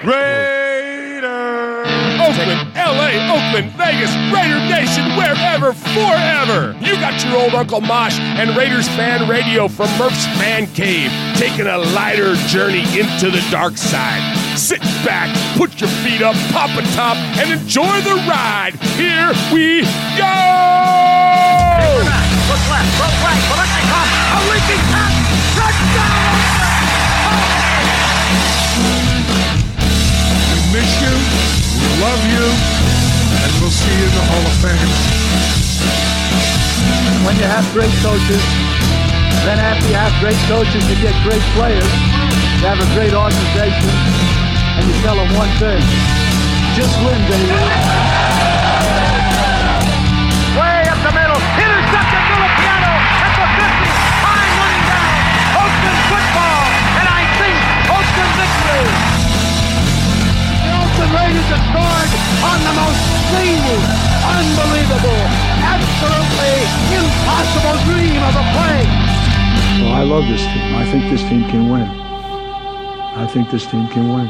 Raider! Oakland, LA, Oakland, Vegas, Raider Nation, wherever, forever! You got your old Uncle Mosh and Raiders Fan Radio from Murph's Man Cave, taking a lighter journey into the dark side. Sit back, put your feet up, pop a top, and enjoy the ride. Here we go! Look left, look right, Balaknikov, a leaking pass, touchdown! We miss you, we love you, and we'll see you in the Hall of Fame. When you have great coaches, then after you have great coaches, you get great players, you have a great organization, and you tell them one thing, just win, baby. Way up the middle, intercepted Filipiano at the 50, time running down, Oakland football, and I think Oakland victory. The Oakland Raiders have scored on the most seamless, unbelievable, absolutely impossible dream of a play. Well, I love this team. I think this team can win. I think this team can win.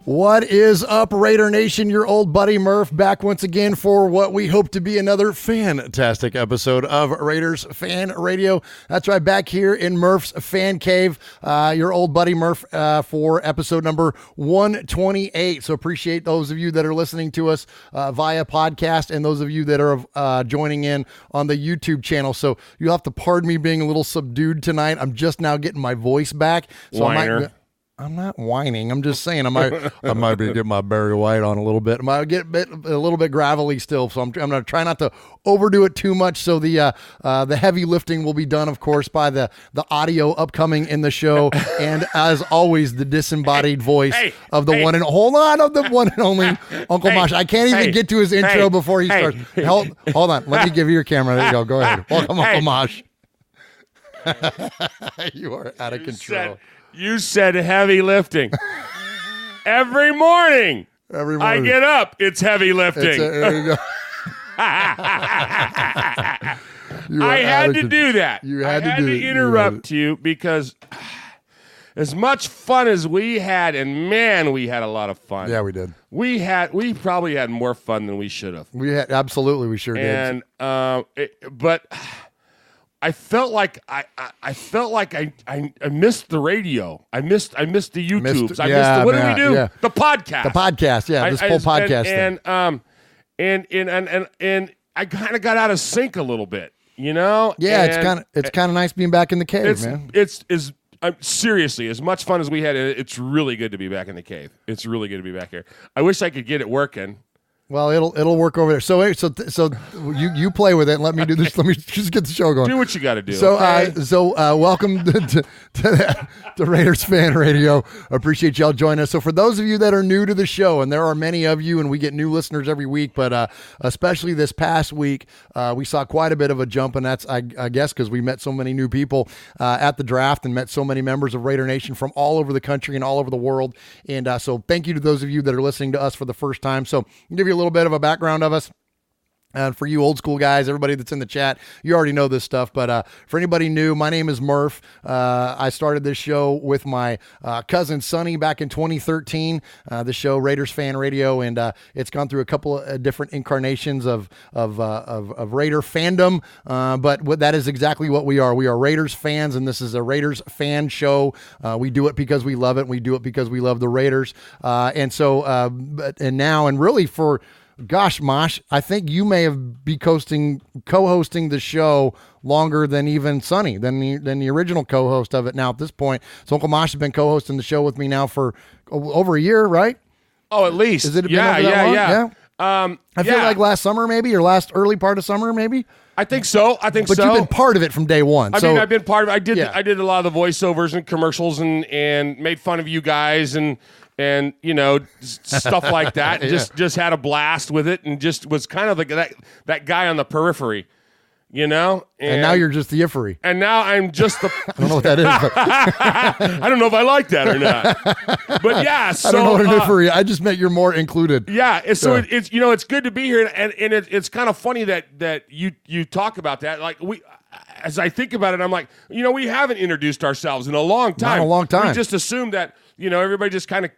What is up, Raider Nation? Your old buddy Murph back once again for what we hope to be another fantastic episode of Raiders Fan Radio. That's right, back here in Murph's Fan Cave. Your old buddy Murph for episode number 128. So appreciate those of you that are listening to us via podcast and those of you that are joining in on the YouTube channel. So you'll have to pardon me being a little subdued tonight. I'm just now getting my voice back. So I'm not whining. I'm just saying I might be getting my Barry White on a little bit. I might get a little bit gravelly still, so I'm going to try not to overdo it too much. So the heavy lifting will be done, of course, by the audio upcoming in the show, and as always, the disembodied voice of the one and only Uncle Mosh. I can't even get to his intro before he starts. Hold on, let me give you your camera. There you go. Go ahead. Welcome, Uncle Mosh. You are out of control. You said heavy lifting. Every morning I get up, it's heavy lifting. There you go. I had to do that. I had to interrupt you because as much fun as we had, and man, we had a lot of fun. Yeah, we did. We probably had more fun than we should have. We sure did. But I felt like I missed the radio. I missed the YouTubes. What did we do? Yeah. The podcast. The podcast. Yeah, this whole podcast thing. And I kind of got out of sync a little bit, you know. Yeah, it's kind of nice being back in the cave, man. Seriously, as much fun as we had, it's really good to be back in the cave. It's really good to be back here. I wish I could get it working. Well, it'll work over there. So you play with it and let me do this. Let me just get the show going. Do what you got to do. So okay? Welcome to Raiders Fan Radio. Appreciate y'all joining us. So for those of you that are new to the show, and there are many of you, and we get new listeners every week, but especially this past week, we saw quite a bit of a jump, and that's I guess because we met so many new people at the draft and met so many members of Raider Nation from all over the country and all over the world. And so thank you to those of you that are listening to us for the first time. So I'll give you a little bit of a background of us. And for you old school guys, everybody that's in the chat, you already know this stuff. But for anybody new, my name is Murph. I started this show with my cousin Sonny back in 2013. The show Raiders Fan Radio, and it's gone through a couple of different incarnations of Raider fandom. But that is exactly what we are. We are Raiders fans, and this is a Raiders fan show. We do it because we love it. We do it because we love the Raiders. And really for. Gosh, Mosh, I think you may have been co-hosting the show longer than even Sonny, than the original co-host of it now at this point. So Uncle Mosh has been co-hosting the show with me now for over a year, right? Oh, at least. Has it been over that long? Yeah. I feel like last summer maybe, or last early part of summer maybe. I think so. But you've been part of it from day one. I mean, I've been part of it. I did a lot of the voiceovers and commercials and made fun of you guys and you know, stuff like that. Yeah. Just had a blast with it, and just was kind of like that guy on the periphery, you know? And now you're just the Iffery. And now I'm just the... I don't know what that is, but... I don't know if I like that or not. But yeah, so... I don't know what an Iffery. I just meant you're more included. Yeah, so it's it's good to be here, and it's kind of funny that you talk about that. Like, as I think about it, I'm like, we haven't introduced ourselves in a long time. Not a long time. We just assume that, everybody just kind of,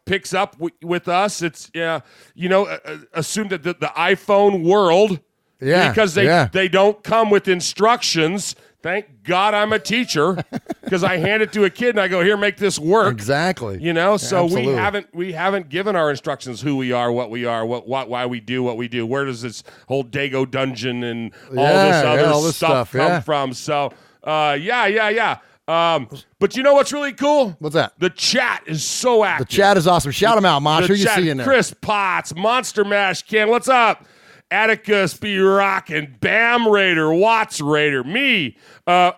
picks up with us. It's, assume that the iPhone world... Yeah, because they don't come with instructions. Thank God I'm a teacher, because I hand it to a kid and I go, here, make this work. Exactly. So Absolutely. we haven't given our instructions who we are, what we are, why we do what we do. Where does this whole Dago dungeon and all this stuff come from? So yeah. But you know what's really cool? What's that? The chat is so active. The chat is awesome. Shout them out, Mosh. Who you see in there? Chris Potts, Monster Mash Ken, what's up? Atticus be rockin', Bam Raider, Watts Raider, me, the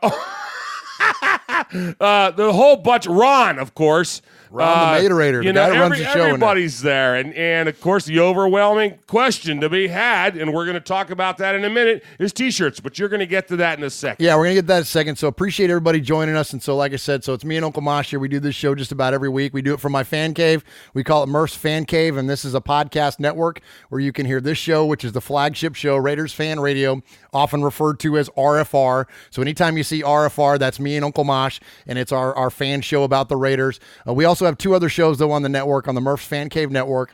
whole bunch, Ron, of course. Ron the Materator, the guy that runs the show. Everybody's there. And of course, the overwhelming question to be had, and we're going to talk about that in a minute, is T-shirts. But you're going to get to that in a second. Yeah, we're going to get that in a second. So appreciate everybody joining us. And so, like I said, so it's me and Uncle Mosh here. We do this show just about every week. We do it from my fan cave. We call it Murph's Fan Cave, and this is a podcast network where you can hear this show, which is the flagship show, Raiders Fan Radio, often referred to as RFR. So anytime you see RFR, that's me and Uncle Mosh, and it's our fan show about the Raiders. We also have two other shows, though, on the network, on the Murph's Fan Cave Network.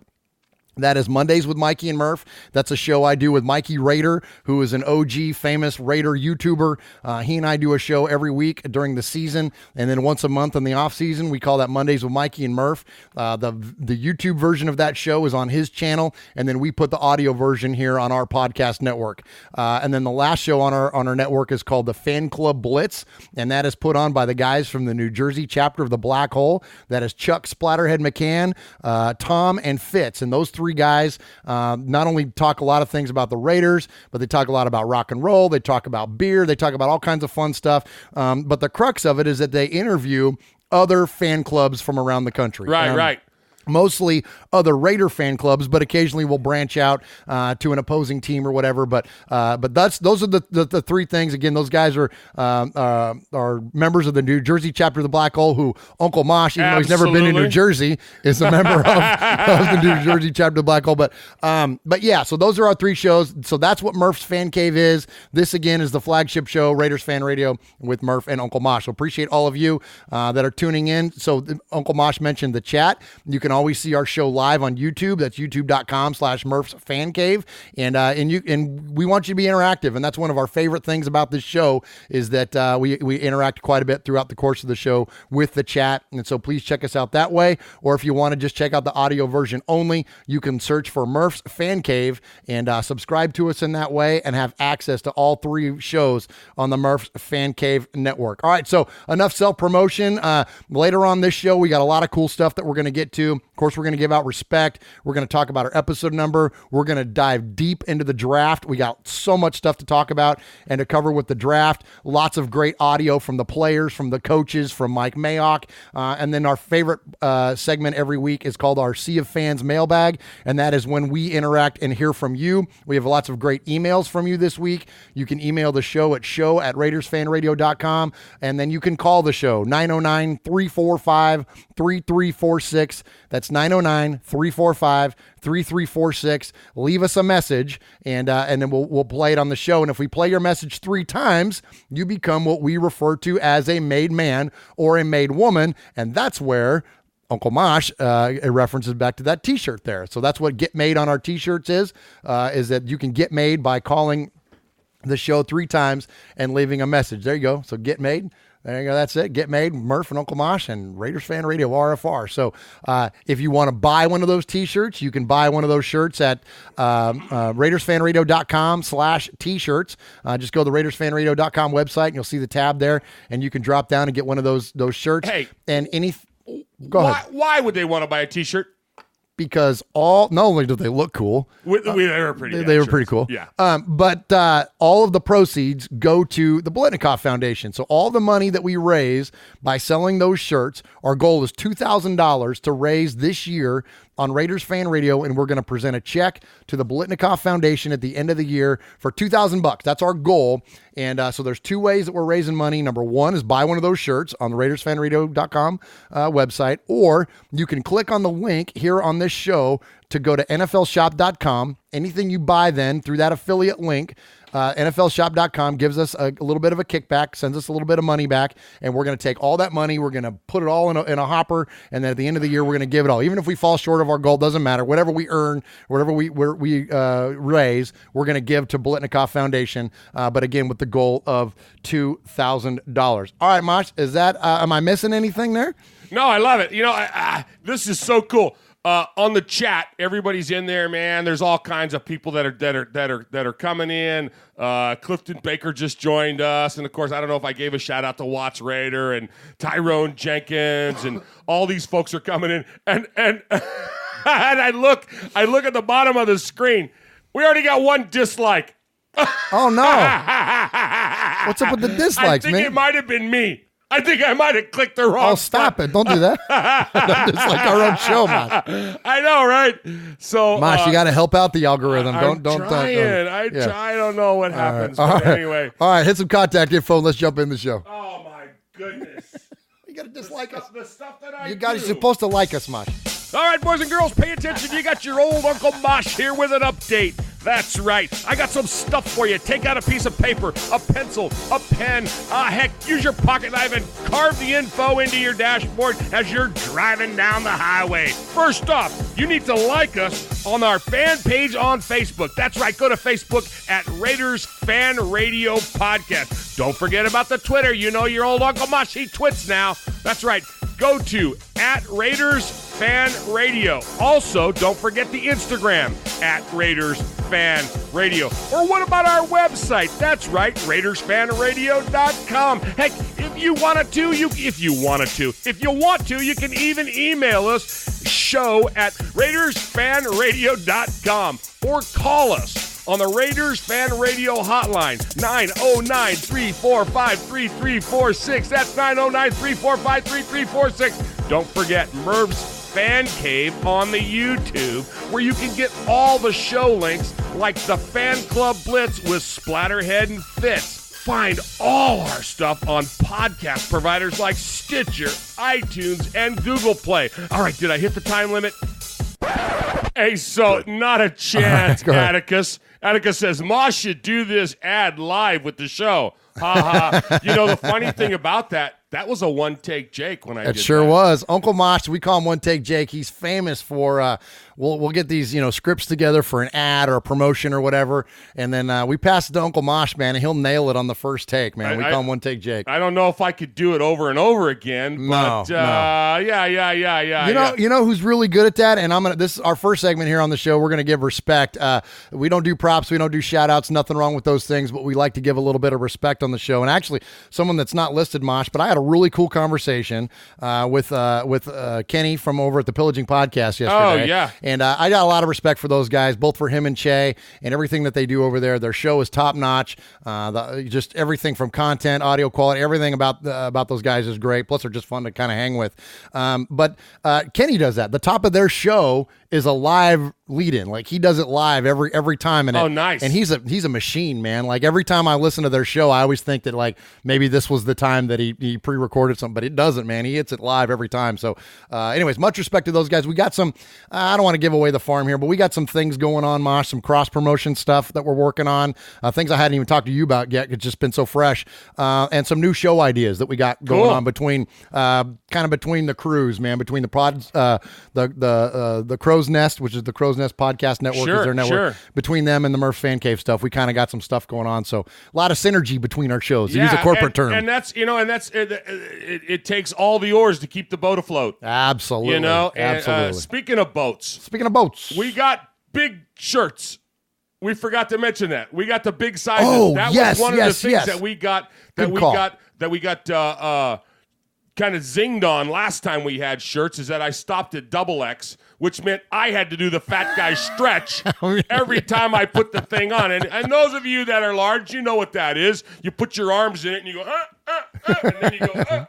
That is Mondays with Mikey and Murph. That's a show I do with Mikey Raider, who is an OG famous Raider YouTuber. He and I do a show every week during the season, and then once a month in the off season. We call that Mondays with Mikey and Murph. The YouTube version of that show is on his channel, and then we put the audio version here on our podcast network. And then the last show on our network is called the Fan Club Blitz, and that is put on by the guys from the New Jersey chapter of the Black Hole. That is Chuck Splatterhead McCann, Tom, and Fitz, and those three guys not only talk a lot of things about the Raiders, but they talk a lot about rock and roll. They talk about beer. They talk about all kinds of fun stuff. But the crux of it is that they interview other fan clubs from around the country. Right. Mostly other Raider fan clubs, but occasionally we'll branch out to an opposing team or whatever. But those are the three things. Again, those guys are members of the New Jersey chapter of the Black Hole, who Uncle Mosh, even though he's never been in New Jersey, is a member of the New Jersey chapter of the Black Hole. But yeah, so those are our three shows. So that's what Murph's Fan Cave is. This, again, is the flagship show, Raiders Fan Radio, with Murph and Uncle Mosh. So appreciate all of you that are tuning in. So Uncle Mosh mentioned the chat. You can always see our show live on YouTube. That's youtube.com/Murph's Fan Cave. And we want you to be interactive. And that's one of our favorite things about this show, is that we interact quite a bit throughout the course of the show with the chat. And so please check us out that way. Or if you want to just check out the audio version only, you can search for Murph's Fan Cave and subscribe to us in that way and have access to all three shows on the Murph's Fan Cave Network. All right, so enough self-promotion. Later on this show, we got a lot of cool stuff that we're going to get to. Of course, we're going to give out respect. We're going to talk about our episode number. We're going to dive deep into the draft. We got so much stuff to talk about and to cover with the draft. Lots of great audio from the players, from the coaches, from Mike Mayock. And then our favorite segment every week is called our Sea of Fans mailbag. And that is when we interact and hear from you. We have lots of great emails from you this week. You can email the show at show@RaidersFanRadio.com. And then you can call the show, 909-345-3346. That's 909-345-3346. Leave us a message, and then we'll play it on the show. And if we play your message 3 times, you become what we refer to as a made man or a made woman, and that's where Uncle Mosh it references back to that T-shirt there. So that's what Get Made on our T-shirts is that you can get made by calling the show 3 times and leaving a message. There you go. So Get Made. There you go. That's it. Get Made, Murph and Uncle Mosh and Raiders Fan Radio, RFR. So if you want to buy one of those T-shirts, you can buy one of those shirts at RaidersFanRadio.com/T-shirts. Just go to the RaidersFanRadio.com website and you'll see the tab there, and you can drop down and get one of those shirts. Hey, and go ahead. Why would they want to buy a T-shirt? Because not only do they look cool, they were pretty. They were pretty cool. Yeah. But all of the proceeds go to the Blitnikoff Foundation. So all the money that we raise by selling those shirts, our goal is $2,000 to raise this year on Raiders Fan Radio, and we're going to present a check to the Blitnikoff Foundation at the end of the year for $2,000. That's our goal. And so there's two ways that we're raising money. Number one is buy one of those shirts on the RaidersFanRadio.com website, or you can click on the link here on this show to go to NFLShop.com. Anything you buy then through that affiliate link, NFLShop.com gives us a little bit of a kickback, sends us a little bit of money back, and we're going to take all that money, we're going to put it all in a hopper, and then at the end of the year, we're going to give it all. Even if we fall short of our goal, doesn't matter. Whatever we earn, whatever we raise, we're going to give to Blitnikoff Foundation, but again, with the goal of $2,000. All right, Mosh, is that, am I missing anything there? No, I love it. This is so cool. On the chat, everybody's in there, man. There's all kinds of people that are coming in. Clifton Baker just joined us, and of course, I don't know if I gave a shout out to Watts Raider and Tyrone Jenkins, and all these folks are coming in. And and I look at the bottom of the screen. We already got one dislike. Oh no! What's up with the dislikes, man? I think it might have been me. I think I might have clicked the wrong. Oh, stop it. Don't do that. It's like our own show, Mosh. I know, right? So, Mosh, you got to help out the algorithm. I don't know what happens. All right. Anyway. All right, hit some contact info and let's jump in the show. Oh, my goodness. You got to dislike us. The stuff that You're supposed to like us, Mosh. All right, boys and girls, pay attention. You got your old Uncle Mosh here with an update. That's right. I got some stuff for you. Take out a piece of paper, a pencil, a pen. Heck, use your pocket knife and carve the info into your dashboard as you're driving down the highway. First off, you need to like us on our fan page on Facebook. That's right. Go to Facebook at Raiders Fan Radio Podcast. Don't forget about the Twitter. You know your old Uncle Mosh, he twits now. That's right. Go to at Raiders Fan Radio. Also, don't forget the Instagram at Raiders Fan Radio. Or what about our website? That's right, RaidersFanRadio.com. Heck, if you want to, you can even email us, show@RaidersFanRadio.com, or call us on the Raiders Fan Radio hotline, 909-345-3346. That's 909-345-3346. Don't forget Merv's Fan Cave on the YouTube, where you can get all the show links like the Fan Club Blitz with Splatterhead and Fitz. Find all our stuff on podcast providers like Stitcher, iTunes, and Google Play. All right, did I hit the time limit? Hey, so not a chance, Atticus. Atticus says, Mosh should do this ad live with the show. Ha ha. You know, the funny thing about that was a one-take Jake when I did that. It sure was. Uncle Mosh, we call him one-take Jake. He's famous for, we'll get these, scripts together for an ad or a promotion or whatever, and then we pass it to Uncle Mosh, man, and he'll nail it on the first take, man. We call him one-take Jake. I don't know if I could do it over and over again, but no. Yeah. You know who's really good at that? And this is our first segment here on the show. We're going to give respect. We don't do props. We don't do shout-outs. Nothing wrong with those things, but we like to give a little bit of respect on the show. And actually, someone that's not listed, Mosh, but I had a really cool conversation with Kenny from over at the Pillaging Podcast yesterday. Oh, yeah. And I got a lot of respect for those guys, both for him and Che, and everything that they do over there. Their show is top-notch. Just everything from content, audio quality, everything about those guys is great. Plus, they're just fun to kind of hang with. But Kenny does that. The top of their show is a live lead-in. Like, he does it live every time. And nice. And he's a machine, man. Like, every time I listen to their show, I always think that, like, maybe this was the time that he pre-recorded something, but it doesn't, man. He hits it live every time. So, anyways, much respect to those guys. We got some, I don't want to give away the farm here, but we got some things going on, Mosh, some cross-promotion stuff that we're working on, things I hadn't even talked to you about yet. It's just been so fresh, and some new show ideas that we got going on between the crews, man, between the pods, the Crow's Nest, which is the Crow's Nest Podcast Network, is their network. Between them and the Murph Fan Cave stuff, we kind of got some stuff going on. So a lot of synergy between our shows. To use a corporate term. And that's, it takes all the oars to keep the boat afloat. Absolutely. Absolutely. Speaking of boats, we got big shirts. We forgot to mention that. We got the big sizes. Oh, that was one of the things that we got kind of zinged on last time we had shirts, is that I stopped at XXX, which meant I had to do the fat guy stretch every time I put the thing on. And those of you that are large, you know what that is. You put your arms in it and you go, and then you go,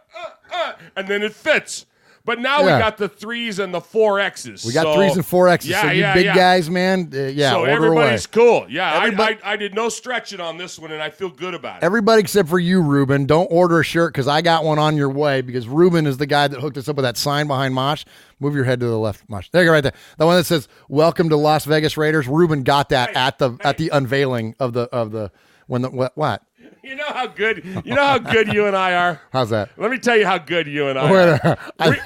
and then it fits. But now we got the 3s and the 4Xs. We got 3s and 4Xs. Yeah, so you big guys, man. So order everybody's away. cool. Yeah, I did no stretching on this one, and I feel good about it. Everybody except for you, Ruben. Don't order a shirt because I got one on your way because Ruben is the guy that hooked us up with that sign behind Mosh. Move your head to the left, Mosh. There you go, right there. The one that says "Welcome to Las Vegas Raiders." Ruben got that at the unveiling of the what? You know how good you and I are. How's that? Let me tell you how good you and I are.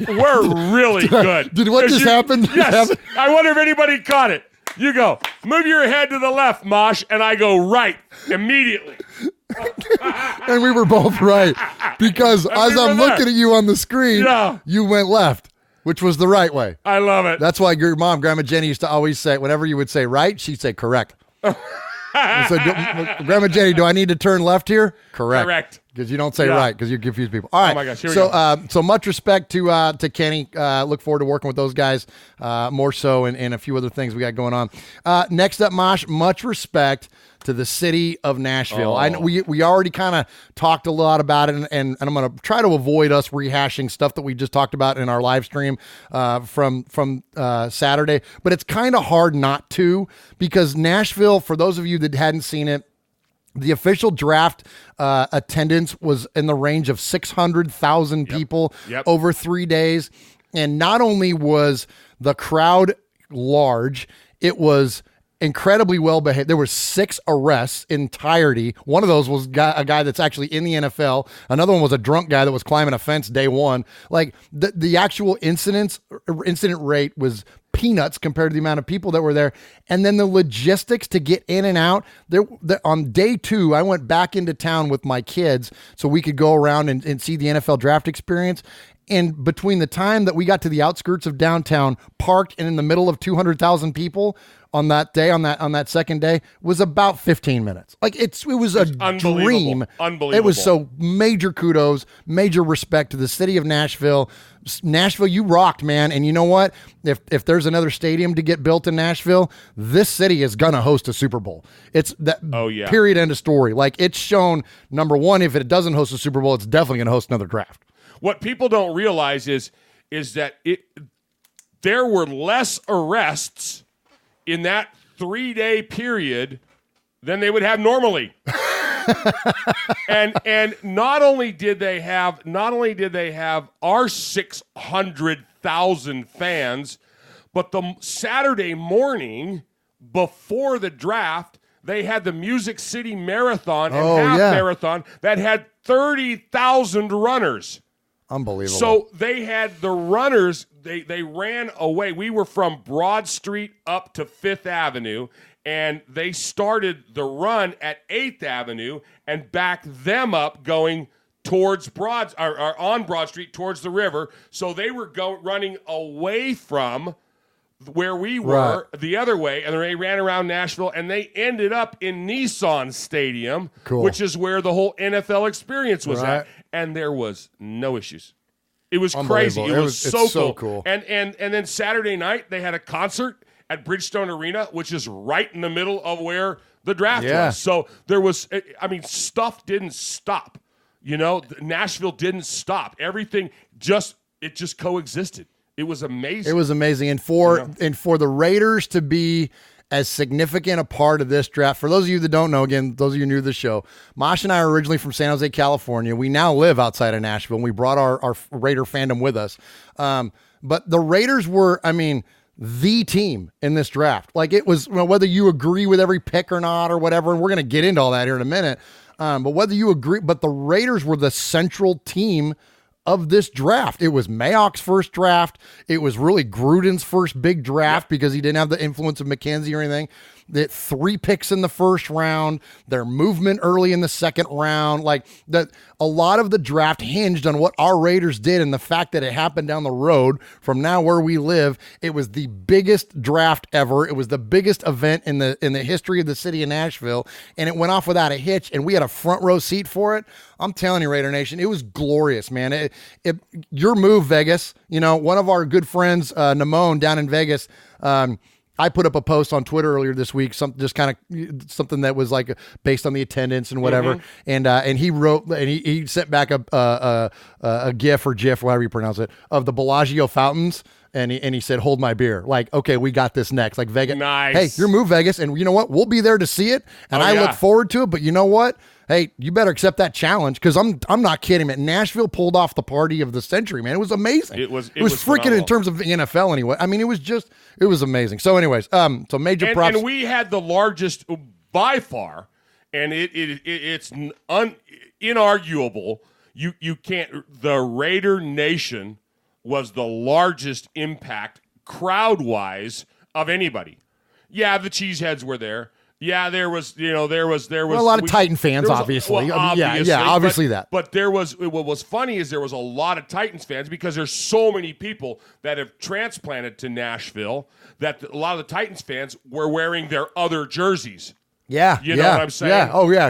We're really good. Did what just happen? Yes. I wonder if anybody caught it. You go, move your head to the left, Mosh, and I go right immediately. And we were both right because as I'm looking at you on the screen, you went left, which was the right way. I love it. That's why your mom, Grandma Jenny, used to always say, whenever you would say right, she'd say correct. So, Grandma Jenny, do I need to turn left here? Correct. Because you don't say right because you confuse people. All right. Oh my gosh. Here we go. So much respect to Kenny. Look forward to working with those guys more so and a few other things we got going on. Next up, Mosh, much respect to the city of Nashville. I know we already kind of talked a lot about it, and I'm going to try to avoid us rehashing stuff that we just talked about in our live stream from Saturday. But it's kind of hard not to because Nashville, for those of you that hadn't seen it, the official draft attendance was in the range of 600,000 people over 3 days. And not only was the crowd large, it was incredibly well behaved. There were 6 arrests in entirety. One of those was a guy that's actually in the NFL. Another one was a drunk guy that was climbing a fence day one. Like the actual incident rate was peanuts compared to the amount of people that were there. And then the logistics to get in and out. On day 2, I went back into town with my kids so we could go around and see the NFL draft experience. And between the time that we got to the outskirts of downtown, parked and in the middle of 200,000 people on that day, on that second day, was about 15 minutes. Like it was a dream. Unbelievable. It was so major kudos, major respect to the city of Nashville. Nashville, you rocked, man. And you know what? If there's another stadium to get built in Nashville, this city is gonna host a Super Bowl. It's that. Oh yeah. Period. End of story. Like it's shown. Number one, if it doesn't host a Super Bowl, it's definitely gonna host another draft. What people don't realize is that there were less arrests in that 3-day period than they would have normally. and not only did they have our 600,000 fans, but the Saturday morning before the draft, they had the Music City Marathon and marathon that had 30,000 runners. Unbelievable. So they had the runners, they ran away. We were from Broad Street up to 5th Avenue, and they started the run at 8th Avenue and backed them up going towards on Broad Street towards the river. So they were running away from where we were the other way, and they ran around Nashville, and they ended up in Nissan Stadium, which is where the whole NFL experience was at, and there was no issues. It was crazy. It was so cool. And then Saturday night, they had a concert at Bridgestone Arena, which is right in the middle of where the draft was. So there was, stuff didn't stop. Nashville didn't stop. Everything just coexisted. It was amazing. It was amazing. And for the Raiders to be as significant a part of this draft, for those of you that don't know, again, those of you new to the show, Mosh and I are originally from San Jose, California. We now live outside of Nashville, and we brought our Raider fandom with us. But the Raiders were, the team in this draft. Like it was, whether you agree with every pick or not or whatever, and we're going to get into all that here in a minute, but whether you agree, but the Raiders were the central team of this draft. It was Mayock's first draft. It was really Gruden's first big draft because he didn't have the influence of McKenzie or anything. That 3 picks in the first round, their movement early in the second round, like that. A lot of the draft hinged on what our Raiders did, and the fact that it happened down the road from now where we live. It was the biggest draft ever. It was the biggest event in the history of the city of Nashville, and it went off without a hitch. And we had a front row seat for it. I'm telling you, Raider Nation, it was glorious, man. Your move, Vegas. One of our good friends, Namone, down in Vegas. I put up a post on Twitter earlier this week, something that was like based on the attendance and whatever. And he wrote, and he sent back a GIF or GIF, whatever you pronounce it, of the Bellagio fountains. And he said, hold my beer. Like, okay, we got this next. Like Vegas. Nice. Hey, your move, Vegas. And you know what? We'll be there to see it. And I look forward to it. But you know what? Hey, you better accept that challenge, because I'm not kidding, man. Nashville pulled off the party of the century, man. It was amazing. It was freaking phenomenal. In terms of the NFL anyway. I mean, it was amazing. So anyways, so major props. And we had the largest by far, and it's inarguable. You can't. The Raider Nation was the largest impact crowd-wise of anybody. Yeah, the Cheeseheads were there. Yeah, there was a lot of Titan fans, obviously. Obviously that. But what was funny is there was a lot of Titans fans, because there's so many people that have transplanted to Nashville that a lot of the Titans fans were wearing their other jerseys. Yeah, you know what I'm saying? Yeah. Oh, yeah.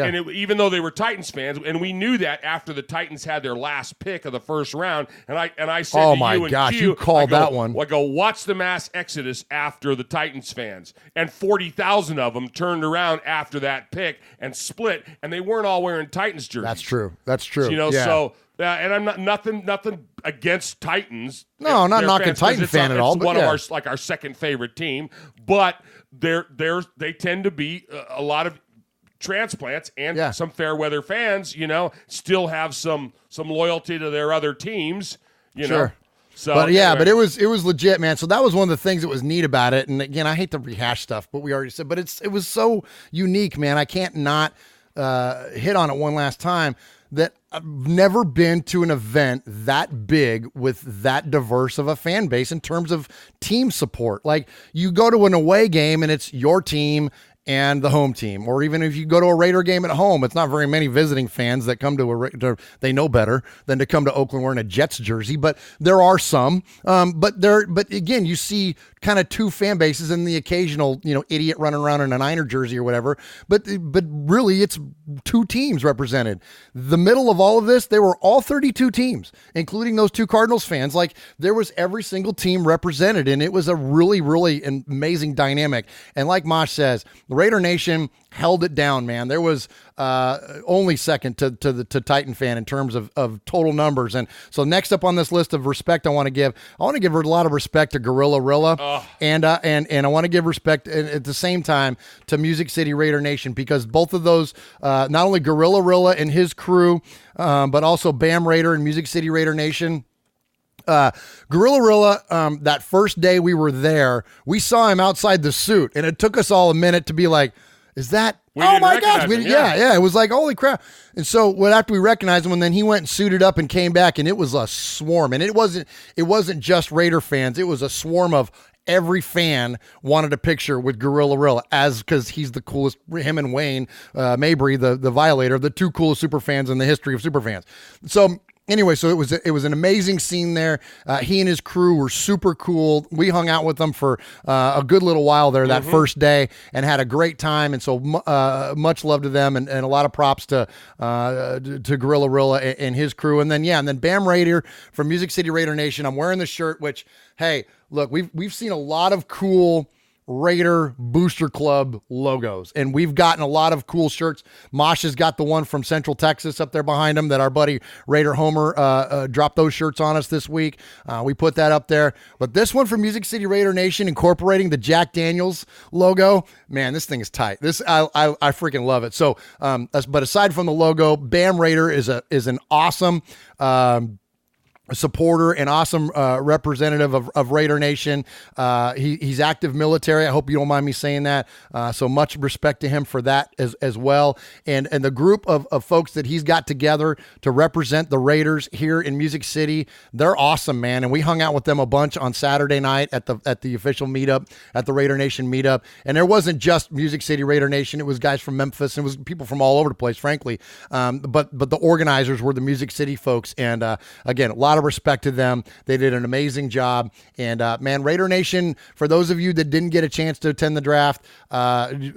And even though they were Titans fans, and we knew that after the Titans had their last pick of the first round, and I said, oh to my you and gosh, Q, you called that one. I go, watch the mass exodus after the Titans fans, and 40,000 of them turned around after that pick and split, and they weren't all wearing Titans jerseys. That's true. You know, yeah. So. And I'm not nothing against Titans. No, not knocking fans, Titan fan at all. It's but one of our second favorite team, but they tend to be a lot of transplants and some fair weather fans. You know, still have some loyalty to their other teams. You know. So, but it was legit, man. So that was one of the things that was neat about it. And again, I hate to rehash stuff, but we already said. But it was so unique, man. I can't not hit on it one last time. That I've never been to an event that big with that diverse of a fan base in terms of team support. Like, you go to an away game and it's your team and the home team, or even if you go to a Raider game at home, it's not very many visiting fans that come to they know better than to come to Oakland wearing a Jets jersey, but there are some. But again, you see kind of two fan bases and the occasional, idiot running around in a Niner jersey or whatever. But really, it's two teams represented. The middle of all of this, there were all 32 teams, including those two Cardinals fans. Like, there was every single team represented, and it was a really, really amazing dynamic. And like Mosh says, the Raider Nation held it down, man. There was only second to Titan fan in terms of total numbers. And so next up on this list of respect, I want to give a lot of respect to Gorilla Rilla, and I want to give respect at the same time to Music City Raider Nation, because both of those, not only Gorilla Rilla and his crew, but also Bam Raider and Music City Raider Nation. Gorilla Rilla, that first day we were there, we saw him outside the suit, and it took us all a minute to be like, is that, oh my gosh, yeah, it was like, holy crap. And so after we recognized him, and then he went and suited up and came back, and it was a swarm, and it wasn't just Raider fans, it was a swarm of every fan wanted a picture with Gorilla Rilla, because he's the coolest. Him and Wayne Mabry, the Violator, the two coolest super fans in the history of super fans. So anyway, so it was an amazing scene there. He and his crew were super cool. We hung out with them for a good little while there that first day and had a great time. And so much love to them, and a lot of props to Gorilla Rilla and his crew. And then Bam Raider from Music City Raider Nation. I'm wearing the shirt, which, hey, look, we've seen a lot of cool Raider Booster Club logos, and we've gotten a lot of cool shirts. Mosh has got the one from Central Texas up there behind him that our buddy Raider Homer dropped those shirts on us this week. We put that up there, but this one from Music City Raider Nation, incorporating the Jack Daniels logo, man, this thing is tight. I freaking love it. So but aside from the logo, Bam Raider is an awesome supporter and awesome representative of Raider Nation. He's active military. I hope you don't mind me saying that. So much respect to him for that as well. And the group of folks that he's got together to represent the Raiders here in Music City, they're awesome, man. And we hung out with them a bunch on Saturday night at the official meetup, at the Raider Nation meetup. And there wasn't just Music City Raider Nation. It was guys from Memphis, and it was people from all over the place, frankly. But the organizers were the Music City folks. And again, a lot of of respect to them. They did an amazing job. And, man, Raider Nation, for those of you that didn't get a chance to attend the draft,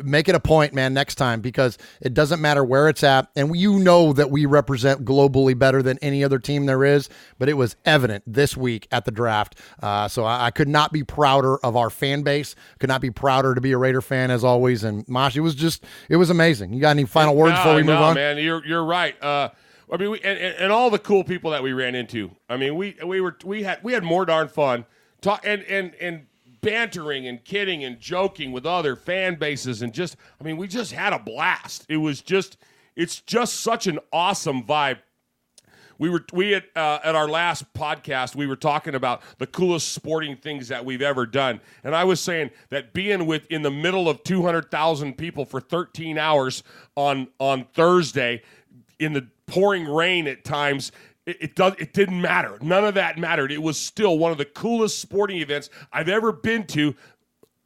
make it a point, man, next time, because it doesn't matter where it's at. And you know that we represent globally better than any other team there is, but it was evident this week at the draft. So I could not be prouder of our fan base, could not be prouder to be a Raider fan as always. And Mosh, it was amazing. You got any final words before we move on? Man, you're right. I mean, and all the cool people that we ran into. I mean, we had more darn fun and bantering and kidding and joking with other fan bases, and we just had a blast. It's just such an awesome vibe. We at our last podcast, we were talking about the coolest sporting things that we've ever done. And I was saying that being in the middle of 200,000 people for 13 hours on Thursday in the pouring rain at times, it didn't matter. None of that mattered. It was still one of the coolest sporting events I've ever been to,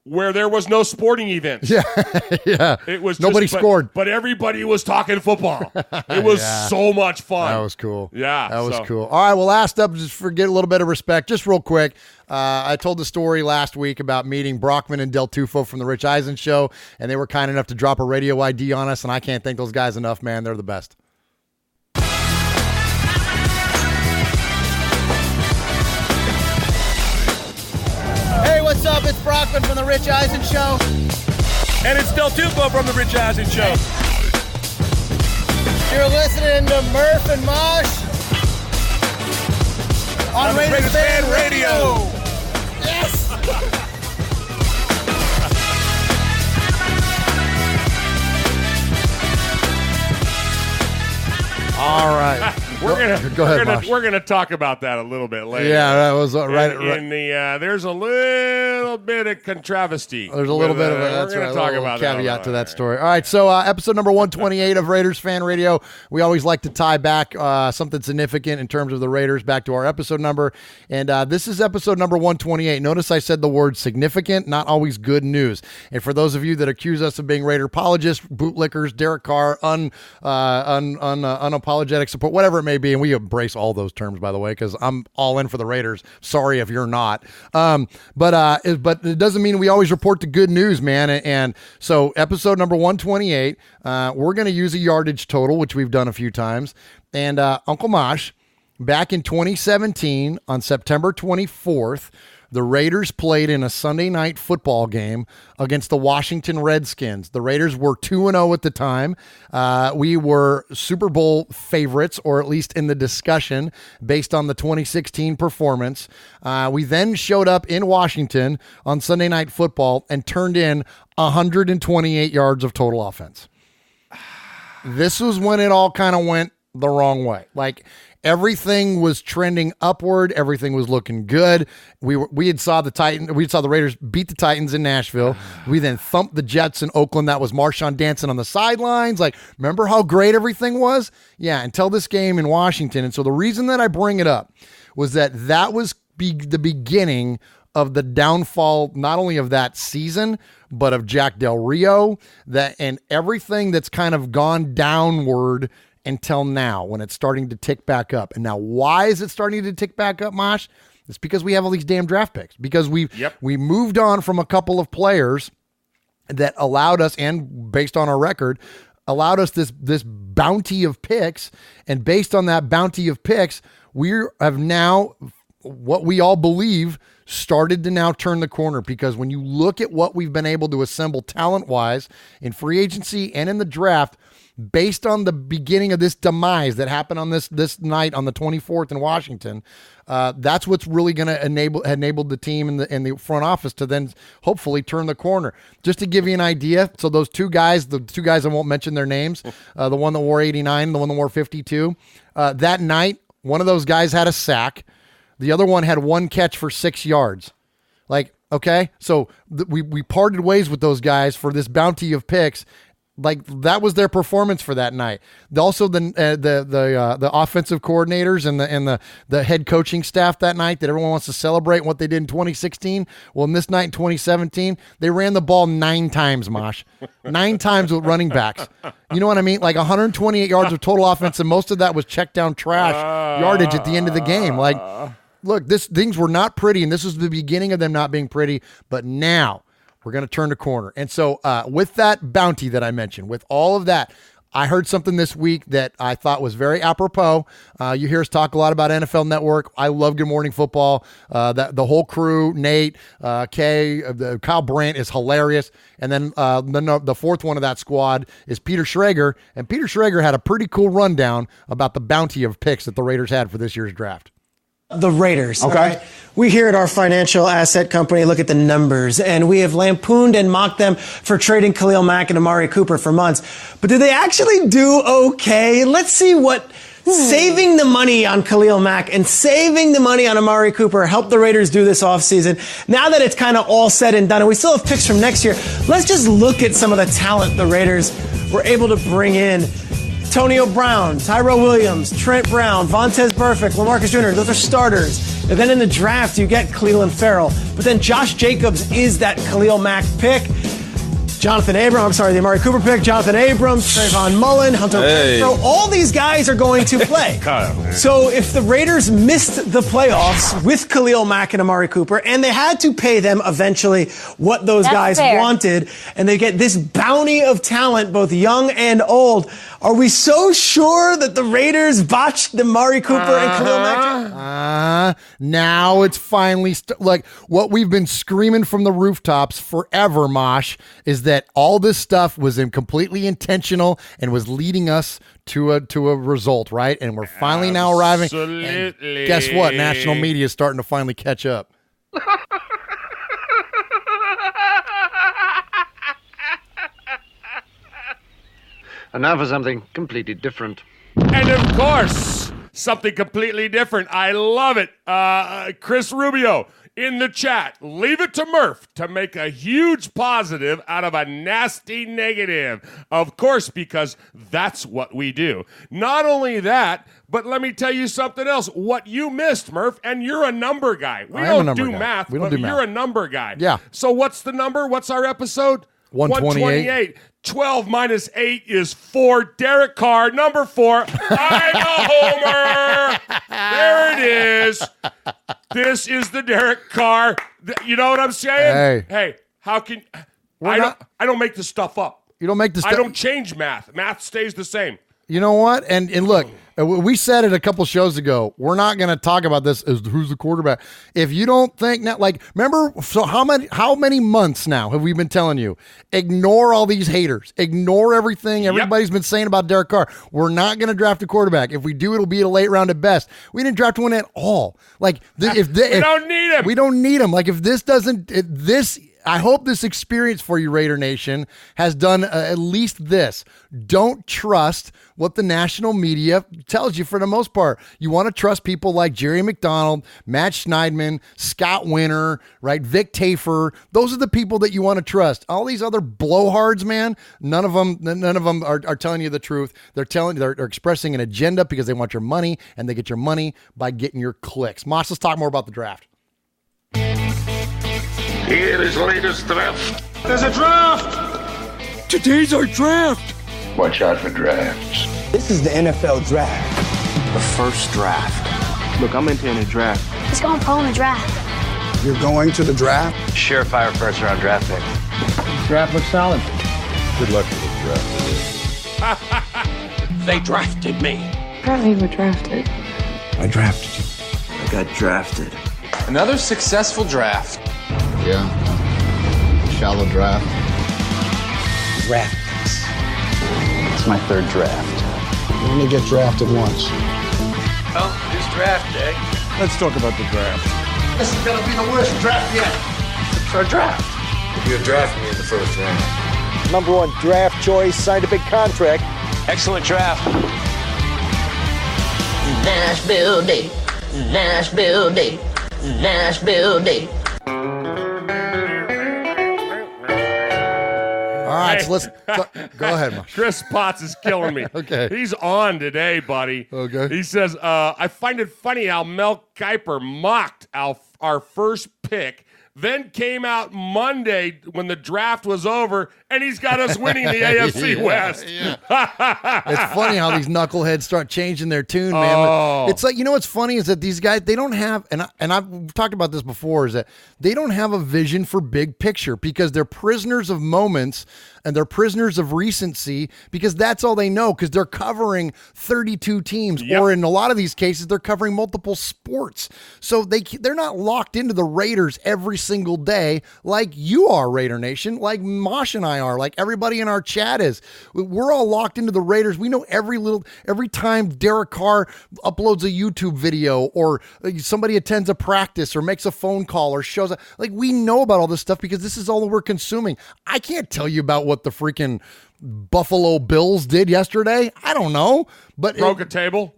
where there was no sporting events. Yeah. It was nobody scored, but everybody was talking football. It was so much fun. That was cool. Yeah, that was cool. All right, well, last up, just forget a little bit of respect, just real quick. I told the story last week about meeting Brockman and Del Tufo from the Rich Eisen Show, and they were kind enough to drop a radio ID on us, and I can't thank those guys enough, man. They're the best. Hey, what's up? It's Brockman from the Rich Eisen Show. And it's Del Tufo from the Rich Eisen Show. You're listening to Murph and Mosh on Raiders Fan Radio. Yes! All right. We're gonna talk about that a little bit later. Yeah, that was right. There's a little bit of controversy. There's a little bit of we're gonna talk about caveat to that story. All right, so episode number 128 of Raiders Fan Radio. We always like to tie back something significant in terms of the Raiders back to our episode number, and this is episode number 128. Notice I said the word significant, not always good news. And for those of you that accuse us of being Raider apologists, bootlickers, Derek Carr, unapologetic support, whatever it may be, and we embrace all those terms, by the way, because I'm all in for the Raiders. Sorry if you're not. But it doesn't mean we always report the good news, man. And so episode number 128, we're going to use a yardage total, which we've done a few times. And Uncle Mosh, back in 2017, on September 24th, the Raiders played in a Sunday night football game against the Washington Redskins. The Raiders were 2-0 at the time. We were Super Bowl favorites, or at least in the discussion, based on the 2016 performance. We then showed up in Washington on Sunday Night Football and turned in 128 yards of total offense. This was when it all kind of went the wrong way. Like, everything was trending upward. Everything was looking good. We saw the Raiders beat the Titans in Nashville. We then thumped the Jets in Oakland. That was Marshawn dancing on the sidelines. Like, remember how great everything was? Yeah, until this game in Washington. And so the reason that I bring it up was that was the beginning of the downfall, not only of that season, but of Jack Del Rio, and everything that's kind of gone downward until now, when it's starting to tick back up. And now, why is it starting to tick back up, Mosh? It's because we have all these damn draft picks. Because we moved on from a couple of players that allowed us, and based on our record, allowed us this bounty of picks. And based on that bounty of picks, we have now, what we all believe, started to now turn the corner. Because when you look at what we've been able to assemble talent-wise in free agency and in the draft, based on the beginning of this demise that happened on this night on the 24th in Washington, that's what's really going to enable the team in the front office to then hopefully turn the corner. Just to give you an idea, so the two guys I won't mention their names, the one that wore 89, the one that wore 52, that night, one of those guys had a sack. The other one had one catch for 6 yards. Like, okay, so we parted ways with those guys for this bounty of picks. Like that was their performance for that night. Also, the offensive coordinators and the head coaching staff that night that everyone wants to celebrate what they did in 2016. Well, in this night in 2017, they ran the ball 9 times, Mosh, 9 times with running backs. You know what I mean? Like 128 yards of total offense, and most of that was check down trash yardage at the end of the game. Like, look, things were not pretty, and this was the beginning of them not being pretty. But now we're going to turn the corner. And so with that bounty that I mentioned, with all of that, I heard something this week that I thought was very apropos. You hear us talk a lot about NFL Network. I love Good Morning Football. The whole crew, Nate, Kay, Kyle Brandt is hilarious. And then the fourth one of that squad is Peter Schrager. And Peter Schrager had a pretty cool rundown about the bounty of picks that the Raiders had for this year's draft. The Raiders. Okay. Right? We here at our financial asset company look at the numbers, and we have lampooned and mocked them for trading Khalil Mack and Amari Cooper for months. But did they actually do okay? Let's see what saving the money on Khalil Mack and saving the money on Amari Cooper helped the Raiders do this offseason. Now that it's kind of all said and done, and we still have picks from next year, let's just look at some of the talent the Raiders were able to bring in. Antonio Brown, Tyrell Williams, Trent Brown, Vontaze Burfict, LaMarcus Jr., those are starters. And then in the draft, you get Cleveland Farrell. But then Josh Jacobs is that Khalil Mack pick. The Amari Cooper pick, Jonathan Abrams, Trayvon Mullen, Hunter Renfrow, all these guys are going to play. So if the Raiders missed the playoffs with Khalil Mack and Amari Cooper, and they had to pay them eventually what those guys wanted, and they get this bounty of talent, both young and old, are we so sure that the Raiders botched the Amari Cooper and Khalil Mack? Now it's finally like what we've been screaming from the rooftops forever, Mosh, is that all this stuff was completely intentional and was leading us to a result, right? And we're finally now arriving. Absolutely. And guess what? National media is starting to finally catch up. And now for something completely different. And of course, something completely different. I love it. Chris Rubio in the chat. Leave it to Murph to make a huge positive out of a nasty negative. Of course, because that's what we do. Not only that, but let me tell you something else. What you missed, Murph, and you're a number guy. We don't do math, but you're a number guy. Yeah. So what's the number? What's our episode? 128. 12 minus 8 is 4. Derek Carr, number 4. I'm a homer. There it is. This is the Derek Carr. You know what I'm saying? Hey, how can I don't make this stuff up. You don't make this stuff. I don't change math. Math stays the same. You know what? And look, we said it a couple shows ago. We're not going to talk about this as who's the quarterback. If you don't think now, like, remember, so how many months now have we been telling you? Ignore all these haters. Ignore everything everybody's been saying about Derek Carr. We're not going to draft a quarterback. If we do, it'll be a late round at best. We didn't draft one at all. Like, we don't need him. We don't need him. Like, if this doesn't, I hope this experience for you, Raider Nation, has done at least this. Don't trust what the national media tells you for the most part. You want to trust people like Jerry McDonald, Matt Schneidman, Scott Winter, right? Vic Tafer. Those are the people that you want to trust. All these other blowhards, man, none of them are telling you the truth. They're expressing an agenda because they want your money, and they get your money by getting your clicks. Moss, let's talk more about the draft. Here is the latest draft. There's a draft! Today's our draft. Watch out for drafts. This is the NFL draft. The first draft. Look, I'm entering a draft. He's going pro in the draft. You're going to the draft? Surefire first round draft pick. Draft looks solid. Good luck with the draft. They drafted me. Apparently you were drafted. I drafted you. I got drafted. Another successful draft. Yeah. Shallow draft. Draft. It's my third draft. You only get drafted once. Well, it's draft day. Let's talk about the draft. This is going to be the worst draft yet. It's our draft. You drafted me in the first round. Number 1 draft choice, signed a big contract. Excellent draft. Nashville Day. Nashville Day. Nashville Day. right, so let's go ahead, Mark. Chris Potts is killing me. Okay. He's on today, buddy. Okay. He says, I find it funny how Mel Kiper mocked our first pick, then came out Monday when the draft was over, and he's got us winning the AFC West. It's funny how these knuckleheads start changing their tune, man. Oh. It's like, what's funny is that these guys, they don't have, and I've talked about this before, is that they don't have a vision for big picture because they're prisoners of moments and they're prisoners of recency because that's all they know because they're covering 32 teams or in a lot of these cases, they're covering multiple sports. So they're not locked into the Raiders every single day like you are, Raider Nation, like Mosh and I are, like everybody in our chat is. We're all locked into the Raiders. We know every time Derek Carr uploads a YouTube video or somebody attends a practice or makes a phone call or shows up, like we know about all this stuff because this is all that we're consuming. I can't tell you about what the freaking Buffalo Bills did yesterday. I don't know, but broke a table.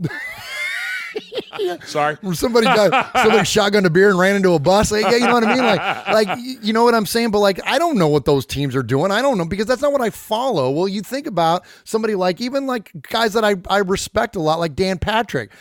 Sorry. Somebody shotgunned a beer and ran into a bus. Like, you know what I mean? Like, you know what I'm saying? But like, I don't know what those teams are doing. I don't know because that's not what I follow. Well, you think about somebody like even like guys that I respect a lot, like Dan Patrick.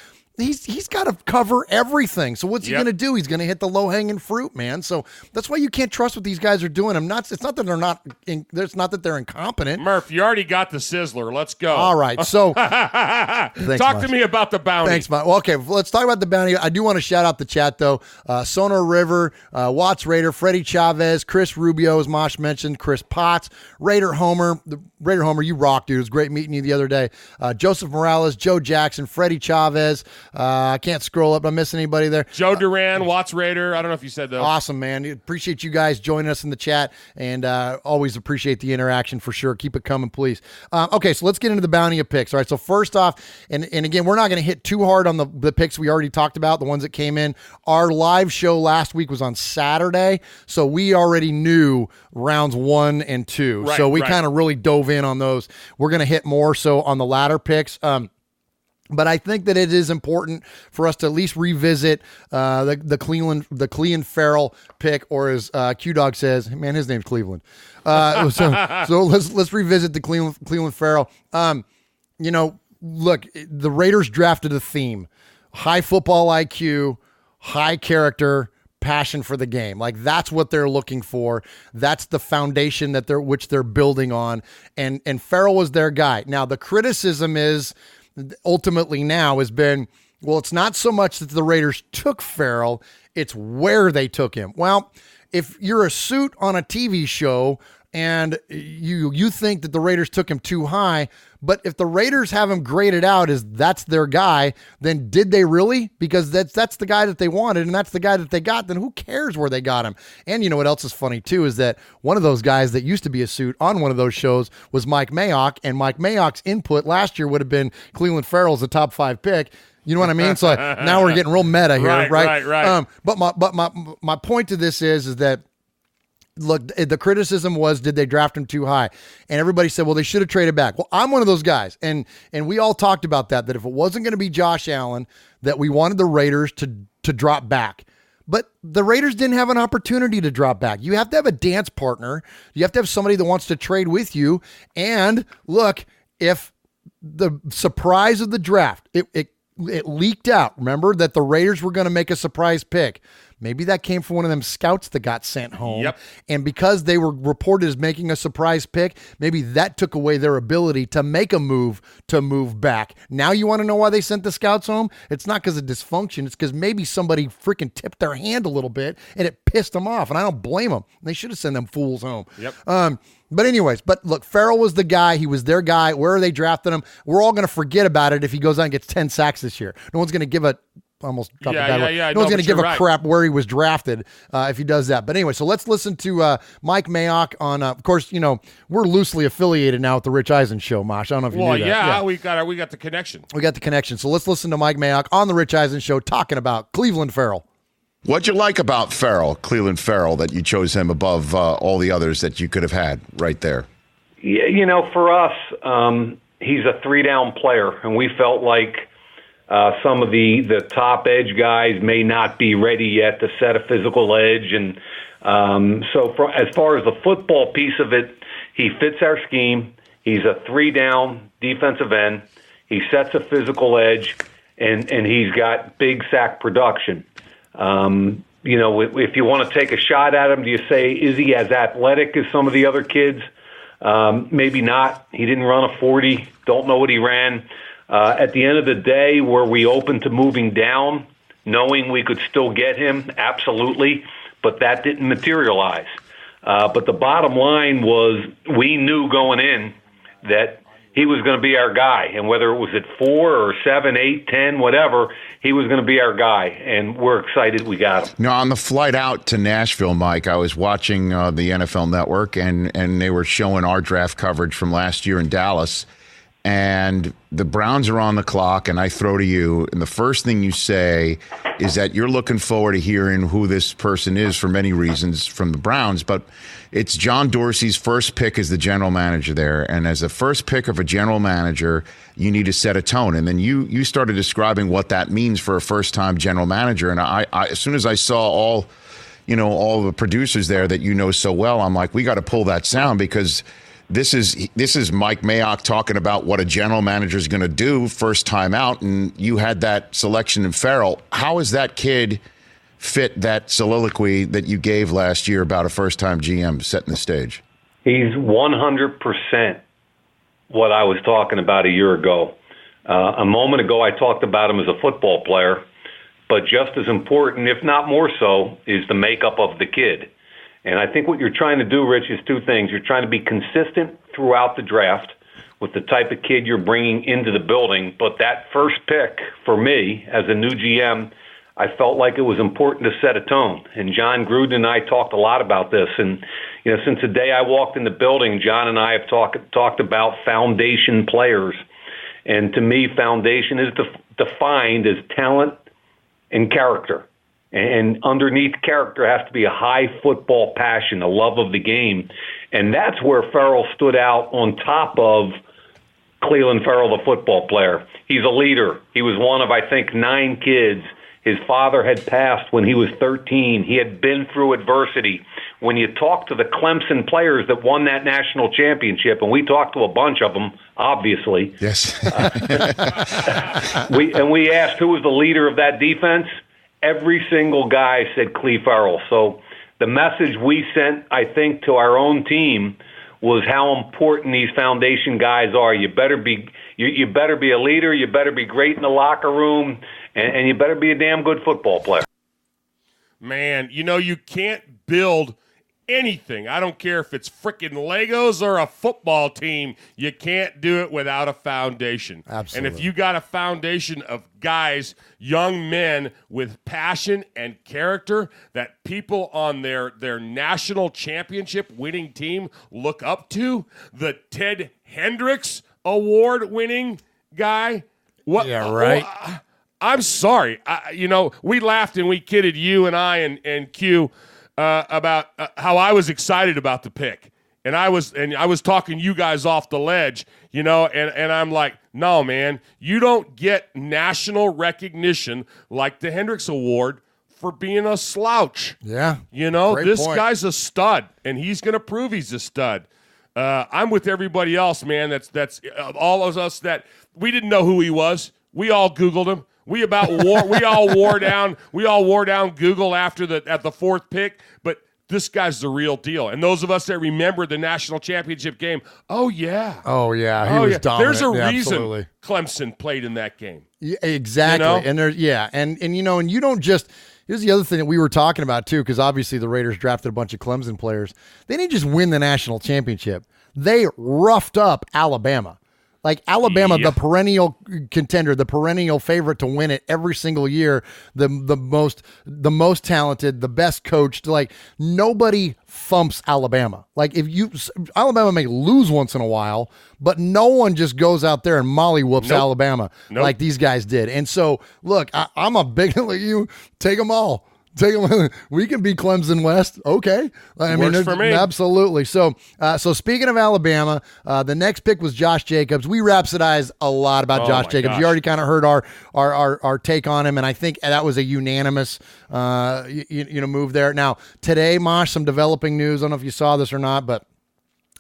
He's got to cover everything. So what's he going to do? He's going to hit the low-hanging fruit, man. So that's why you can't trust what these guys are doing. It's not that they're not. It's not that they're incompetent. Murph, you already got the sizzler. Let's go. All right. So talk to me about the bounty. Thanks, Mike. Well, okay, let's talk about the bounty. I do want to shout out the chat though. Sonar River, Watts Raider, Freddie Chavez, Chris Rubio, as Mosh mentioned, Chris Potts, Raider Homer. Raider Homer, you rock, dude. It was great meeting you the other day. Joseph Morales, Joe Jackson, Freddie Chavez. I can't scroll up. I'm missing anybody there. Joe Duran, Watts Raider. I don't know if you said those. Awesome, man. Appreciate you guys joining us in the chat and always appreciate the interaction for sure. Keep it coming, please. Okay, so let's get into the bounty of picks. All right, so first off, and again, we're not going to hit too hard on the picks we already talked about, the ones that came in. Our live show last week was on Saturday, so we already knew rounds 1 and 2. Right, so we kind of really dove in on those. We're going to hit more so on the latter picks. But I think that it is important for us to at least revisit the Cleveland Farrell pick, or as Q Dog says, man, his name's Cleveland. So let's revisit the Cleveland Farrell. Look, the Raiders drafted a theme: high football IQ, high character, passion for the game. Like that's what they're looking for. That's the foundation which they're building on. And Farrell was their guy. Now the criticism is ultimately now has been, well, it's not so much that the Raiders took Farrell, it's where they took him. Well, if you're a suit on a TV show and you think that the Raiders took him too high, but if the Raiders have him graded out as that's their guy, then did they really? Because that's the guy that they wanted and that's the guy that they got, then who cares where they got him? And you know what else is funny too is that one of those guys that used to be a suit on one of those shows was Mike Mayock, and Mike Mayock's input last year would have been Cleveland Farrell's a top 5 pick. You know what I mean? So now we're getting real meta here, right? But my point to this is that, look, the criticism was, did they draft him too high? And everybody said, well, they should have traded back. Well, I'm one of those guys. And we all talked about that if it wasn't going to be Josh Allen, that we wanted the Raiders to drop back. But the Raiders didn't have an opportunity to drop back. You have to have a dance partner. You have to have somebody that wants to trade with you. And look, if the surprise of the draft, it leaked out, remember, that the Raiders were going to make a surprise pick. Maybe that came from one of them scouts that got sent home. Yep. And because they were reported as making a surprise pick, maybe that took away their ability to make a move to move back. Now you want to know why they sent the scouts home? It's not because of dysfunction. It's because maybe somebody freaking tipped their hand a little bit and it pissed them off. And I don't blame them. They should have sent them fools home. Yep. But anyways, look, Farrell was the guy. He was their guy. Where are they drafting him? We're all going to forget about it if he goes out and gets 10 sacks this year. No one's going to give a almost dropped a bad word. No one's going to give a crap where he was drafted if he does that. But anyway, so let's listen to Mike Mayock on, of course, we're loosely affiliated now with the Rich Eisen Show, Mosh. I don't know if you knew that. Yeah, we got the connection. We got the connection. So let's listen to Mike Mayock on the Rich Eisen Show talking about Cleveland Farrell. What'd you like about Farrell, Cleveland Farrell, that you chose him above all the others that you could have had right there? Yeah, for us, he's a 3-down player, and we felt like some of the top edge guys may not be ready yet to set a physical edge, and As far as the football piece of it, he fits our scheme. He's a 3-down defensive end. He sets a physical edge, and he's got big sack production. If you want to take a shot at him, do you say, is he as athletic as some of the other kids? Maybe not. He didn't run a 40. Don't know what he ran. At the end of the day, were we open to moving down, knowing we could still get him? Absolutely. But that didn't materialize. But the bottom line was we knew going in that he was going to be our guy. And whether it was at 4 or 7, 8, 10, whatever, he was going to be our guy. And we're excited we got him. Now, on the flight out to Nashville, Mike, I was watching the NFL Network, and they were showing our draft coverage from last year in Dallas. And the Browns are on the clock, and I throw to you, and the first thing you say is that you're looking forward to hearing who this person is for many reasons from the Browns, but it's John Dorsey's first pick as the general manager there, and as a first pick of a general manager, you need to set a tone. And then you started describing what that means for a first-time general manager, and I as soon as I saw all the producers there that you know so well, I'm like, we got to pull that sound, because this is Mike Mayock talking about what a general manager is going to do first time out, and you had that selection in Farrell. How has that kid fit that soliloquy that you gave last year about a first-time GM setting the stage? He's 100% what I was talking about a year ago. A moment ago, I talked about him as a football player, but just as important, if not more so, is the makeup of the kid. And I think what you're trying to do, Rich, is two things. You're trying to be consistent throughout the draft with the type of kid you're bringing into the building. But that first pick, for me, as a new GM, I felt like it was important to set a tone. And John Gruden and I talked a lot about this. And, since the day I walked in the building, John and I have talked about foundation players. And to me, foundation is defined as talent and character. And underneath character has to be a high football passion, a love of the game. And that's where Farrell stood out on top of Clelin Ferrell, the football player. He's a leader. He was one of, I think, 9 kids. His father had passed when he was 13. He had been through adversity. When you talk to the Clemson players that won that national championship, and we talked to a bunch of them, obviously. Yes. we asked who was the leader of that defense. Every single guy said Clelin Ferrell. So the message we sent, I think, to our own team was how important these foundation guys are. You better be a leader. You better be great in the locker room, and you better be a damn good football player. Man, you can't build anything. I don't care if it's freaking Legos or a football team. You can't do it without a foundation. Absolutely. And if you got a foundation of guys, young men with passion and character that people on their national championship winning team look up to, the Ted Hendricks award winning guy. What? Yeah, right. I'm sorry. We laughed and we kidded, you and I and Q, about how I was excited about the pick, and I was talking you guys off the ledge, and I'm like, no, man, you don't get national recognition like the Hendricks Award for being a slouch. Yeah, this point. guy's a stud, and he's going to prove he's a stud. I'm with everybody else, man. That's all of us that we didn't know who he was. We all Googled him. We all wore down Google at the 4th pick, but this guy's the real deal. And those of us that remember the national championship game, he was dominant. There's a reason absolutely. Clemson played in that game. Yeah, exactly. And there's and you don't just. Here's the other thing that we were talking about too, because obviously the Raiders drafted a bunch of Clemson players. They didn't just win the national championship; they roughed up Alabama. Like Alabama, the perennial contender, the perennial favorite to win it every single year, the most talented, the best coached. Like nobody thumps Alabama. Like Alabama may lose once in a while, but no one just goes out there and mollywhoops Alabama like these guys did. And so, look, I'm a big you take them all. We can be Clemson West. Okay. I mean, Works for me. Absolutely. So speaking of Alabama, the next pick was Josh Jacobs. We rhapsodized a lot about Josh Jacobs. Gosh. You already kind of heard our take on him, and I think that was a unanimous move there. Now, today, Mosh, some developing news. I don't know if you saw this or not, but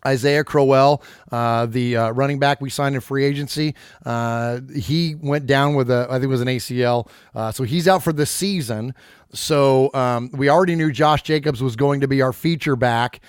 Isaiah Crowell, the running back we signed in free agency, he went down with I think it was an ACL. So he's out for the season. So we already knew Josh Jacobs was going to be our feature back.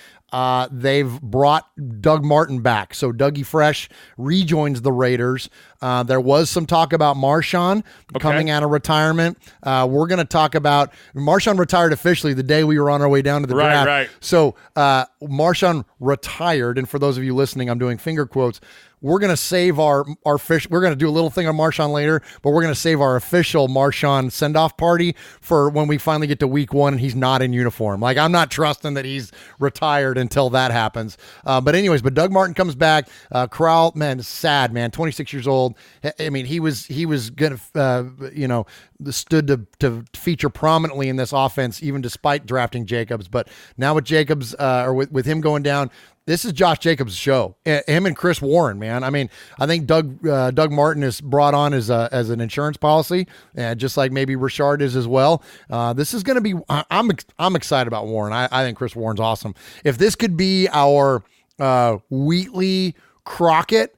They've brought Doug Martin back. So Dougie Fresh rejoins the Raiders. There was some talk about Marshawn coming out of retirement. We're going to talk about Marshawn retired officially the day we were on our way down to the draft. Right. So Marshawn retired. And for those of you listening, I'm doing finger quotes. We're going to save our fish. We're going to do a little thing on Marshawn later, but we're going to save our official Marshawn send-off party for when we finally get to week 1 and he's not in uniform. Like, I'm not trusting that he's retired until that happens. But Doug Martin comes back. Corral, man, sad, man, 26 years old. I mean, he was going to, stood to feature prominently in this offense, even despite drafting Jacobs. But now with Jacobs, or with him going down, this is Josh Jacobs' show. Him and Chris Warren, man. I mean, I think Doug Martin is brought on as an insurance policy, just like maybe Richard is as well. This is going to be. I'm excited about Warren. I think Chris Warren's awesome. If this could be our Wheatley Crockett,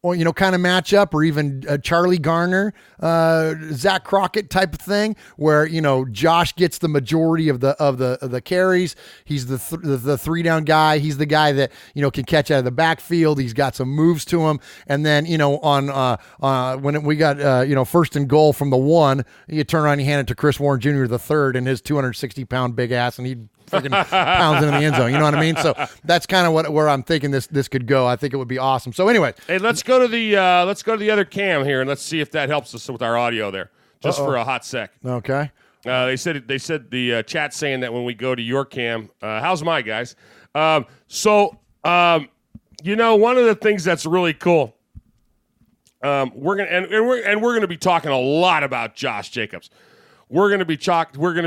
or kind of matchup, or even Charlie Garner, Zach Crockett type of thing, where Josh gets the majority of the carries. He's the 3-down guy. He's the guy that can catch out of the backfield. He's got some moves to him. And then when we got first and goal from the 1, you turn around and you hand it to Chris Warren Jr. the third and his 260-pound big ass, and he freaking pounds into the end zone. You know what I mean? So that's kind of where I'm thinking this could go. I think it would be awesome. So anyway, hey, let's go to the other cam here and let's see if that helps us with our audio there, just for a hot sec. Okay. They said the chat saying that when we go to your cam, how's my guys? One of the things that's really cool. We're gonna be talking a lot about Josh Jacobs. We're going to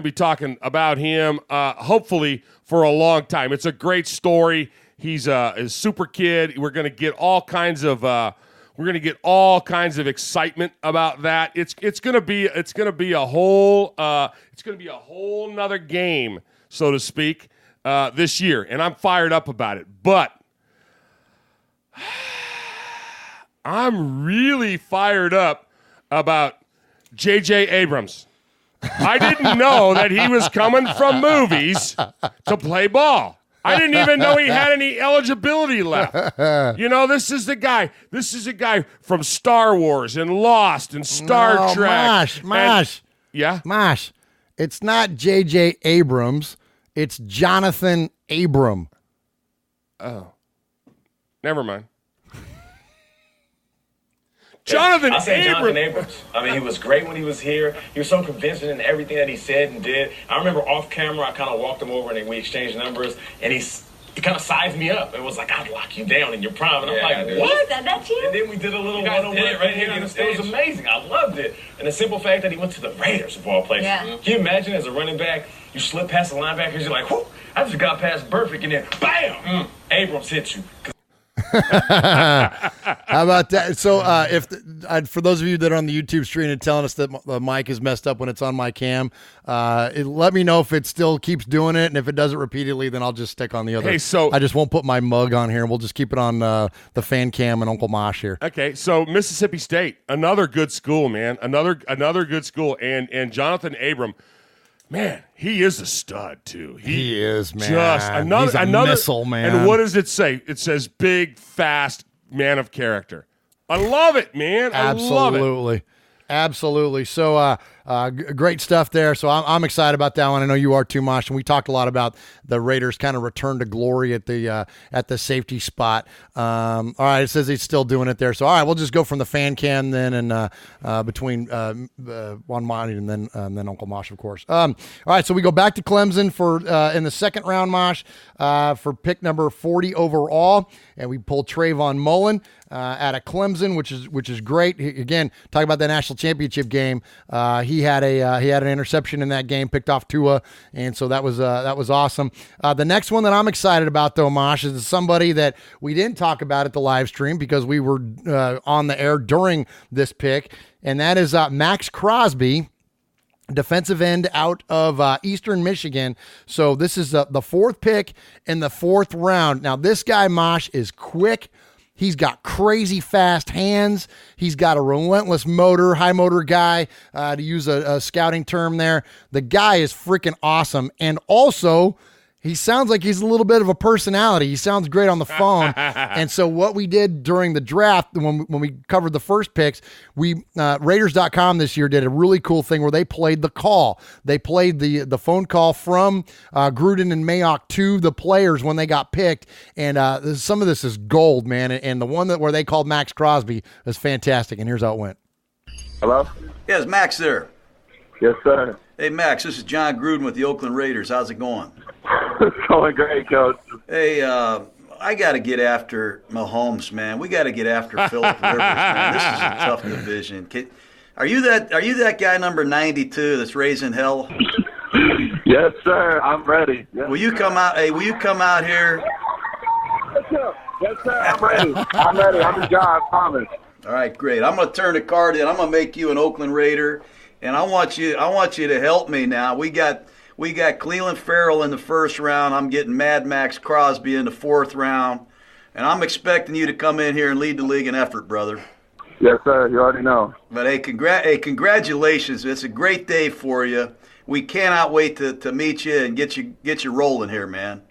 be talking about him, hopefully for a long time. It's a great story. He's a super kid. We're going to get all kinds of excitement about that. It's going to be a whole nother game, so to speak, this year, and I'm fired up about it. But I'm really fired up about J.J. Abrams. I didn't know that he was coming from movies to play ball. I didn't even know he had any eligibility left. This is a guy from Star Wars and Lost and Star Trek. Mosh. Yeah? Mosh. It's not J.J. Abrams. It's Jonathan Abram. Oh. Never mind. Jonathan Abrams. I mean, he was great when he was here. He was so convincing in everything that he said and did. I remember off camera, I kind of walked him over and we exchanged numbers, and he kind of sized me up and was like, "I'd lock you down in your prime." And I'm like, "What?" That's you? And then we did a little one-on-one right here on the stage. It was amazing. I loved it. And the simple fact that he went to the Raiders of all places. Yeah. Can you imagine as a running back, you slip past the linebackers, you're like, "Whoo, I just got past Burfict," and then bam, Abrams hits you. How about that? So for those of you that are on the YouTube stream and telling us that the mic is messed up when it's on my cam, let me know if it still keeps doing it, and if it does it repeatedly, then I'll just stick on the other. Hey, so I just won't put my mug on here, and we'll just keep it on the fan cam and Uncle Mosh here. Okay, so Mississippi State, another good school, man, another good school, and Jonathan Abram. Man, he is a stud too. He is, man. Just He's a missile, man. And what does it say? It says big, fast man of character. I love it, man. I love it. Absolutely. So great stuff there. So I'm excited about that one. I know you are too, Mosh. And we talked a lot about the Raiders kind of return to glory at the safety spot. All right, it says he's still doing it there. So all right, we'll just go from the fan cam then, and between Juan Monty and then Uncle Mosh, of course. All right, so we go back to Clemson for in the second round, Mosh, for pick number 40 overall, and we pull Trayvon Mullen out of Clemson, which is great. Again, talking about that national championship game, he he had an interception in that game, picked off Tua, and so that was awesome. The next one that I'm excited about, though, Mosh, is somebody that we didn't talk about at the live stream because we were on the air during this pick, and that is Max Crosby, defensive end out of Eastern Michigan. So this is the fourth pick in the fourth round. Now, this guy, Mosh, is quick. He's got crazy fast hands. He's got a relentless motor, high motor guy, to use a scouting term there. The guy is freaking awesome. And also, he sounds like he's a little bit of a personality. He sounds great on the phone. And so what we did during the draft, when we covered the first picks, Raiders.com this year did a really cool thing where they played the call. They played the phone call from Gruden and Mayock to the players when they got picked. And some of this is gold, man. And the one where they called Max Crosby is fantastic. And here's how it went. Hello? Yes, Max there. Yes, sir. Hey, Max, this is John Gruden with the Oakland Raiders. How's it going? It's going great, Coach. Hey, I got to get after Mahomes, man. We got to get after Phillip Rivers, man. This is a tough division. Are you that guy number 92 that's raising hell? Yes, sir. I'm ready. Yes, will you come out? Hey, will you come out here? Yes, sir. I'm ready. I'm ready. I'm the guy. I promise. All right, great. I'm going to turn the card in. I'm going to make you an Oakland Raider, and I want you to help me now. We got Cleveland Farrell in the first round. I'm getting Mad Max Crosby in the fourth round. And I'm expecting you to come in here and lead the league in effort, brother. Yes, sir. You already know. But, hey, congratulations. It's a great day for you. We cannot wait to meet you and get you rolling here, man.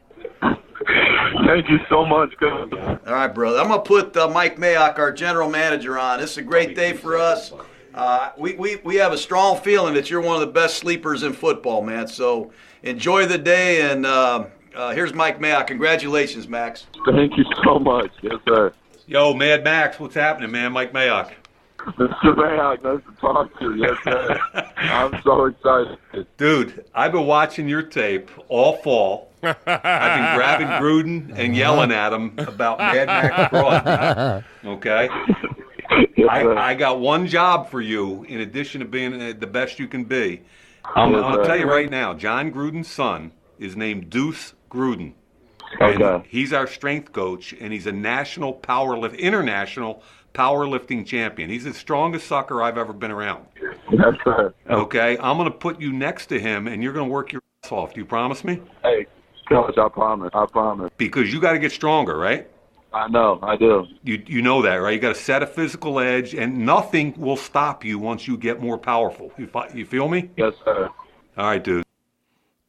Thank you so much, Coach. All right, brother. I'm going to put Mike Mayock, our general manager, on. This is a great day for us. We have a strong feeling that you're one of the best sleepers in football, man. So enjoy the day, and here's Mike Mayock. Congratulations, Max. Thank you so much. Yes, sir. Yo, Mad Max, what's happening, man? Mike Mayock. Mr. Mayock, nice to talk to you. Yes, sir. I'm so excited. Dude, I've been watching your tape all fall. I've been grabbing Gruden and yelling at him about Mad Max Crosby. Okay? I got one job for you in addition to being the best you can be. I'll tell you right now, John Gruden's son is named Deuce Gruden. And he's our strength coach, and he's a international powerlifting champion. He's the strongest sucker I've ever been around. Yes, sir. Okay? I'm going to put you next to him, and you're going to work your ass off. Do you promise me? Hey, Coach, I promise. I promise. Because you got to get stronger, right? I know, I do. You know that, right? You got to set a physical edge, and nothing will stop you once you get more powerful. You feel me? Yes, sir. All right, dude.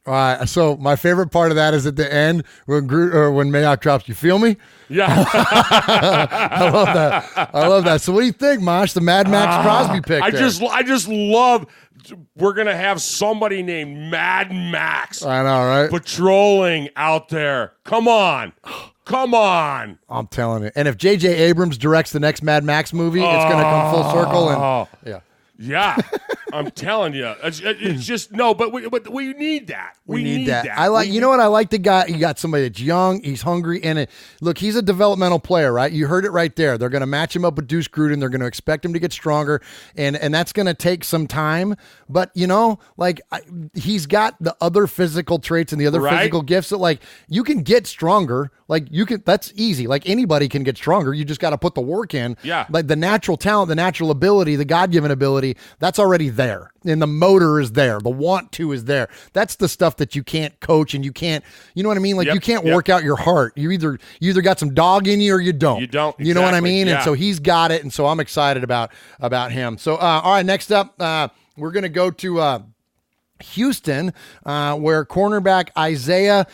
All right. So my favorite part of that is at the end when Mayock drops. You feel me? Yeah. I love that. So what do you think, Mosh? The Mad Max Crosby pick. I just love. We're gonna have somebody named Mad Max. I know, right? Patrolling out there. Come on. I'm telling you. And if J.J. Abrams directs the next Mad Max movie, it's going to come full circle. And yeah, I'm telling you. It's just, no, but we need that. We need that. You know what? I like the guy. You got somebody that's young. He's hungry. And look, he's a developmental player, right? You heard it right there. They're going to match him up with Deuce Gruden. They're going to expect him to get stronger. And that's going to take some time. But, he's got the other physical traits and the other physical gifts that, you can get stronger. That's easy. Anybody can get stronger. You just got to put the work in. Yeah. The natural talent, the natural ability, the God-given ability, that's already there. And the motor is there. The want to is there. That's the stuff that you can't coach and you can't, you know what I mean? You can't work out your heart. You either got some dog in you or you don't. You don't. You know what I mean? Yeah. And so he's got it. And so I'm excited about him. So, all right, next up, we're going to go to Houston, where cornerback Isaiah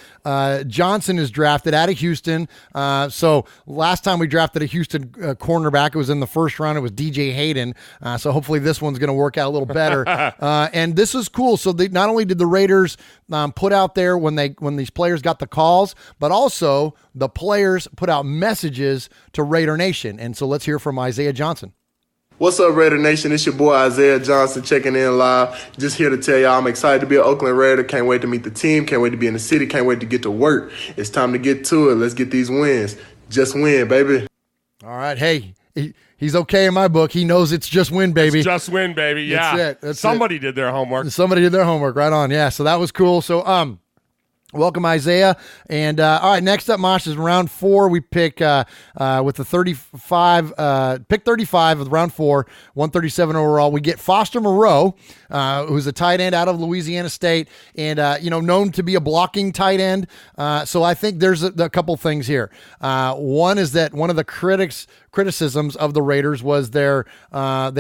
Johnson is drafted out of Houston. So last time we drafted a Houston cornerback, it was in the first round. It was DJ Hayden. So hopefully this one's going to work out a little better. And this is cool. So not only did the Raiders put out there when these players got the calls, but also the players put out messages to Raider Nation. And so let's hear from Isaiah Johnson. What's up, Raider Nation? It's your boy Isaiah Johnson checking in live. Just here to tell y'all I'm excited to be an Oakland Raider. Can't wait to meet the team. Can't wait to be in the city. Can't wait to get to work. It's time to get to it. Let's get these wins. Just win, baby. All right. Hey, He's okay in my book. He knows it's just win, baby. It's just win, baby. Yeah. That's it. Somebody did their homework. Somebody did their homework. Right on. Yeah. So that was cool. So, welcome, Isaiah. And all right, next up, Mosh, is round 4. We pick with the 35, pick 35 of round 4, 137 overall. We get Foster Moreau, who's a tight end out of Louisiana State, and known to be a blocking tight end. So I think there's a couple things here. One is that one of the criticisms of the Raiders was they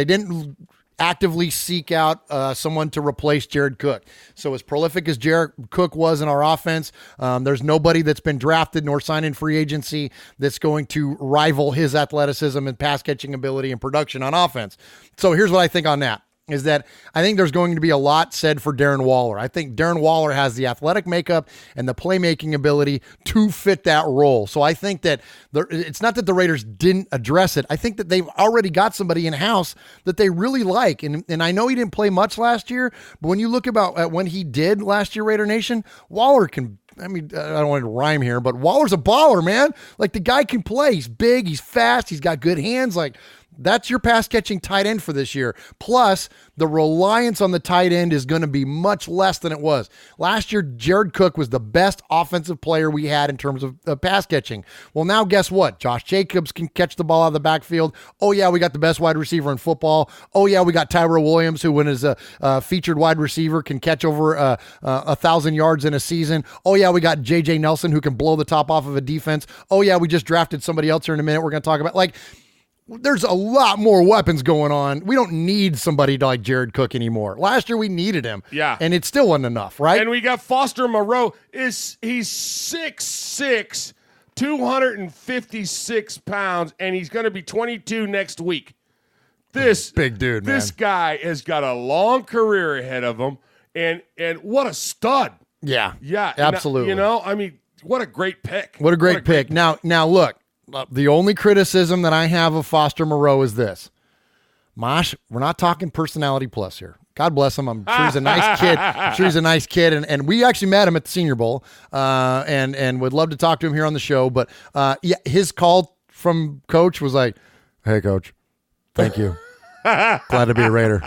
didn't actively seek out someone to replace Jared Cook. So as prolific as Jared Cook was in our offense, there's nobody that's been drafted nor signed in free agency that's going to rival his athleticism and pass catching ability and production on offense. So here's what I think on that. Is that I think there's going to be a lot said for Darren Waller. I think Darren Waller has the athletic makeup and the playmaking ability to fit that role. So I think that it's not that the Raiders didn't address it. I think that they've already got somebody in-house that they really like. And I know he didn't play much last year, but when you look at when he did last year, Raider Nation, Waller can – I don't want to rhyme here, but Waller's a baller, man. Like, the guy can play. He's big. He's fast. He's got good hands. Like, that's your pass-catching tight end for this year. Plus, the reliance on the tight end is going to be much less than it was. Last year, Jared Cook was the best offensive player we had in terms of pass catching. Well, now guess what? Josh Jacobs can catch the ball out of the backfield. Oh, yeah, we got the best wide receiver in football. Oh, yeah, we got Tyrell Williams, who, when is a featured wide receiver, can catch over 1,000 yards in a season. Oh, yeah, we got J.J. Nelson, who can blow the top off of a defense. Oh, yeah, we just drafted somebody else here in a minute we're going to talk about. Like, there's a lot more weapons going on. We don't need somebody like Jared Cook anymore. Last year we needed him. Yeah. And it still wasn't enough, right? And we got Foster Moreau. He's 6'6", 256 pounds, and he's going to be 22 next week. This big dude, man. This guy has got a long career ahead of him, and what a stud. Yeah. Yeah. Absolutely. What a great pick. What a great pick. Now look. The only criticism that I have of Foster Moreau is this. Mosh, we're not talking personality plus here. God bless him. I'm sure he's a nice kid. And we actually met him at the Senior Bowl and would love to talk to him here on the show. But his call from Coach was like, "Hey, Coach, thank you. Glad to be a Raider.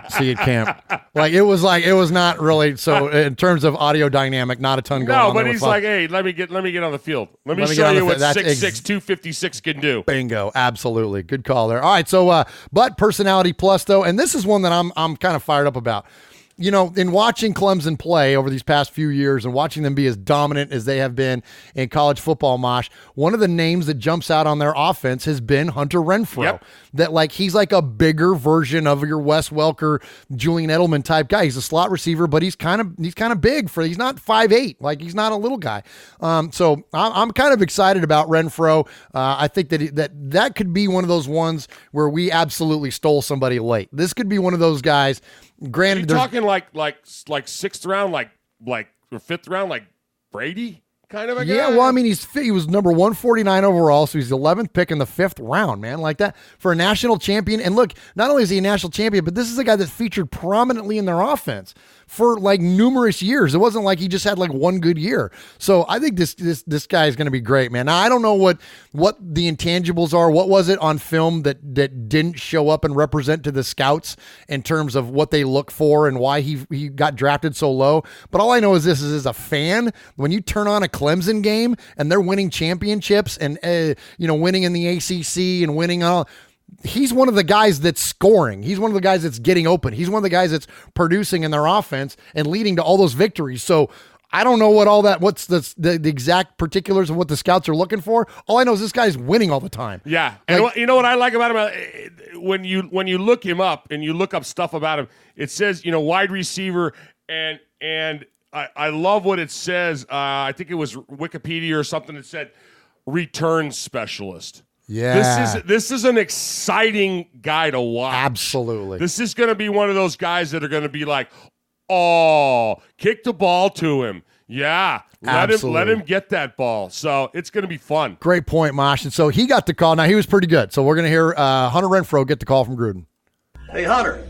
See you at camp." Like, it was not really, so in terms of audio dynamic, not a ton going on. No, but he's like, "Hey, let me get on the field. Let me show you what 6'6", 256 can do." Bingo. Absolutely. Good call there. All right. So, but personality plus though, and this is one that I'm kind of fired up about. In watching Clemson play over these past few years and watching them be as dominant as they have been in college football, Mosh, one of the names that jumps out on their offense has been Hunter Renfrow. Yep. That he's like a bigger version of your Wes Welker, Julian Edelman type guy. He's a slot receiver, but he's kind of big he's not 5'8". Like, he's not a little guy. So I'm kind of excited about Renfrow. I think that could be one of those ones where we absolutely stole somebody late. This could be one of those guys. Granted, you're talking like sixth round, like or fifth round, like Brady kind of a guy. Yeah, well, I mean, he was number 149 overall, so he's the 11th pick in the 5th round, man, like that for a national champion. And look, not only is he a national champion, but this is a guy that featured prominently in their offense for like numerous years. It wasn't like he just had like one good year. So I think this guy is going to be great, man. Now, I don't know what the intangibles are. What was it on film that didn't show up and represent to the scouts in terms of what they look for and why he got drafted so low? But all I know is this is, as a fan, when you turn on a Clemson game and they're winning championships and winning in the ACC and winning all. He's one of the guys that's scoring. He's one of the guys that's getting open. He's one of the guys that's producing in their offense and leading to all those victories. So I don't know what's the exact particulars of what the scouts are looking for. All I know is this guy's winning all the time. Yeah. And you know what I like about him? When you look him up and you look up stuff about him, it says, wide receiver and I love what it says. I think it was Wikipedia or something that said return specialist. Yeah. This is an exciting guy to watch. Absolutely. This is going to be one of those guys that are going to be like, "Oh, kick the ball to him." Yeah. Let him get that ball. So it's going to be fun. Great point, Mosh. And so he got the call. Now, he was pretty good. So we're going to hear Hunter Renfrow get the call from Gruden. Hey, Hunter.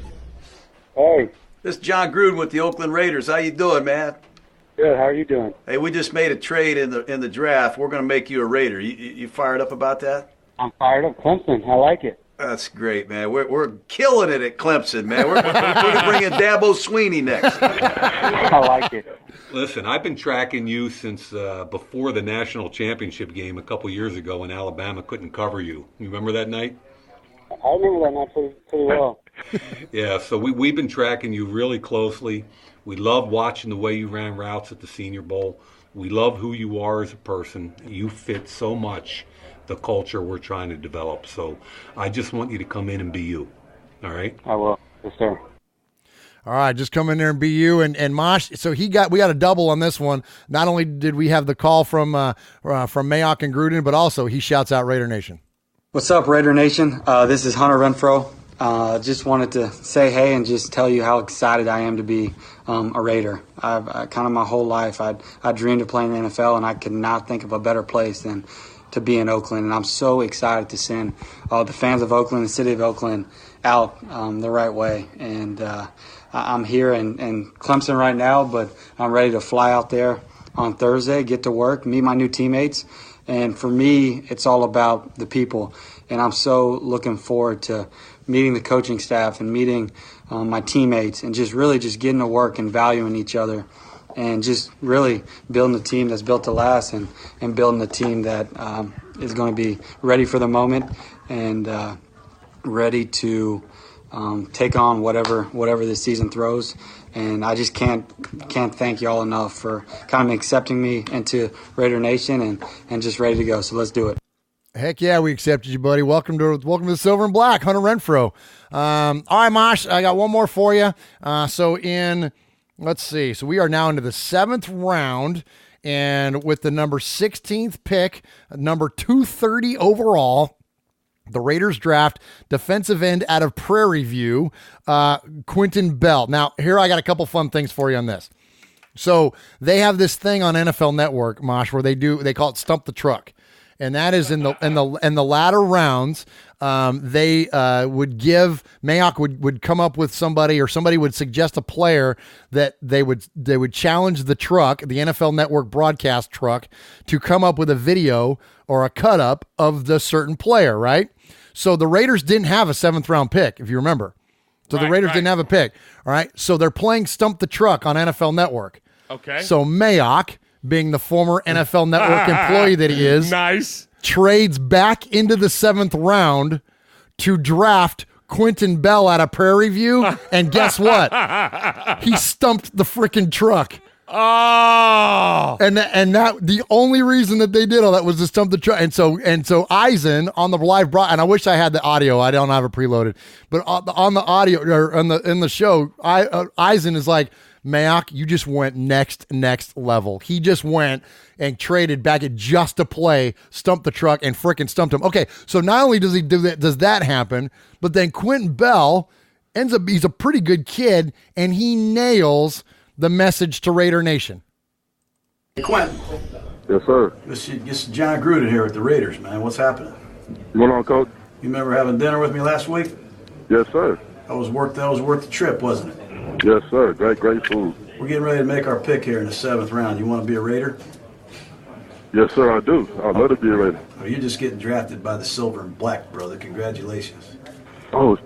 Hey. This is John Gruden with the Oakland Raiders. How you doing, man? Good. How are you doing? Hey, we just made a trade in the draft. We're going to make you a Raider. You fired up about that? I'm fired up. Clemson. I like it. That's great, man. We're killing it at Clemson, man. We're going to bring in Dabo Sweeney next. I like it. Listen, I've been tracking you since before the national championship game a couple years ago when Alabama couldn't cover you. You remember that night? I remember that night pretty well. Yeah, so we've been tracking you really closely. We love watching the way you ran routes at the Senior Bowl. We love who you are as a person. You fit so much the culture we're trying to develop. So I just want you to come in and be you. All right? I will. Yes, sir. All right, just come in there and be you. And Mosh, so we got a double on this one. Not only did we have the call from Mayock and Gruden, but also he shouts out Raider Nation. What's up, Raider Nation? This is Hunter Renfro. Just wanted to say hey and just tell you how excited I am to be a Raider. I've kind of my whole life I dreamed of playing in the NFL, and I could not think of a better place than to be in Oakland. And I'm so excited to send the fans of Oakland, the city of Oakland, out the right way. And I'm here in Clemson right now, but I'm ready to fly out there on Thursday, get to work, meet my new teammates. And for me, it's all about the people. And I'm so looking forward to meeting the coaching staff and meeting my teammates and just really just getting to work and valuing each other and just really building a team that's built to last and building a team that is going to be ready for the moment and ready to take on whatever this season throws. And I just can't thank y'all enough for kind of accepting me into Raider Nation and just ready to go. So let's do it. Heck yeah, we accepted you, buddy. Welcome to the Silver and Black, Hunter Renfro. All right, Mosh, I got one more for you. Let's see. So we are now into the 7th round, and with the number 16th pick, number 230 overall, the Raiders draft defensive end out of Prairie View, Quentin Bell. Now, here I got a couple fun things for you on this. So they have this thing on NFL Network, Mosh, where they call it Stump the Truck. And that is in the latter rounds, they would give Mayock would come up with somebody, or somebody would suggest a player that they would challenge the truck, the NFL Network broadcast truck, to come up with a video or a cut up of the certain player, right? So the Raiders didn't have a 7th round pick, if you remember. So the Raiders didn't have a pick. All right. So they're playing Stump the Truck on NFL Network. Okay. So Mayock, being the former NFL Network employee that he is, nice, trades back into the 7th round to draft Quentin Bell out of Prairie View. And guess what? He stumped the freaking truck. Oh, and that the only reason that they did all that was to stump the truck. And so Eisen on the live and I wish I had the audio. I don't have it preloaded, but on the audio or in the show, Eisen is like, Mayock, you just went next level. He just went and traded back at just to play, stump the truck, and frickin' stumped him. Okay, so not only does he do that, does that happen, but then Quentin Bell ends up, he's a pretty good kid, and he nails the message to Raider Nation. Hey, Quentin. Yes, sir. This is John Gruden here at the Raiders, man. What's happening? What's going on, Coach? You remember having dinner with me last week? Yes, sir. That was worth the trip, wasn't it? Yes, sir. Great food. We're getting ready to make our pick here in the 7th round. You want to be a Raider? Yes, sir, I do. I'd love to be a Raider. Oh, you're just getting drafted by the Silver and Black, brother. Congratulations. Oh.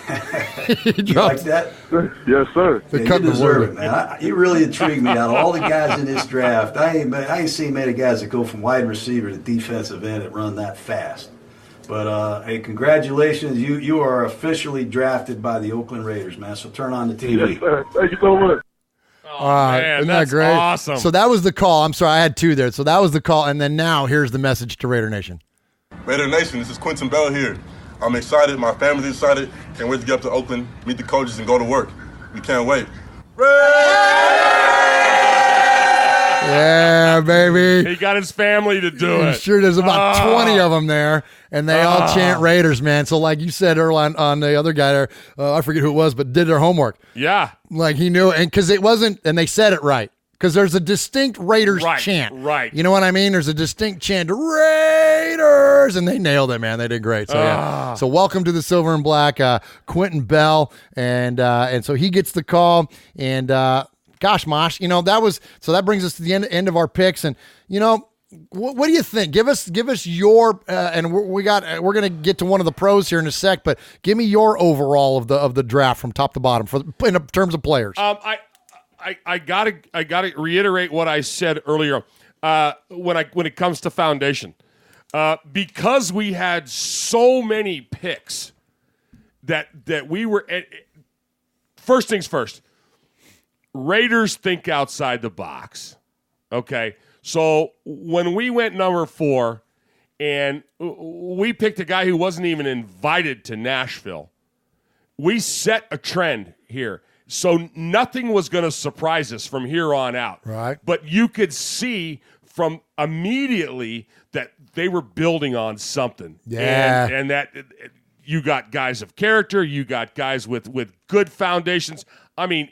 You like that? Yes, sir. Yeah, you deserve it, man. You really intrigued me. Out of all the guys in this draft, I ain't seen many guys that go from wide receiver to defensive end that run that fast. But, hey, congratulations. You are officially drafted by the Oakland Raiders, man. So turn on the TV. Yes, sir. Thank you so much. Man, isn't that's that great? awesome. So that was the call. I'm sorry, I had 2 there. So that was the call. And then now here's the message to Raider Nation. Raider Nation, this is Quentin Bell here. I'm excited. My family's excited. Can't wait to get up to Oakland, meet the coaches, and go to work. We can't wait. Yeah, baby. He got his family to do it. Sure, there's about 20 of them there, and they all chant Raiders, man. So like you said earlier on the other guy there, I forget who it was, but did their homework. Yeah. Like he knew, and because it wasn't, and they said it right. Because there's a distinct Raiders chant. Right. You know what I mean? There's a distinct chant, Raiders, and they nailed it, man. They did great. So yeah. So welcome to the Silver and Black, Quentin Bell, and so he gets the call, and gosh, Mosh, that brings us to the end of our picks, and What do you think? Give us your and we're going to get to one of the pros here in a sec, but give me your overall of the draft from top to bottom in terms of players. I gotta reiterate what I said earlier when it comes to foundation, because we had so many picks that we were. First things first, Raiders think outside the box. Okay, so when we went number 4, and we picked a guy who wasn't even invited to Nashville, we set a trend here. So nothing was going to surprise us from here on out. Right. But you could see from immediately that they were building on something. Yeah. And that you got guys of character. You got guys with good foundations. I mean,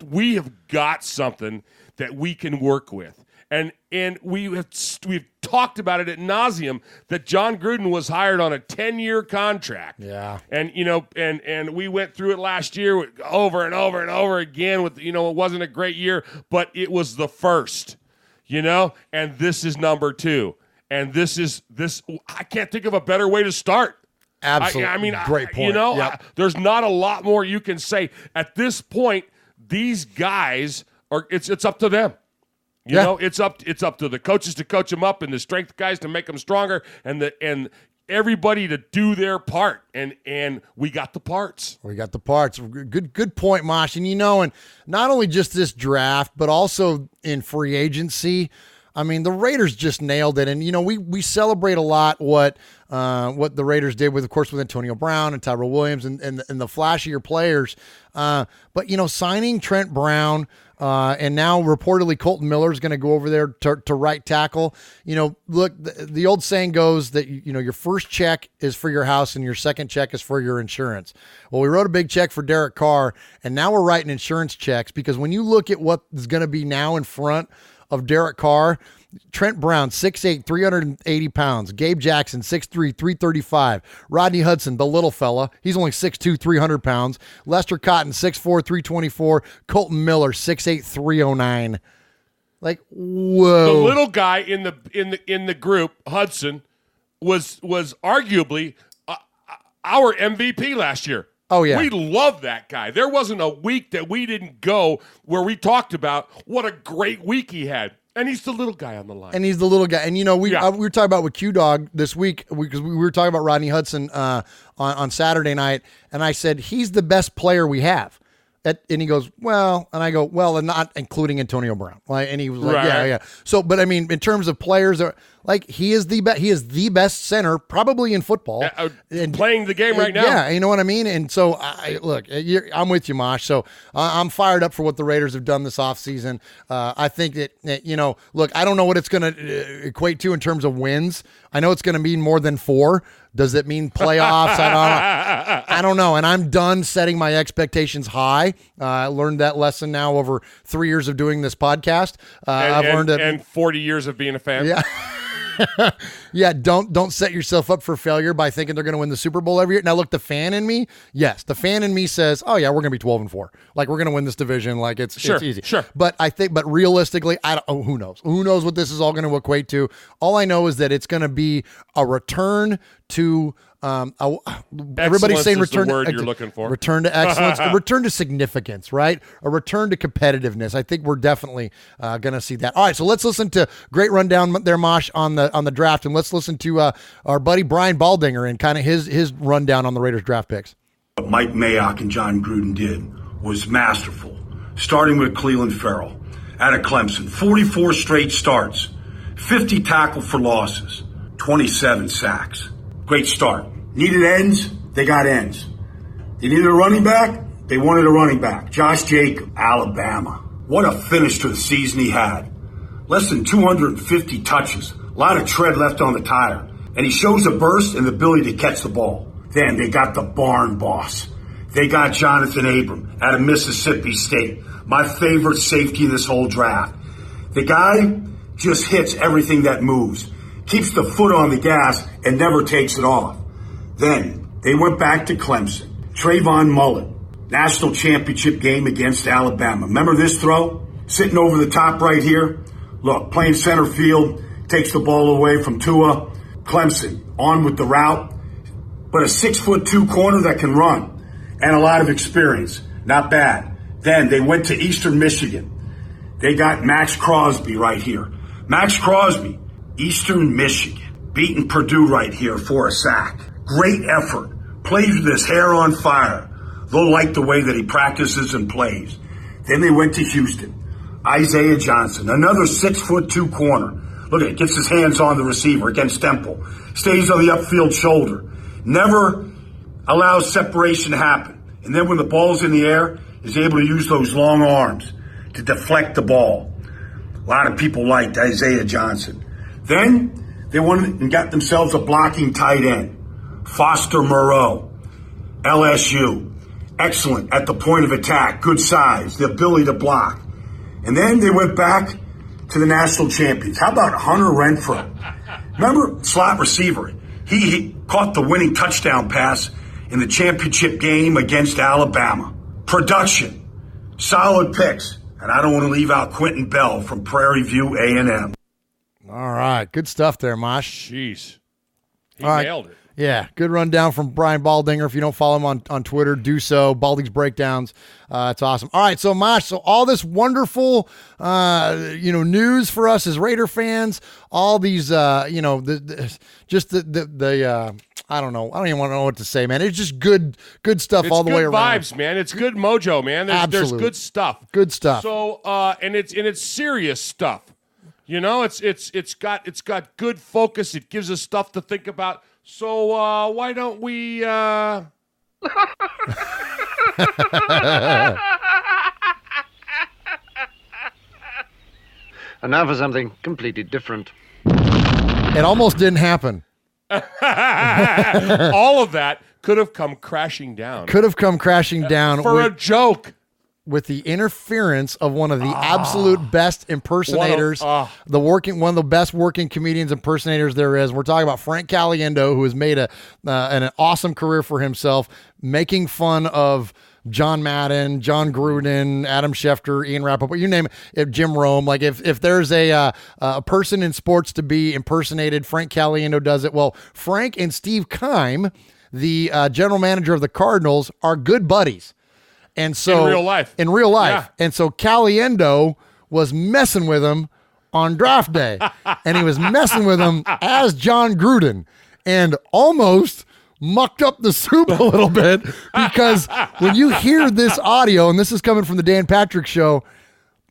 we have got something that we can work with. And we've talked about it ad nauseum that John Gruden was hired on a 10-year contract. Yeah. And and we went through it last year over and over and over again with it wasn't a great year, but it was the first. And this is number 2. And this I can't think of a better way to start. Absolutely. I mean, great point. Yep. There's not a lot more you can say at this point. These guys it's up to them. You know, it's up to the coaches to coach them up and the strength guys to make them stronger and everybody to do their part. And we got the parts. We got the parts. Good point, Mosh. And and not only just this draft, but also in free agency. I mean, the Raiders just nailed it. And, we celebrate a lot what the Raiders did with Antonio Brown and Tyrell Williams and the flashier players. But, signing Trent Brown and now reportedly Colton Miller is going to go over there to right tackle. Look, the old saying goes that, your first check is for your house and your second check is for your insurance. Well, we wrote a big check for Derek Carr, and now we're writing insurance checks because when you look at what is going to be now in front of Derek Carr, Trent Brown, 6'8", 380 pounds. Gabe Jackson, 6'3", 335. Rodney Hudson, the little fella, he's only 6'2", 300 pounds. Lester Cotton, 6'4", 324. Colton Miller, 6'8", 309. Like, whoa. The little guy in the group, Hudson, was arguably our MVP last year. Oh, yeah. We love that guy. There wasn't a week that we didn't go where we talked about what a great week he had. And he's the little guy on the line. And he's the little guy. And, we were talking about with Q-Dog this week because we were talking about Rodney Hudson on Saturday night. And I said, he's the best player we have. And he goes, well, and I go, well, and not including Antonio Brown. And he was like, right. Yeah. So, but I mean, in terms of players, he is the best center probably in football. And playing the game right now. Yeah, you know what I mean? And so, I'm with you, Mosh. So I'm fired up for what the Raiders have done this offseason. I think that, look, I don't know what it's going to equate to in terms of wins. I know it's going to mean more than 4. Does it mean playoffs? I don't know. And I'm done setting my expectations high. I learned that lesson now over 3 years of doing this podcast. I've learned it. And 40 years of being a fan. Yeah. Yeah, don't set yourself up for failure by thinking they're going to win the Super Bowl every year. Now, look, the fan in me says, oh, yeah, we're going to be 12-4. Like, we're going to win this division. Like, it's easy. Sure. But realistically, who knows? Who knows what this is all going to equate to? All I know is that it's going to be a return to everybody's saying return. Is the word you're looking for. Return to excellence, a return to significance, right? A return to competitiveness. I think we're definitely going to see that. All right, so let's listen to great rundown there, Mosh, on the draft, and let's listen to our buddy Brian Baldinger and kind of his rundown on the Raiders draft picks. What Mike Mayock and John Gruden did was masterful, starting with Cleveland Farrell out of Clemson. 44 straight starts, 50 tackle for losses, 27 sacks. Great start. Needed ends, they got ends. They needed a running back, they wanted a running back. Josh Jacobs, Alabama. What a finish to the season he had. Less than 250 touches, a lot of tread left on the tire. And he shows a burst and the ability to catch the ball. Then they got the barn boss. They got Jonathan Abram out of Mississippi State. My favorite safety in this whole draft. The guy just hits everything that moves. Keeps the foot on the gas and never takes it off. Then they went back to Clemson. Trayvon Mullen, national championship game against Alabama. Remember this throw? Sitting over the top right here? Look, playing center field, takes the ball away from Tua. Clemson on with the route, but a 6'2" corner that can run and a lot of experience. Not bad. Then they went to Eastern Michigan. They got Max Crosby right here. Max Crosby, Eastern Michigan, beating Purdue right here for a sack. Great effort. Plays with his hair on fire. They'll like the way that he practices and plays. Then they went to Houston. Isaiah Johnson, another 6'2" corner. Look at it, gets his hands on the receiver against Temple. Stays on the upfield shoulder. Never allows separation to happen. And then when the ball's in the air, is able to use those long arms to deflect the ball. A lot of people liked Isaiah Johnson. Then they went and got themselves a blocking tight end. Foster Moreau, LSU. Excellent at the point of attack, good size, the ability to block. And then they went back to the national champions. How about Hunter Renfrow? Remember, slot receiver. He caught the winning touchdown pass in the championship game against Alabama. Production, solid picks. And I don't want to leave out Quentin Bell from Prairie View A&M. All right, good stuff there, Mosh. Jeez. He All right. nailed it. Yeah, good rundown from Brian Baldinger. If you don't follow him on Twitter, do so. Baldy's Breakdowns. It's awesome. All right, so Mosh, so all this wonderful, news for us as Raider fans, all these, I don't know. I don't even want to know what to say, man. It's just good stuff It's all the way good around. vibes, man. It's good mojo, man. There's good stuff. Good stuff. So, and it's serious stuff. You know, it's got good focus. It gives us stuff to think about. So why don't we? And now for something completely different. It almost didn't happen. All of that could have come crashing down. For a joke. With the interference of one of the absolute best impersonators, one of the best working comedians impersonators there is. We're talking about Frank Caliendo, who has made an awesome career for himself, making fun of John Madden, John Gruden, Adam Schefter, Ian Rappaport, you name it, Jim Rome. Like if there's a person in sports to be impersonated, Frank Caliendo does it. Well, Frank and Steve Keim, the general manager of the Cardinals, are good buddies. And so in real life. Yeah. And so Caliendo was messing with him on draft day. And he was messing with him as John Gruden and almost mucked up the soup a little bit, because when you hear this audio, and this is coming from the Dan Patrick Show,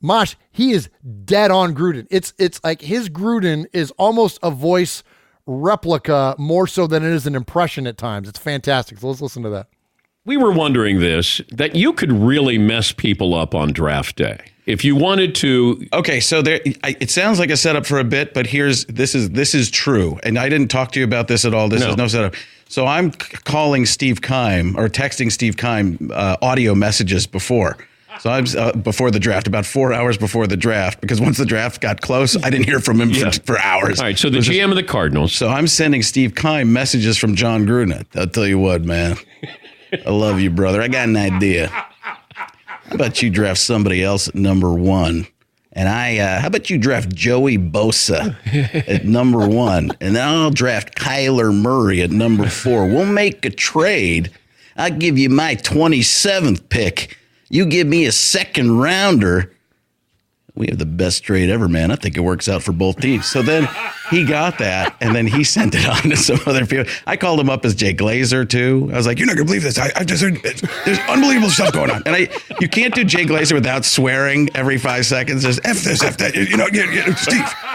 Mosh, he is dead on Gruden. It's like his Gruden is almost a voice replica more so than it is an impression at times. It's fantastic. So let's listen to that. We were wondering that you could really mess people up on draft day. If you wanted to. Okay, so it sounds like a setup for a bit, but this is true. And I didn't talk to you about this at all. This is no setup. So I'm calling Steve Keim or texting Steve Keim audio messages before. So I'm before the draft, about 4 hours before the draft, because once the draft got close, I didn't hear from him for hours. All right, so the GM of the Cardinals. So I'm sending Steve Keim messages from John Gruden. I'll tell you what, man. I love you, brother. I got an idea. How about you draft somebody else at number 1? And how about you draft Joey Bosa at number 1? And then I'll draft Kyler Murray at number 4. We'll make a trade. I'll give you my 27th pick. You give me a second rounder. We have the best trade ever, man. I think it works out for both teams. So then he got that, and then he sent it on to some other people. I called him up as Jay Glazer, too. I was like, you're not going to believe this. I just heard there's unbelievable stuff going on. And you can't do Jay Glazer without swearing every 5 seconds. There's F this, F that. Steve,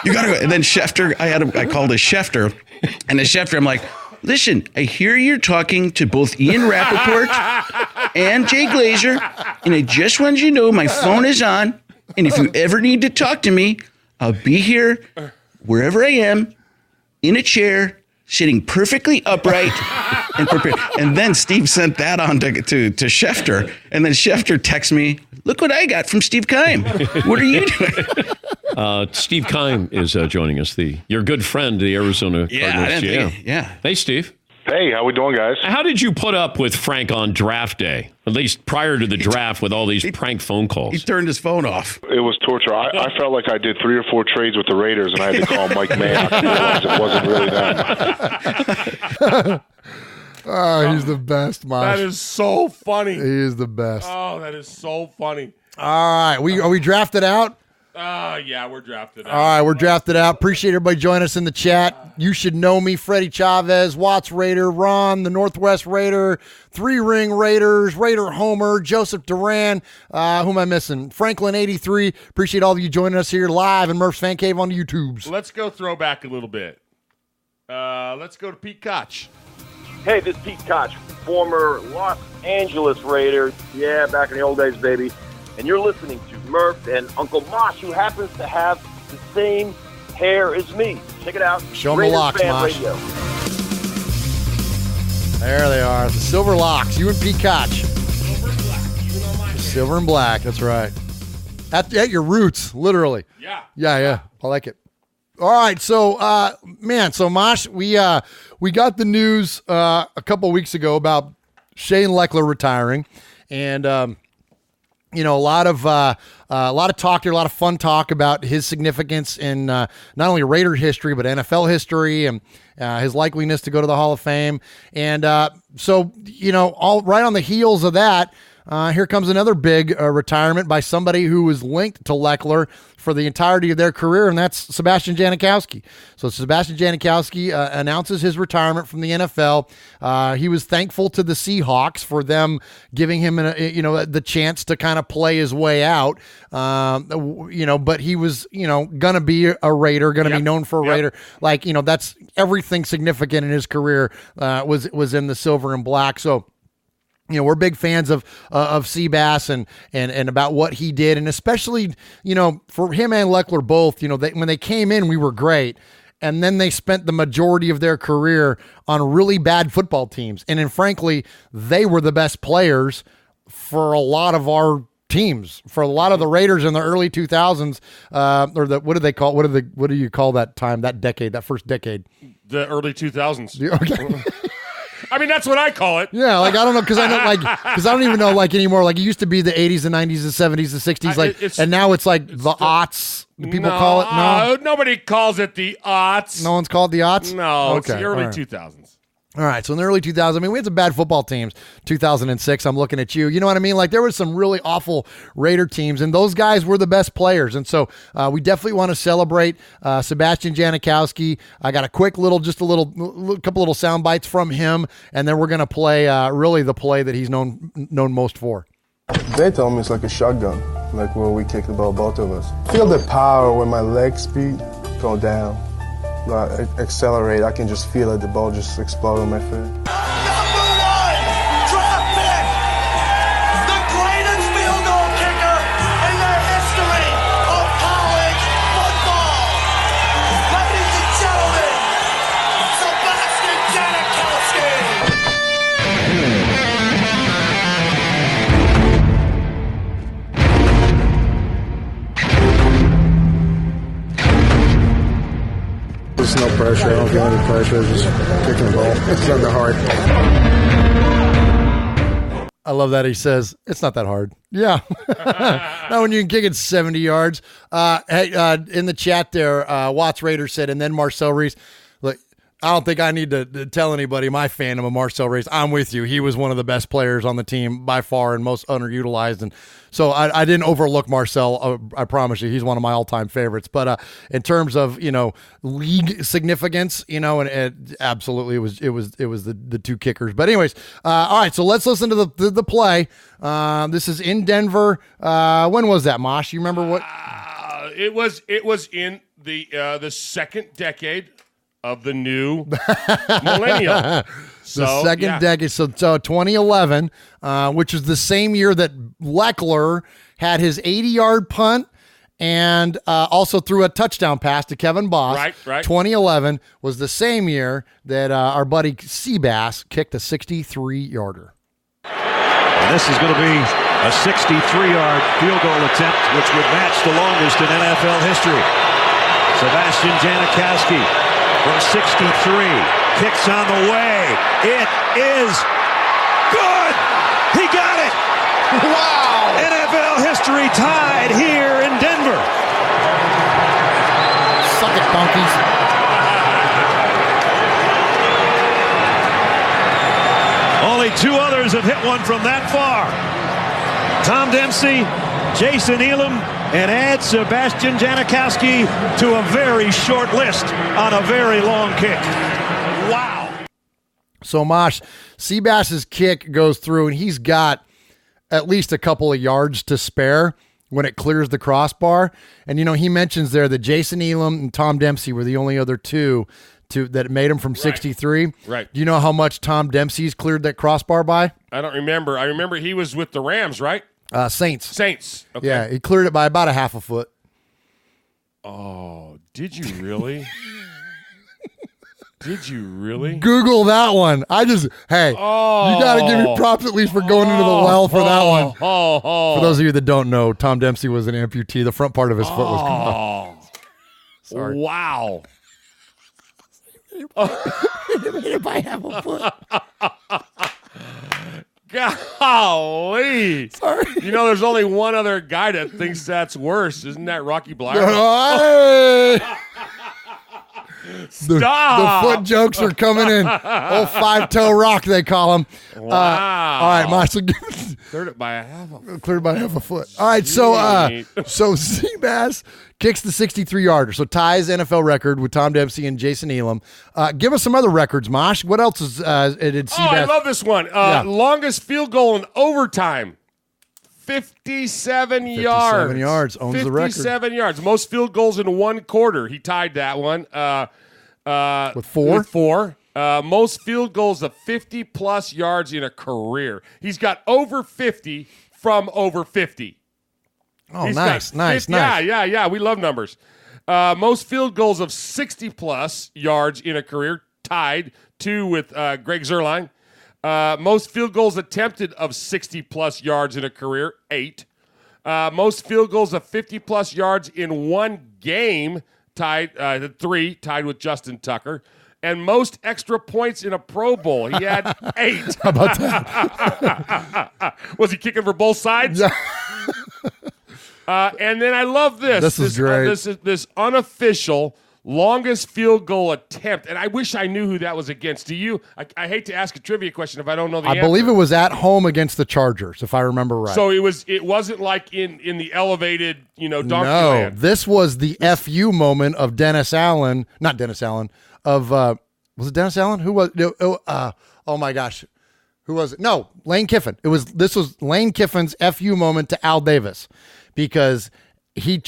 you got to go. And then Schefter, I called his Schefter. And the Schefter, I'm like, listen, I hear you're talking to both Ian Rappaport and Jay Glazer, and I just wanted you to know my phone is on. And if you ever need to talk to me, I'll be here wherever I am, in a chair, sitting perfectly upright and prepared. And then Steve sent that on to Schefter. And then Schefter texts me, look what I got from Steve Keim. What are you doing? Steve Keim is joining us, your good friend, the Arizona Cardinals GM. Yeah. Hey, Steve. Hey, how we doing, guys? How did you put up with Frank on draft day? At least prior to the draft, with all these prank phone calls. He turned his phone off. It was torture. I felt like I did 3 or 4 trades with the Raiders, and I had to call Mike Mayock to realize it wasn't really them. Oh, he's the best, Mosh. That is so funny. He is the best. Oh, that is so funny. All right, are we drafted out? Yeah, we're drafted out. All right, we're drafted out. Appreciate everybody joining us in the chat. You should know me, Freddie Chavez, Watts Raider, Ron, the Northwest Raider, 3-Ring Raiders, Raider Homer, Joseph Duran. Who am I missing? Franklin 83. Appreciate all of you joining us here live in Murph's Fan Cave on the YouTubes. Let's go throwback a little bit. Let's go to Pete Koch. Hey, this is Pete Koch, former Los Angeles Raider. Yeah, back in the old days, baby. And you're listening to Murph and Uncle Mosh, who happens to have the same hair as me. Check it out. Show them the locks, Mosh. Radio. There they are, the silver locks. You and Pete Koch. Silver and black, that's right. At your roots, literally. Yeah. Yeah. I like it. All right, so Mosh, we got the news a couple weeks ago about Shane Leckler retiring, and a lot of talk there, a lot of fun talk about his significance in not only Raider history but NFL history, and his likeliness to go to the Hall of Fame. And so all right on the heels of that, here comes another big retirement by somebody who was linked to Leckler for the entirety of their career, and that's Sebastian Janikowski. So Sebastian Janikowski announces his retirement from the NFL. He was thankful to the Seahawks for them giving him the chance to kind of play his way out. But he was gonna be a Raider, gonna be known for a Raider. That's everything significant in his career was in the silver and black. So we're big fans of Seabass and about what he did, and especially for him and Leckler both. When they came in, we were great, and then they spent the majority of their career on really bad football teams, and then frankly, they were the best players for a lot of our teams, for a lot of the Raiders in the early 2000s, or what do they call? What do you call that time? That decade, that first decade, the early 2000s. Okay. I mean, that's what I call it. Yeah, I don't know, because I don't even know anymore. It used to be the 80s, the 90s, the 70s, the 60s, and now it's the aughts. People call it. No, nobody calls it the aughts. No one's called the aughts. No, okay. It's the early 2000s. All right, so in the early 2000s, we had some bad football teams. 2006, I'm looking at you. You know what I mean? There was some really awful Raider teams, and those guys were the best players. And so we definitely want to celebrate Sebastian Janikowski. I got a quick couple little sound bites from him, and then we're going to play really the play that he's known most for. They told me it's like a shotgun, where we kick the ball, both of us. Feel the power when my leg speed go down. Accelerate, I can just feel it, the ball just explode on my foot. There's no pressure. I don't feel any pressure. Just kicking the ball. It's not that hard. I love that he says it's not that hard. Yeah. Now when you can kick it 70 yards. Hey, in the chat there, Watts Raider said, and then Marcel Reese. Look, I don't think I need to tell anybody my fandom of Marcel Reese. I'm with you. He was one of the best players on the team by far and most underutilized. And so I didn't overlook Marcel. I promise you, he's one of my all-time favorites. But in terms of league significance, and absolutely it was the two kickers. But anyways, all right. So let's listen to the play. This is in Denver. When was that, Mosh? You remember what? It was in the second decade of the new millennium. The second decade. So 2011, which is the same year that Leckler had his 80-yard punt and also threw a touchdown pass to Kevin Boss. Right. 2011 was the same year that our buddy Seabass kicked a 63-yarder. And this is going to be a 63-yard field goal attempt, which would match the longest in NFL history. Sebastian Janikowski from 63 kick's on the way. It is good. He got it. Wow. NFL history tied here in Denver. Suck it, donkeys. Only two others have hit one from that far. Tom Dempsey, Jason Elam, and add Sebastian Janikowski to a very short list on a very long kick. Wow. So, Mosh, Seabass's kick goes through, and he's got at least a couple of yards to spare when it clears the crossbar. And, he mentions there that Jason Elam and Tom Dempsey were the only other two that made him from 63. Right. Do you know how much Tom Dempsey's cleared that crossbar by? I don't remember. I remember he was with the Rams, right? Saints. Saints. Okay. Yeah, he cleared it by about a half a foot. Oh, did you really? Did you really? Google that one. You got to give me props at least for going into the well for that one. For those of you that don't know, Tom Dempsey was an amputee. The front part of his foot was gone. Sorry. Wow. By half a foot. Golly. Sorry. There's only one other guy that thinks that's worse. Isn't that Rocky Blyer? The foot jokes are coming in. Old five-toe rock, they call him. Wow. All right, Marshall. Cleared it by a half a foot. Cleared by half a foot. All right, so Seabass kicks the 63-yarder, so ties NFL record with Tom Dempsey and Jason Elam. Give us some other records, Mosh. What else did Seabass? I love this one. Longest field goal in overtime. 57 yards. 57 yards. Owns the record. 57 yards. Most field goals in one quarter. He tied that one. With four? Most field goals of 50-plus yards in a career. He's got over 50 from over 50. Oh, nice. Yeah. We love numbers. Most field goals of 60-plus yards in a career, tied two with Greg Zuerlein. Most field goals attempted of 60-plus yards in a career, 8. Most field goals of 50-plus yards in one game, tied 3, tied with Justin Tucker. And most extra points in a Pro Bowl, he had 8. How about that? Was he kicking for both sides? Yeah. And then I love this. This is great. This unofficial longest field goal attempt, and I wish I knew who that was against. Do you? I hate to ask a trivia question if I don't know the answer. I believe it was at home against the Chargers, if I remember right. So it wasn't like in the elevated, donkey No, land. this was the FU moment of Dennis Allen, not Dennis Allen, of was it Dennis Allen? Who was? Oh my gosh, who was it? No, Lane Kiffin. This was Lane Kiffin's FU moment to Al Davis, because he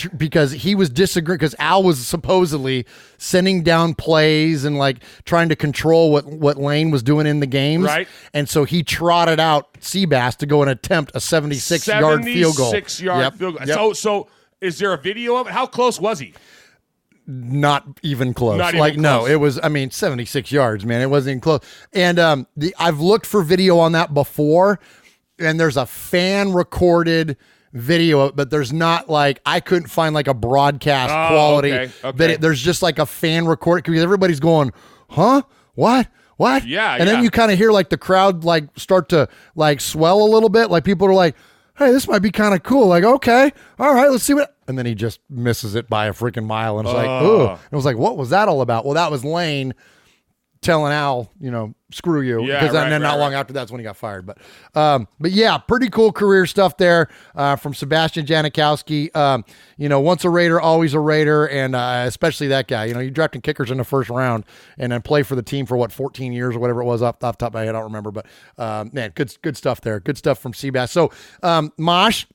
was disagreeing, because Al was supposedly sending down plays and like trying to control what Lane was doing in the games. Right. And so he trotted out Seabass to go and attempt a 76-yard field goal. 76-yard field goal. Yep. So is there a video of it? How close was he? Not even close. Not even close. No, it was, 76 yards, man. It wasn't even close. And I've looked for video on that before, and there's a fan recorded video, but there's not I couldn't find a broadcast quality. Okay. There's just a fan record, because everybody's going, huh? What? Yeah. And then you kind of hear the crowd start to swell a little bit. People are like, hey, this might be kind of cool. Okay, all right, let's see what. And then he just misses it by a freaking mile, and it's ooh. It was what was that all about? Well, that was Lane telling Al, screw you. Yeah, because then not long after that's when he got fired. But yeah, pretty cool career stuff there from Sebastian Janikowski. Once a Raider, always a Raider, and especially that guy. You drafting kickers in the first round and then play for the team for 14 years or whatever it was off the top of my head. I don't remember, but man, good stuff there. Good stuff from Seabass. So Mosh,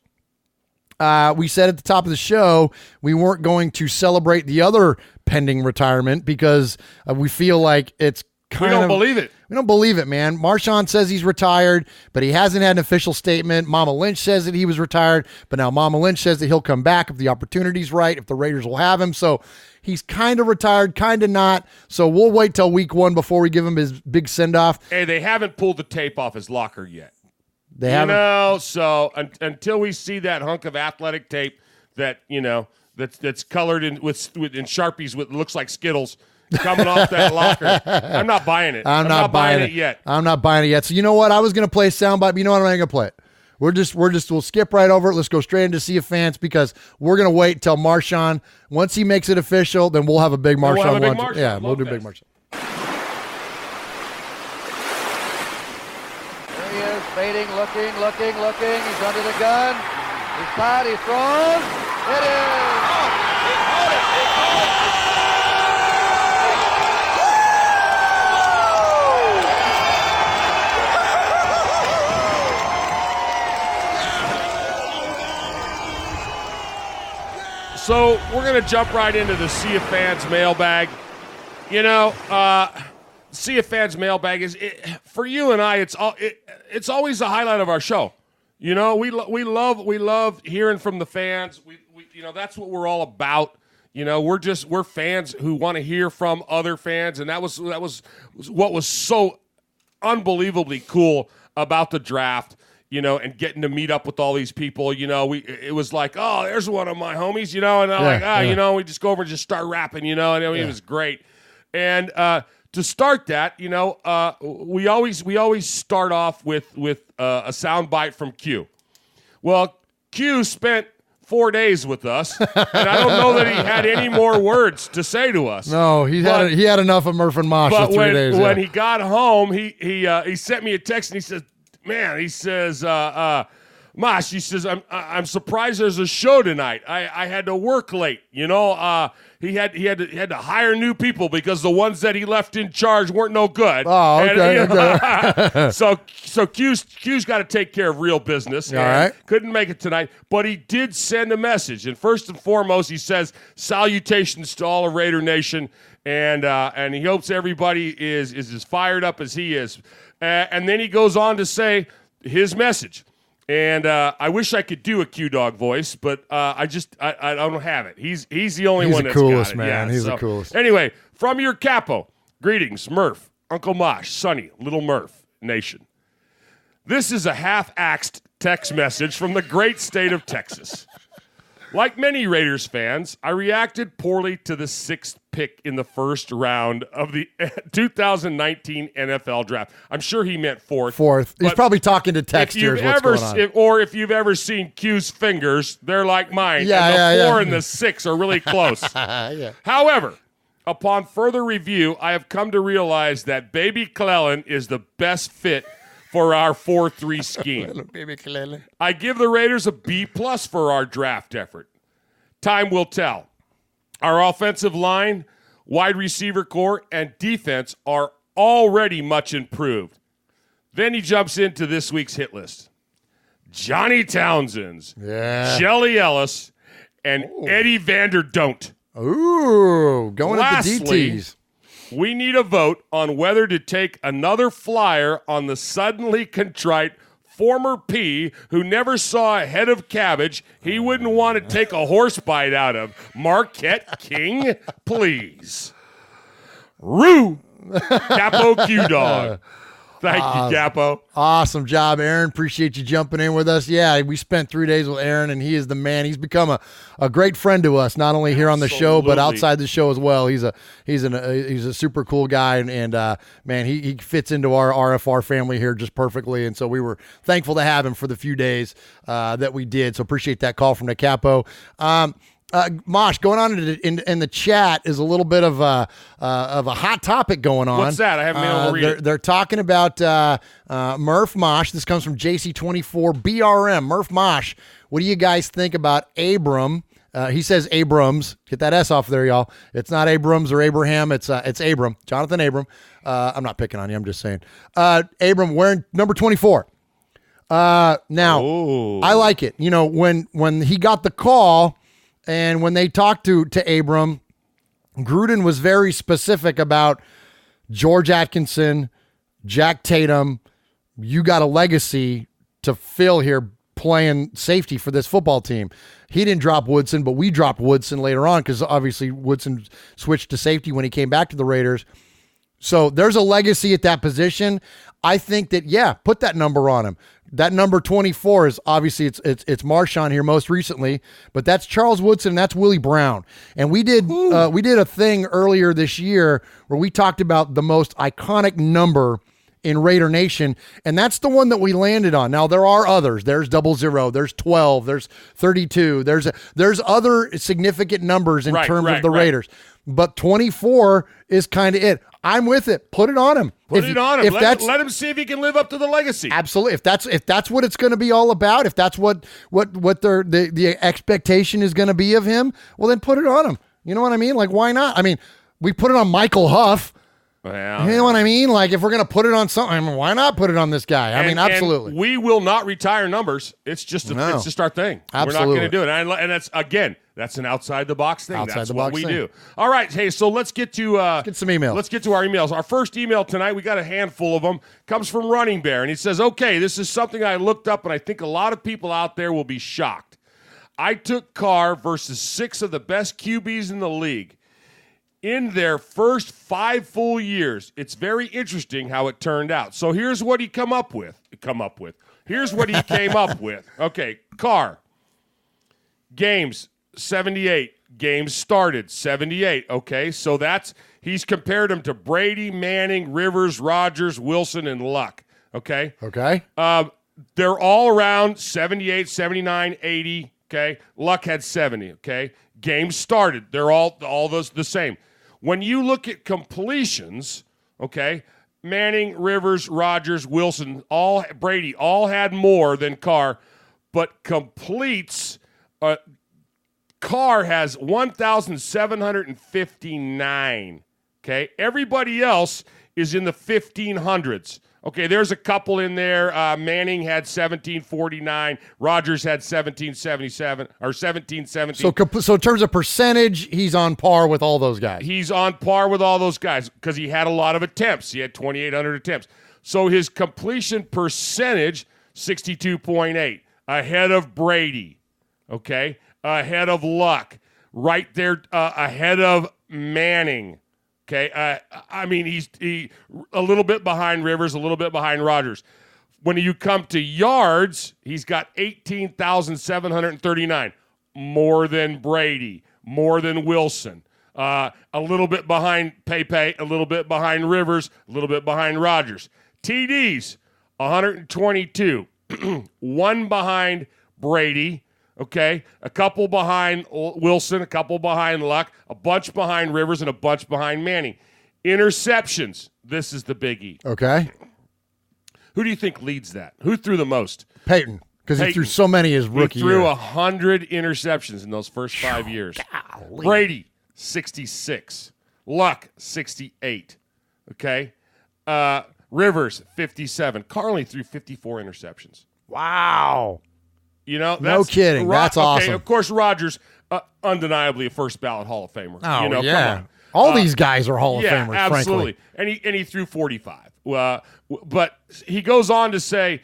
we said at the top of the show we weren't going to celebrate the other pending retirement because we feel like it's we don't believe it. We don't believe it, man. Marshawn says he's retired, but he hasn't had an official statement. Mama Lynch says that he was retired, but now Mama Lynch says that he'll come back if the opportunity's right, if the Raiders will have him. So he's kind of retired, kind of not. So we'll wait till week 1 before we give him his big send-off. Hey, they haven't pulled the tape off his locker yet. They haven't. So until we see that hunk of athletic tape that, that's colored in with Sharpies with looks like Skittles, coming off that locker. I'm not buying it. I'm not buying it yet. I'm not buying it yet. So you know what? I was going to play a soundbite, but you know what? I'm not going to play it. We'll skip right over it. Let's go straight into Sea of Fans because we're going to wait until Marshawn. Once he makes it official, then we'll have a big Marshawn lunch. Yeah, we'll do big Marshawn. There he is, fading, looking. He's under the gun. He's caught. He's thrown. It is. So we're going to jump right into the Sea of Fans mailbag. You know, Sea of Fans mailbag for you and I. It's always the highlight of our show. You know, we love hearing from the fans. We that's what we're all about. You know, we're fans who want to hear from other fans, and that was what was so unbelievably cool about the draft. You know, and getting to meet up with all these people, you know, it was like, oh, there's one of my homies, you know, and I'm you know, we just go over and just start rapping, you know, and I mean, it was great. And to start that, you know, we always start off with a soundbite from Q. Well, Q spent 4 days with us, and I don't know that he had any more words to say to us. No, he had enough of Murph and Mosh for 3 days. But when he got home, he sent me a text and he says, man, he says, Mosh, he says, I'm surprised there's a show tonight. I had to work late. You know, he had to hire new people because the ones that he left in charge weren't no good. Oh, okay. Okay. So Q's got to take care of real business. All right. Couldn't make it tonight, but he did send a message. And first and foremost, he says, salutations to all of Raider Nation, and he hopes everybody is as fired up as he is. And then he goes on to say his message. And I wish I could do a Q-Dog voice, but I don't have it. He's the only one that's coolest, got it. Man. Yeah, He's the coolest. Anyway, from your capo, greetings, Murph, Uncle Mosh, Sonny, Little Murph Nation. This is a half-axed text message from the great state of Texas. Like many Raiders fans, I reacted poorly to the 6th pick in the first round of the 2019 NFL draft. I'm sure he meant fourth. He's probably talking to texters. If you've ever seen Q's fingers, they're like mine. Yeah, and the 4 and the 6 are really close. Yeah. However, upon further review, I have come to realize that Baby Clellan is the best fit for our 4-3 scheme. I give the Raiders a B+ for our draft effort. Time will tell. Our offensive line, wide receiver core, and defense are already much improved. Then he jumps into this week's hit list. Johnny Townsend's, Jelly Ellis, and Eddie Vanderdon't. Ooh, going Lastly, at the DTs. We need a vote on whether to take another flyer on the suddenly contrite former P who never saw a head of cabbage he wouldn't want to take a horse bite out of. Marquette King, please. Roo! Capo Q-Dog. Thank you, Capo. Awesome job, Aaron. Appreciate you jumping in with us. Yeah, we spent 3 days with Aaron, and he is the man. He's become a great friend to us, not only here on the show, but outside the show as well. He's a super cool guy, and man, he fits into our RFR family here just perfectly. And so we were thankful to have him for the few days that we did. So appreciate that call from the Capo. Mosh, going on in the chat is a little bit of a hot topic going on. What's that? I haven't been able to read it. They're talking about Murph Mosh. This comes from JC24 BRM. Murph Mosh, what do you guys think about Abram? He says Abrams. Get that S off there, y'all. It's not Abrams or Abraham. It's Abram. Jonathan Abram. I'm not picking on you. I'm just saying. Abram wearing number 24. Now, I like it. You know, when he got the call, and when they talked to Abram, Gruden was very specific about George Atkinson, Jack Tatum. You got a legacy to fill here playing safety for this football team. He didn't drop Woodson, but we dropped Woodson later on because obviously Woodson switched to safety when he came back to the Raiders. So there's a legacy at that position. I think that, put that number on him. That number 24 is obviously it's Marshawn here most recently, but that's Charles Woodson and that's Willie Brown. And we did a thing earlier this year where we talked about the most iconic number in Raider Nation, and that's the one that we landed on. Now there are others. There's 00, there's 12, there's 32. There's other significant numbers in terms of the Raiders. But 24 is kind of it. I'm with it. Put it on him. Put it on him. Let him see if he can live up to the legacy. Absolutely. If that's what it's going to be all about, if that's what the expectation is going to be of him, well then put it on him. You know what I mean? Like, why not? I mean, we put it on Michael Huff. Well, you know what I mean? Like, if we're going to put it on something, I mean, why not put it on this guy? I mean, absolutely. And we will not retire numbers. It's just our thing. Absolutely. We're not going to do it. And that's, again, that's an outside the box thing. That's what we do. All right. Hey, so let's get to get some emails. Let's get to our emails. Our first email tonight, we got a handful of them, comes from Running Bear. And he says, okay, this is something I looked up, and I think a lot of people out there will be shocked. I took Carr versus 6 of the best QBs in the league. In their first 5 full years, it's very interesting how it turned out. So here's what he come up with. Here's what he came up with. Okay, Carr. Games, 78. Games started, 78. Okay, so he's compared him to Brady, Manning, Rivers, Rodgers, Wilson, and Luck. Okay? Okay. They're all around 78, 79, 80. Okay? Luck had 70. Okay? Games started. They're all those the same. When you look at completions, okay, Manning, Rivers, Rodgers, Wilson, Brady all had more than Carr, but completes, Carr has 1,759. Okay, everybody else is in the 1,500s. Okay, there's a couple in there. Manning had 1749. Rodgers had 1777 or 1717. So in terms of percentage, he's on par with all those guys. He's on par with all those guys because he had a lot of attempts. He had 2,800 attempts. So his completion percentage, 62.8, ahead of Brady. Okay, ahead of Luck, right there, ahead of Manning. Okay, I mean, he's a little bit behind Rivers, a little bit behind Rodgers. When you come to yards, he's got 18,739, more than Brady, more than Wilson, a little bit behind Pepe, a little bit behind Rivers, a little bit behind Rodgers. TDs, 122, one behind Brady. Okay, a couple behind Wilson, a couple behind Luck, a bunch behind Rivers, and a bunch behind Manning. Interceptions, this is the biggie. Okay. Who do you think leads that? Who threw the most? Peyton, because he threw so many his rookie year. He threw 100 interceptions in those first 5 years. Golly. Brady, 66. Luck, 68. Okay. Rivers, 57. Carr only threw 54 interceptions. Wow. You know, no kidding. That's awesome. Okay, of course, Rodgers, undeniably a first ballot Hall of Famer. Oh, you know, yeah. Come on. All these guys are Hall of Famers, absolutely. frankly. And he threw 45. But he goes on to say,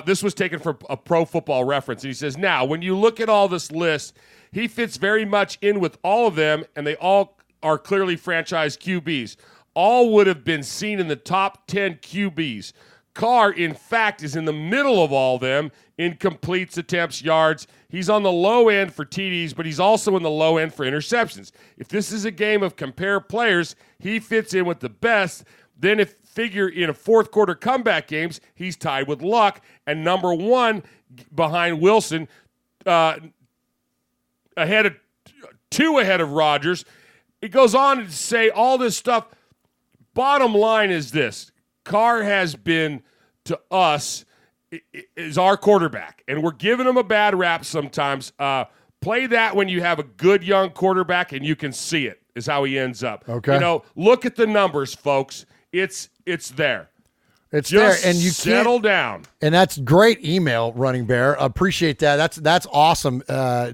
this was taken from a Pro Football Reference, and he says, now, when you look at all this list, he fits very much in with all of them, and they all are clearly franchise QBs. All would have been seen in the top 10 QBs. Carr, in fact, is in the middle of all them in completes, attempts, yards. He's on the low end for TDs, but he's also in the low end for interceptions. If this is a game of compare players, he fits in with the best. Then if figure in a fourth quarter comeback games, he's tied with Luck and number 1 behind Wilson, ahead of 2 ahead of Rodgers. It goes on to say all this stuff. Bottom line is this. Carr has been, to us, is our quarterback, and we're giving him a bad rap sometimes. Play that when you have a good young quarterback, and you can see it, is how he ends up. Okay. You know, look at the numbers, folks. It's there. It's Just there, and you settle down. And that's great email, Running Bear. Appreciate that. That's awesome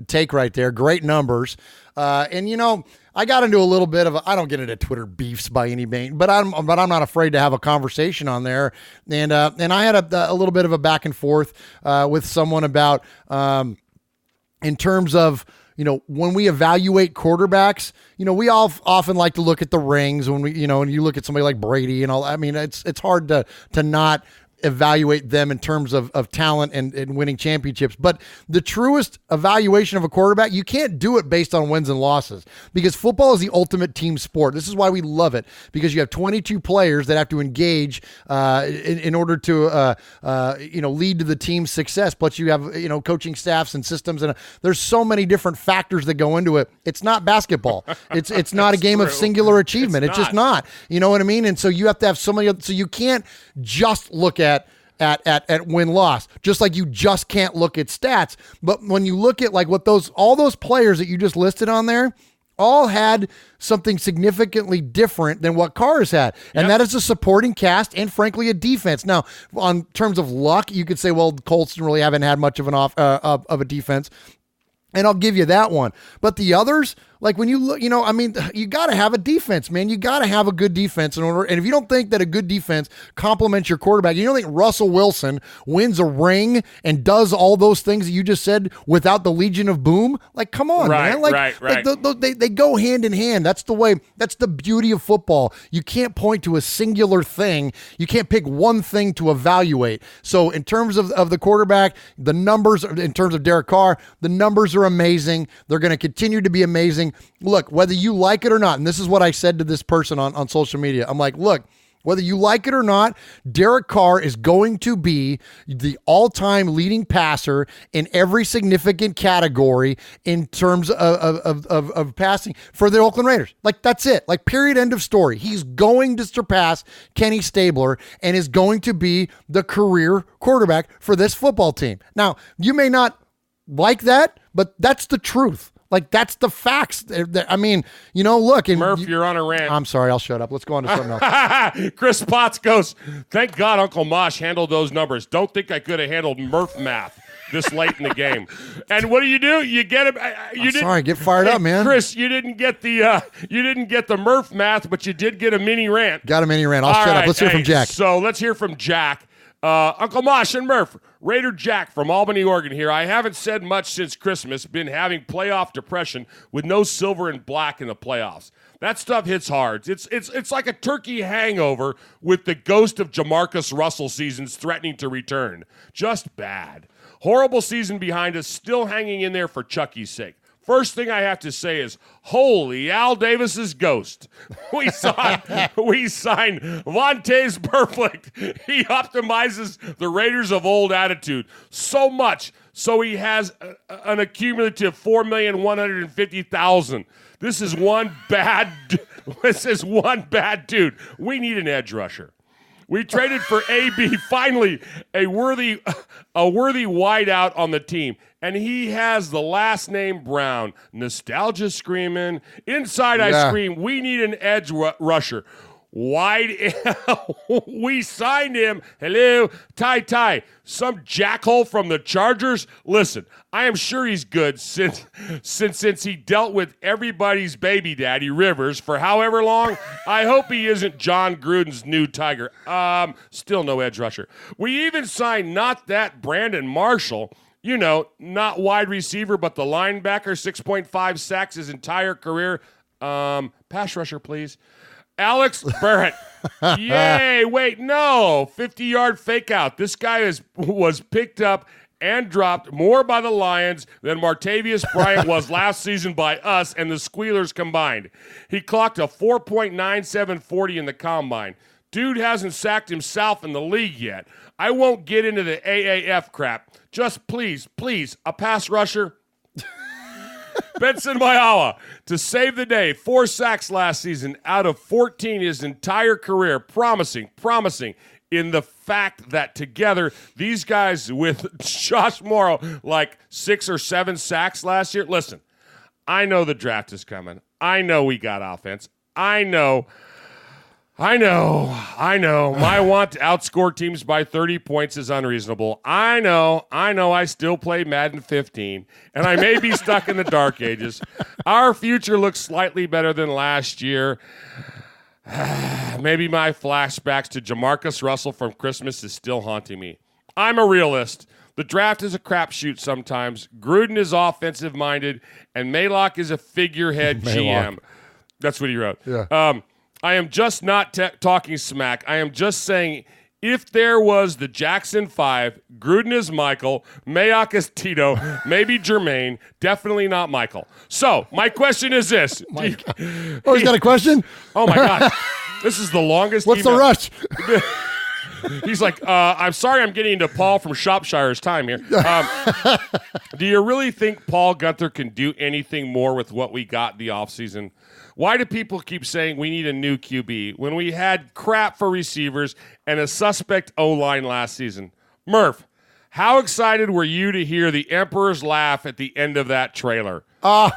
take right there. Great numbers. And you know, I got into a little bit of I don't get into Twitter beefs by any means, but I'm not afraid to have a conversation on there. And I had a little bit of a back and forth with someone about in terms of, you know, when we evaluate quarterbacks, you know, we all often like to look at the rings when we, you know, and you look at somebody like Brady and all. I mean, it's hard to not evaluate them in terms of talent and winning championships. But the truest evaluation of a quarterback, you can't do it based on wins and losses, because football is the ultimate team sport. This is why we love it, because you have 22 players that have to engage in order to lead to the team's success. Plus you have coaching staffs and systems, and there's so many different factors that go into it. It's not basketball. It's not a game of singular achievement. It's just not. You know what I mean? And so you have to have so many. So you can't just look at win-loss, just like you just can't look at stats. But when you look at like what all those players that you just listed on there all had something significantly different than what Carr's had. And that is a supporting cast and, frankly, a defense. Now, on terms of luck, you could say, well, the Colts really haven't had much of of a defense. And I'll give you that one. But the others, like when you look, you got to have a defense, man. You got to have a good defense in order. And if you don't think that a good defense complements your quarterback, you don't think Russell Wilson wins a ring and does all those things that you just said without the Legion of Boom? Like, come on, man. Like, they go hand in hand. That's the way. That's the beauty of football. You can't point to a singular thing. You can't pick one thing to evaluate. So in terms of the quarterback, the numbers, in terms of Derek Carr, the numbers are amazing. They're going to continue to be amazing. Look, whether you like it or not, and this is what I said to this person on social media. I'm like, look, whether you like it or not, Derek Carr is going to be the all-time leading passer in every significant category in terms of passing for the Oakland Raiders. Like, that's it. Like, period, end of story. He's going to surpass Kenny Stabler and is going to be the career quarterback for this football team. Now, you may not like that, but that's the truth. Like, that's the facts. I mean, look. And Murph, you're on a rant. I'm sorry. I'll shut up. Let's go on to something else. Chris Potts goes, thank God Uncle Mosh handled those numbers. Don't think I could have handled Murph math this late in the game. And what do? You get him. Sorry, get fired up, man. Chris, you didn't get the Murph math, but you did get a mini rant. Got a mini rant. I'll shut up. Let's hear from Jack. So let's hear from Jack. Uncle Mosh and Murph, Raider Jack from Albany, Oregon here. I haven't said much since Christmas. Been having playoff depression with no silver and black in the playoffs. That stuff hits hard. It's like a turkey hangover with the ghost of Jamarcus Russell seasons threatening to return. Just bad. Horrible season behind us, still hanging in there for Chucky's sake. First thing I have to say is, holy Al Davis's ghost. We signed Vontaze Burfict. He optimizes the Raiders of old attitude so much, so he has an accumulative 4,150,000. This is one bad dude. We need an edge rusher. We traded for AB, finally a worthy wideout on the team. And he has the last name Brown. Nostalgia screaming. Inside I scream, we need an edge rusher. We signed him. Hello, Ty. Some jackhole from the Chargers. Listen, I am sure he's good since he dealt with everybody's baby daddy, Rivers, for however long. I hope he isn't John Gruden's new Tiger. Still no edge rusher. We even signed not that Brandon Marshall. Not wide receiver, but the linebacker, 6.5 sacks his entire career. Pass rusher, please. Alex Barrett. Yay, wait, no. 50-yard fake out. This guy was picked up and dropped more by the Lions than Martavius Bryant was last season by us and the Squealers combined. He clocked a 4.9740 in the combine. Dude hasn't sacked himself in the league yet. I won't get into the AAF crap. Just please, a pass rusher. Benson Mayawa to save the day. 4 sacks last season out of 14 his entire career. Promising in the fact that together, these guys with Josh Morrow, like 6 or 7 sacks last year. Listen, I know the draft is coming. I know we got offense. I know. My want to outscore teams by 30 points is unreasonable. I know. I still play Madden 15, and I may be stuck in the dark ages. Our future looks slightly better than last year. Maybe my flashbacks to Jamarcus Russell from Christmas is still haunting me. I'm a realist. The draft is a crapshoot sometimes. Gruden is offensive-minded, and Maylock is a figurehead GM. That's what he wrote. Yeah. I am just not talking smack. I am just saying if there was the Jackson 5, Gruden is Michael, Mayock is Tito, maybe Jermaine, definitely not Michael. So my question is this. He's got a question? Oh, my God. This is the longest What's email. the rush? He's like, I'm sorry I'm getting into Paul from Shropshire's time here. Do you really think Paul Gunther can do anything more with what we got in the offseason? Why do people keep saying we need a new QB when we had crap for receivers and a suspect O-line last season? Murph, how excited were you to hear the Emperor's laugh at the end of that trailer?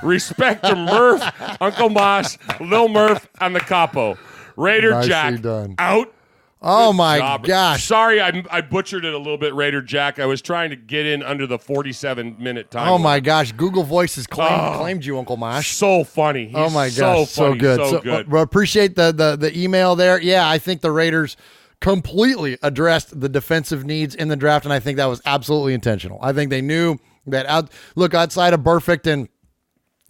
Respect to Murph, Uncle Mosh, Lil Murph, and the Capo. Raider Nicely Jack, done. out. Oh, Good my job. gosh. Sorry, I butchered it a little bit, Raider Jack. I was trying to get in under the 47-minute time. Oh, my gosh. Google Voices claimed you, Uncle Mosh. So funny. Oh, my gosh. So funny, good. So good. Appreciate the email there. Yeah, I think the Raiders completely addressed the defensive needs in the draft, and I think that was absolutely intentional. I think they knew that outside of Burfict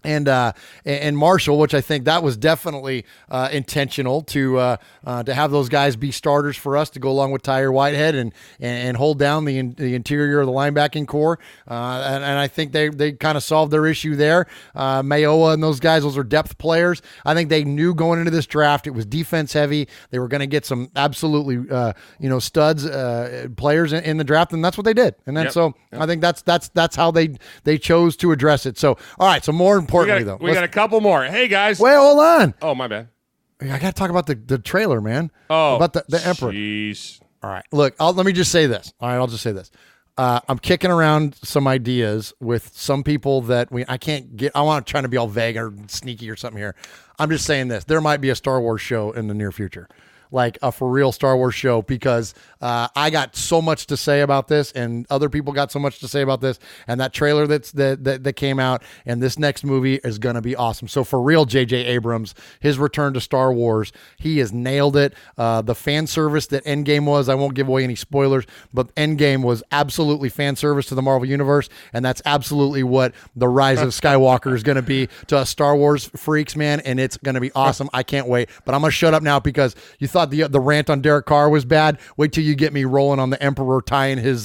and Marshall, which I think that was definitely intentional to have those guys be starters for us to go along with Tyre Whitehead and hold down the interior of the linebacking core. And I think they kind of solved their issue there. Mayoa and those guys, those are depth players. I think they knew going into this draft it was defense heavy. They were going to get some absolutely studs players in the draft, and that's what they did. And then I think that's how they chose to address it. So all right, so more importantly. We got a couple more. Hey, guys. Wait, hold on. Oh, my bad. I got to talk about the trailer, man. Oh, about the Emperor. Jeez. All right. Look, let me just say this. All right, I'll just say this. I'm kicking around some ideas with some people that I want to try to be all vague or sneaky or something here. I'm just saying this. There might be a Star Wars show in the near future. Like a for real Star Wars show, because I got so much to say about this, and other people got so much to say about this, and that trailer that came out, and this next movie is gonna be awesome. So for real, J.J. Abrams, his return to Star Wars, he has nailed it. The fan service that Endgame was, I won't give away any spoilers, but Endgame was absolutely fan service to the Marvel Universe, and that's absolutely what the Rise of Skywalker is gonna be to us Star Wars freaks, man, and it's gonna be awesome. I can't wait. But I'm gonna shut up now because you thought the rant on Derek Carr was bad. Wait till you get me rolling on the Emperor tying his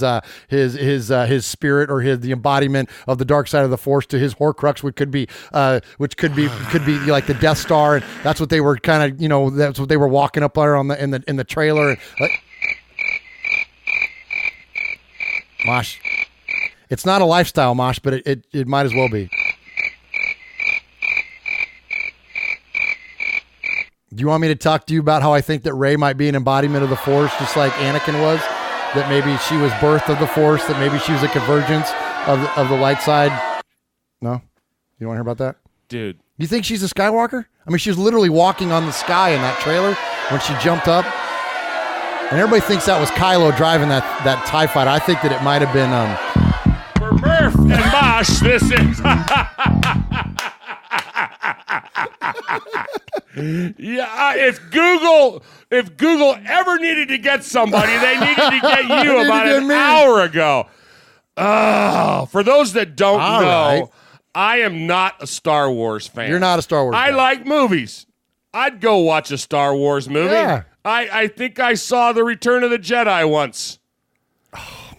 spirit or the embodiment of the dark side of the Force to his Horcrux, which could be like the Death Star, and that's what they were kind of that's what they were walking up there in the trailer. Mosh, it's not a lifestyle, Mosh, but it might as well be. Do you want me to talk to you about how I think that Rey might be an embodiment of the Force, just like Anakin was? That maybe she was birth of the Force, that maybe she was a convergence of the light side? No? You don't want to hear about that? Dude. You think she's a Skywalker? I mean, she was literally walking on the sky in that trailer when she jumped up. And everybody thinks that was Kylo driving that TIE fighter. I think that it might have been... For Murph and Mosh, this is... Yeah, if Google ever needed to get somebody, they needed to get you about an hour ago. For those that don't know, I am not a Star Wars fan. You're not a Star Wars fan. I like movies. I'd go watch a Star Wars movie. Yeah. I think I saw The Return of the Jedi once.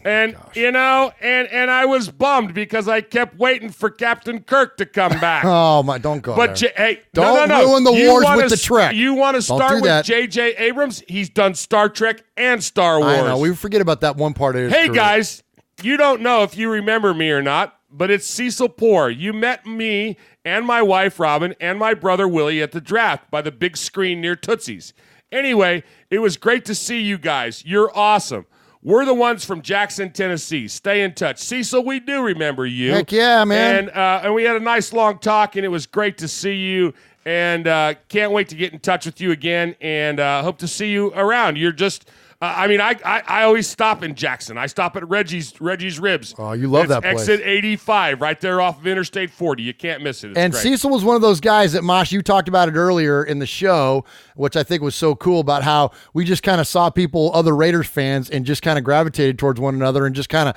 And and I was bummed because I kept waiting for Captain Kirk to come back. Oh my! Don't go but there. Don't ruin the wars with the Trek. You want to start with J.J. Abrams? He's done Star Trek and Star Wars. I know. We forget about that one part of his career. Guys, you don't know if you remember me or not, but it's Cecil Poor. You met me and my wife Robin and my brother Willie at the draft by the big screen near Tootsie's. Anyway, it was great to see you guys. You're awesome. We're the ones from Jackson, Tennessee. Stay in touch. Cecil, we do remember you. Heck yeah, man. And we had a nice long talk, and it was great to see you. And can't wait to get in touch with you again, and hope to see you around. You're just... I always stop in Jackson. I stop at Reggie's Ribs. Oh, you love that place. Exit 85, right there off of Interstate 40. You can't miss it. It's and great. Cecil was one of those guys that, Mosh, you talked about it earlier in the show, which I think was so cool about how we just kind of saw people, other Raiders fans, and just kind of gravitated towards one another and just kind of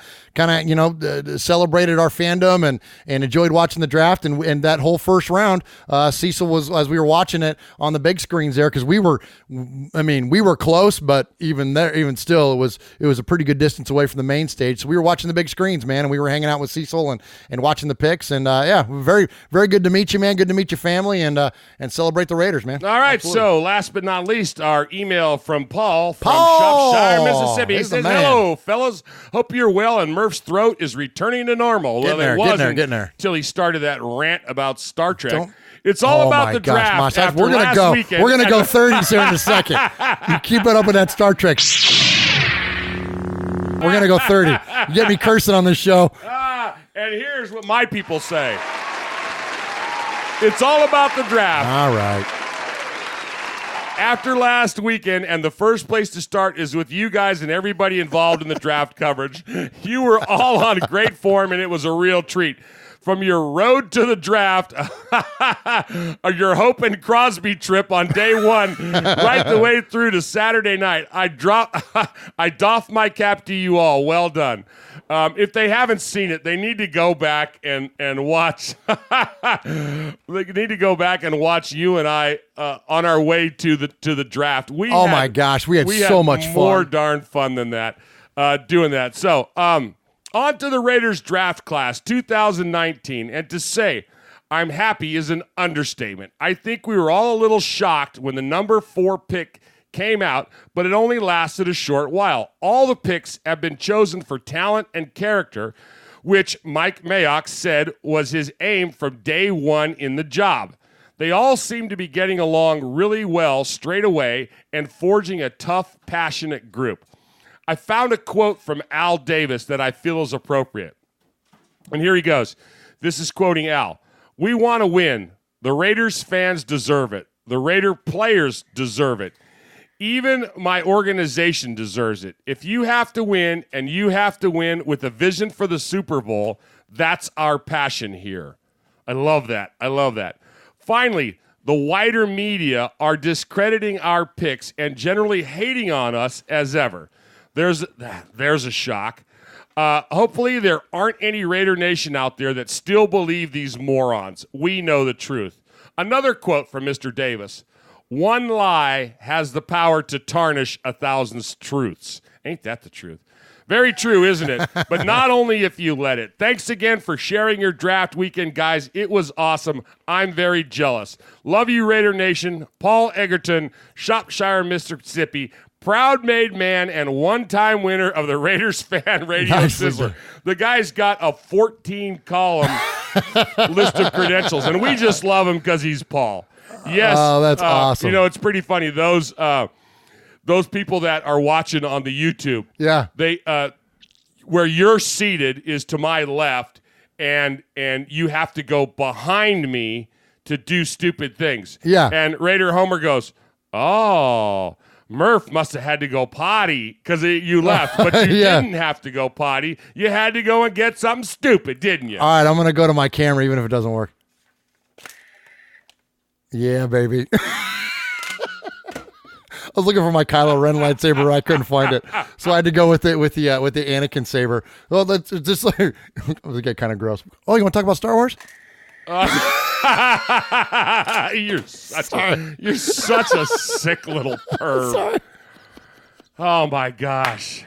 celebrated our fandom and enjoyed watching the draft. And that whole first round, Cecil was, as we were watching it on the big screens there, because we were close, but even there, even still, it was a pretty good distance away from the main stage. So we were watching the big screens, man, and we were hanging out with Cecil and watching the picks. And yeah, very, very good to meet you, man. Good to meet your family, and celebrate the Raiders, man. All right. Absolutely. So last but not least, our email from Paul from Shropshire, Mississippi. He says, "Hello, fellas. Hope you're well, and Murph's throat is returning to normal." Getting there. Until he started that rant about Star Trek. It's all about the draft. Mosh, after we're gonna last go. weekend. We're gonna go 30s here in a second. You keep it up with that Star Trek. We're gonna go 30. You get me cursing on this show. And here's what my people say. It's all about the draft. All right. After last weekend, and the first place to start is with you guys and everybody involved in the draft coverage. You were all on great form, and it was a real treat. From your road to the draft, or your Hope and Crosby trip on day one, right the way through to Saturday night, I doff my cap to you all. Well done. If they haven't seen it, they need to go back and watch. They need to go back and watch you and I on our way to the draft. My gosh, we had so much fun. More darn fun than that doing that. So, on to the Raiders draft class 2019, and to say I'm happy is an understatement. I think we were all a little shocked when the number 4 pick came out, but it only lasted a short while. All the picks have been chosen for talent and character, which Mike Mayock said was his aim from day one in the job. They all seem to be getting along really well straight away and forging a tough, passionate group. I found a quote from Al Davis that I feel is appropriate. And here he goes. This is quoting Al. "We want to win. The Raiders fans deserve it. The Raider players deserve it. Even my organization deserves it. If you have to win, and you have to win with a vision for the Super Bowl, that's our passion here." I love that. I love that. Finally, the wider media are discrediting our picks and generally hating on us as ever. There's a shock. Hopefully there aren't any Raider Nation out there that still believe these morons. We know the truth. Another quote from Mr. Davis. "One lie has the power to tarnish 1,000 truths." Ain't that the truth? Very true, isn't it? But not only if you let it. Thanks again for sharing your draft weekend, guys. It was awesome. I'm very jealous. Love you, Raider Nation. Paul Egerton, Shropshire, Mississippi. Proud made man and one-time winner of the Raiders Fan Radio Sizzler. The guy's got a 14-column list of credentials, and we just love him because he's Paul. Yes. Oh, that's awesome. You know, it's pretty funny. Those people that are watching on the YouTube, yeah, they where you're seated is to my left, and you have to go behind me to do stupid things. Yeah. And Raider Homer goes, "Oh, Murph must have had to go potty because you left, but you Yeah. didn't have to go potty. You had to go and get something stupid, didn't you?" All right, I'm going to go to my camera even if it doesn't work. Yeah, baby. I was looking for my Kylo Ren lightsaber. I couldn't find it, so I had to go with the Anakin saber. Well, that's just like it get kind of gross. Oh, you want to talk about Star Wars? You're such a sick little perv. Sorry. Oh my gosh!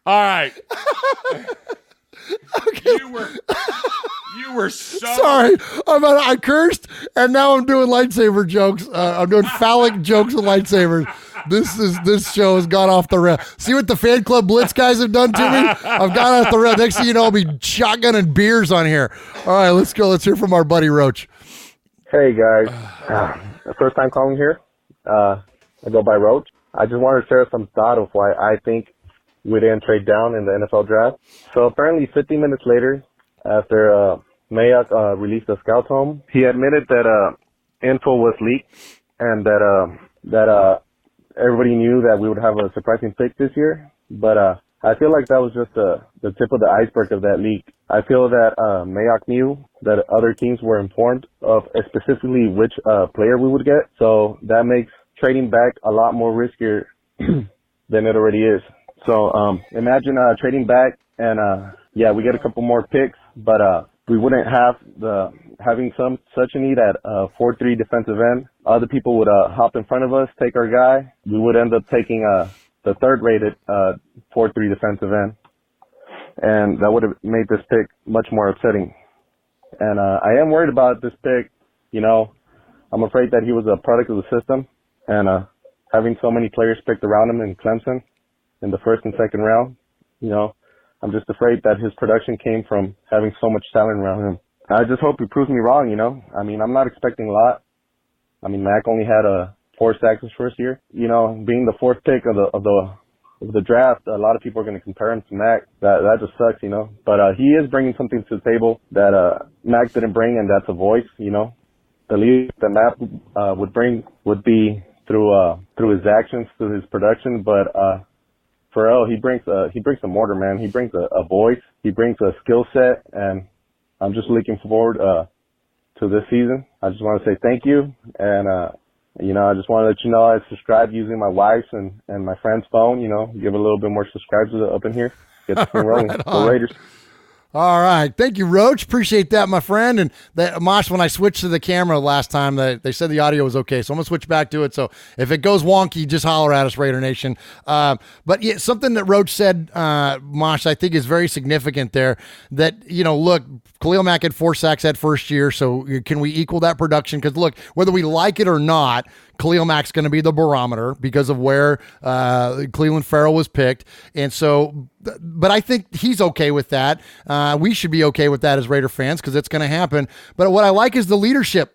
All right. Okay. You were so sorry. I cursed, and now I'm doing lightsaber jokes. I'm doing phallic jokes with lightsabers. This show has gone off the rail. See what the fan club blitz guys have done to me? I've gone off the rail. Next thing you know, I'll be shotgunning beers on here. All right, let's go. Let's hear from our buddy Roach. Hey guys, first time calling here. I go by Roach. I just wanted to share some thought of why I think we didn't trade down in the NFL draft. So apparently 50 minutes later, after Mayock released the scouts home, he admitted that info was leaked and that everybody knew that we would have a surprising pick this year. But I feel like that was just the tip of the iceberg of that leak. I feel that Mayock knew that other teams were informed of specifically which player we would get. So that makes trading back a lot more riskier than it already is. So imagine trading back and we get a couple more picks, but we wouldn't have having such a need at 4-3 defensive end. Other people would hop in front of us, take our guy. We would end up taking the third-rated 4-3 defensive end, and that would have made this pick much more upsetting. And I am worried about this pick. You know, I'm afraid that he was a product of the system, and having so many players picked around him in Clemson in the first and second round, you know, I'm just afraid that his production came from having so much talent around him. I just hope he proves me wrong, you know. I mean, I'm not expecting a lot. I mean, Mac only had 4 sacks his first year. You know, being the 4th pick of the draft, a lot of people are going to compare him to Mac. That just sucks, you know. But he is bringing something to the table that Mac didn't bring, and that's a voice, you know. The lead that Mac would bring would be through his actions, through his production. But Pharrell, he brings a mortar, man. He brings a voice. He brings a skill set, and I'm just looking forward to this season. I just want to say thank you, and you know, I just want to let you know I subscribe using my wife's and my friend's phone. You know, give a little bit more subscribers up in here. Get the thing rolling. Go Raiders. All right. Thank you, Roach. Appreciate that, my friend. And that, Mosh, when I switched to the camera last time, they said the audio was okay. So I'm going to switch back to it. So if it goes wonky, just holler at us, Raider Nation. But yeah, something that Roach said, Mosh, I think is very significant there. That, you know, look, Khalil Mack had 4 sacks that first year. So can we equal that production? Because, look, whether we like it or not, Khalil Mack's going to be the barometer because of where Clelin Ferrell was picked. And so, but I think he's okay with that. We should be okay with that as Raider fans because it's going to happen. But what I like is the leadership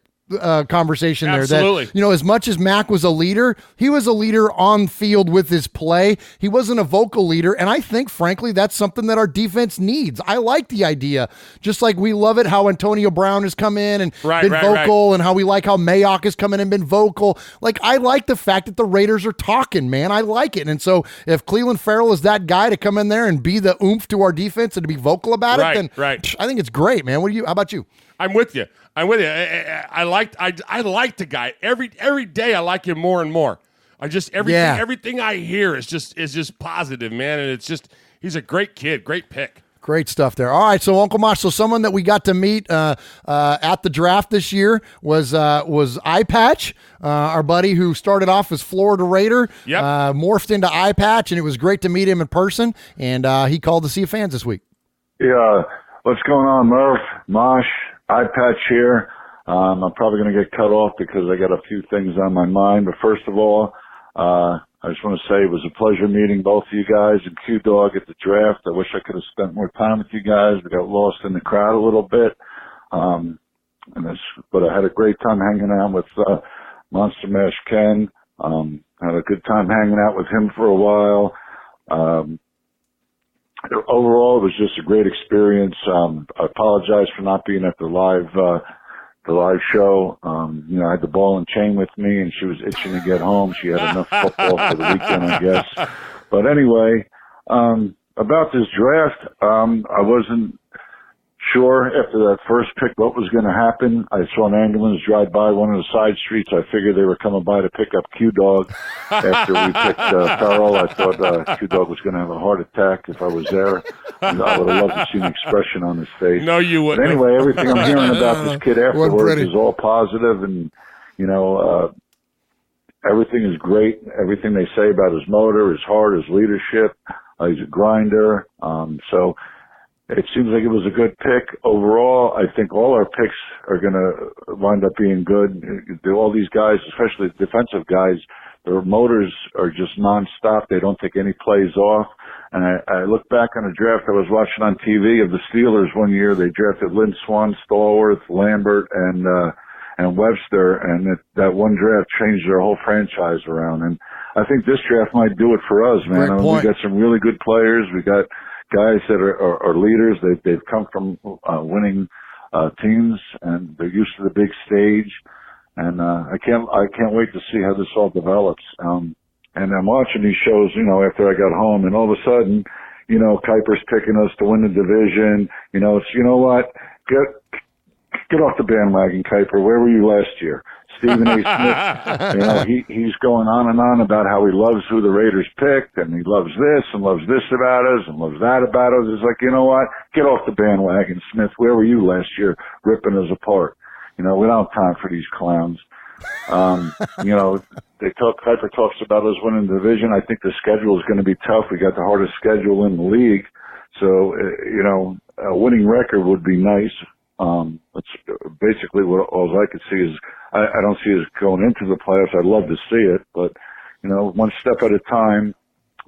conversation there. Absolutely. That, you know, as much as Mac was a leader, he was a leader on field with his play. He wasn't a vocal leader. And I think, frankly, that's something that our defense needs. I like the idea. Just like we love it how Antonio Brown has come in and been vocal, and how we like how Mayock has come in and been vocal. Like, I like the fact that the Raiders are talking, man. I like it. And so if Clelin Ferrell is that guy to come in there and be the oomph to our defense and to be vocal about it, then I think it's great, man. How about you? I'm with you. I like the guy. Every day I like him more and more. Everything I hear is just positive, man. And it's just, he's a great kid, great pick. Great stuff there. All right, so Uncle Mosh, so someone that we got to meet at the draft this year was Eye Patch, our buddy who started off as Florida Raider, morphed into Eye Patch, and it was great to meet him in person. And he called to see fans this week. Yeah, what's going on, Murph, Mosh? Eye Patch here. I'm probably going to get cut off because I got a few things on my mind. But first of all, I just want to say it was a pleasure meeting both of you guys and Q-Dog at the draft. I wish I could have spent more time with you guys. We got lost in the crowd a little bit. But I had a great time hanging out with Monster Mash Ken. Had a good time hanging out with him for a while. Overall, it was just a great experience. I apologize for not being at the live show. You know, I had the ball and chain with me, and she was itching to get home. She had enough football for the weekend, I guess. But anyway, about this draft, I wasn't sure after that first pick what was going to happen. I saw an ambulance drive by one of the side streets. I figured they were coming by to pick up Q-Dog. After we picked Farrell, I thought Q-Dog was going to have a heart attack if I was there. I would have loved to see an expression on his face. No, you wouldn't. But anyway, everything I'm hearing about this kid afterwards is all positive, and, you know, everything is great. Everything they say about his motor, his heart, his leadership. He's a grinder. So it seems like it was a good pick. Overall, I think all our picks are going to wind up being good. All these guys, especially defensive guys, their motors are just nonstop. They don't take any plays off. And I look back on a draft I was watching on TV of the Steelers one year. They drafted Lynn Swann, Stallworth, Lambert, and Webster. And that one draft changed their whole franchise around. And I think this draft might do it for us, man. We got some really good players. We got guys that are leaders. They've come from winning teams, and they're used to the big stage. And I can't wait to see how this all develops. And I'm watching these shows, you know, after I got home, and all of a sudden, you know, Kuiper's picking us to win the division. You know, it's, you know what? Get off the bandwagon, Kuiper. Where were you last year? Stephen A. Smith, you know, he's going on about how he loves who the Raiders picked, and he loves this and loves this about us and loves that about us. It's like, you know what? Get off the bandwagon, Smith. Where were you last year ripping us apart? You know, we don't have time for these clowns. Kuiper talks about us winning the division. I think the schedule is going to be tough. We got the hardest schedule in the league. So, a winning record would be nice. That's basically what all I could see is I don't see us going into the playoffs. I'd love to see it, but, one step at a time.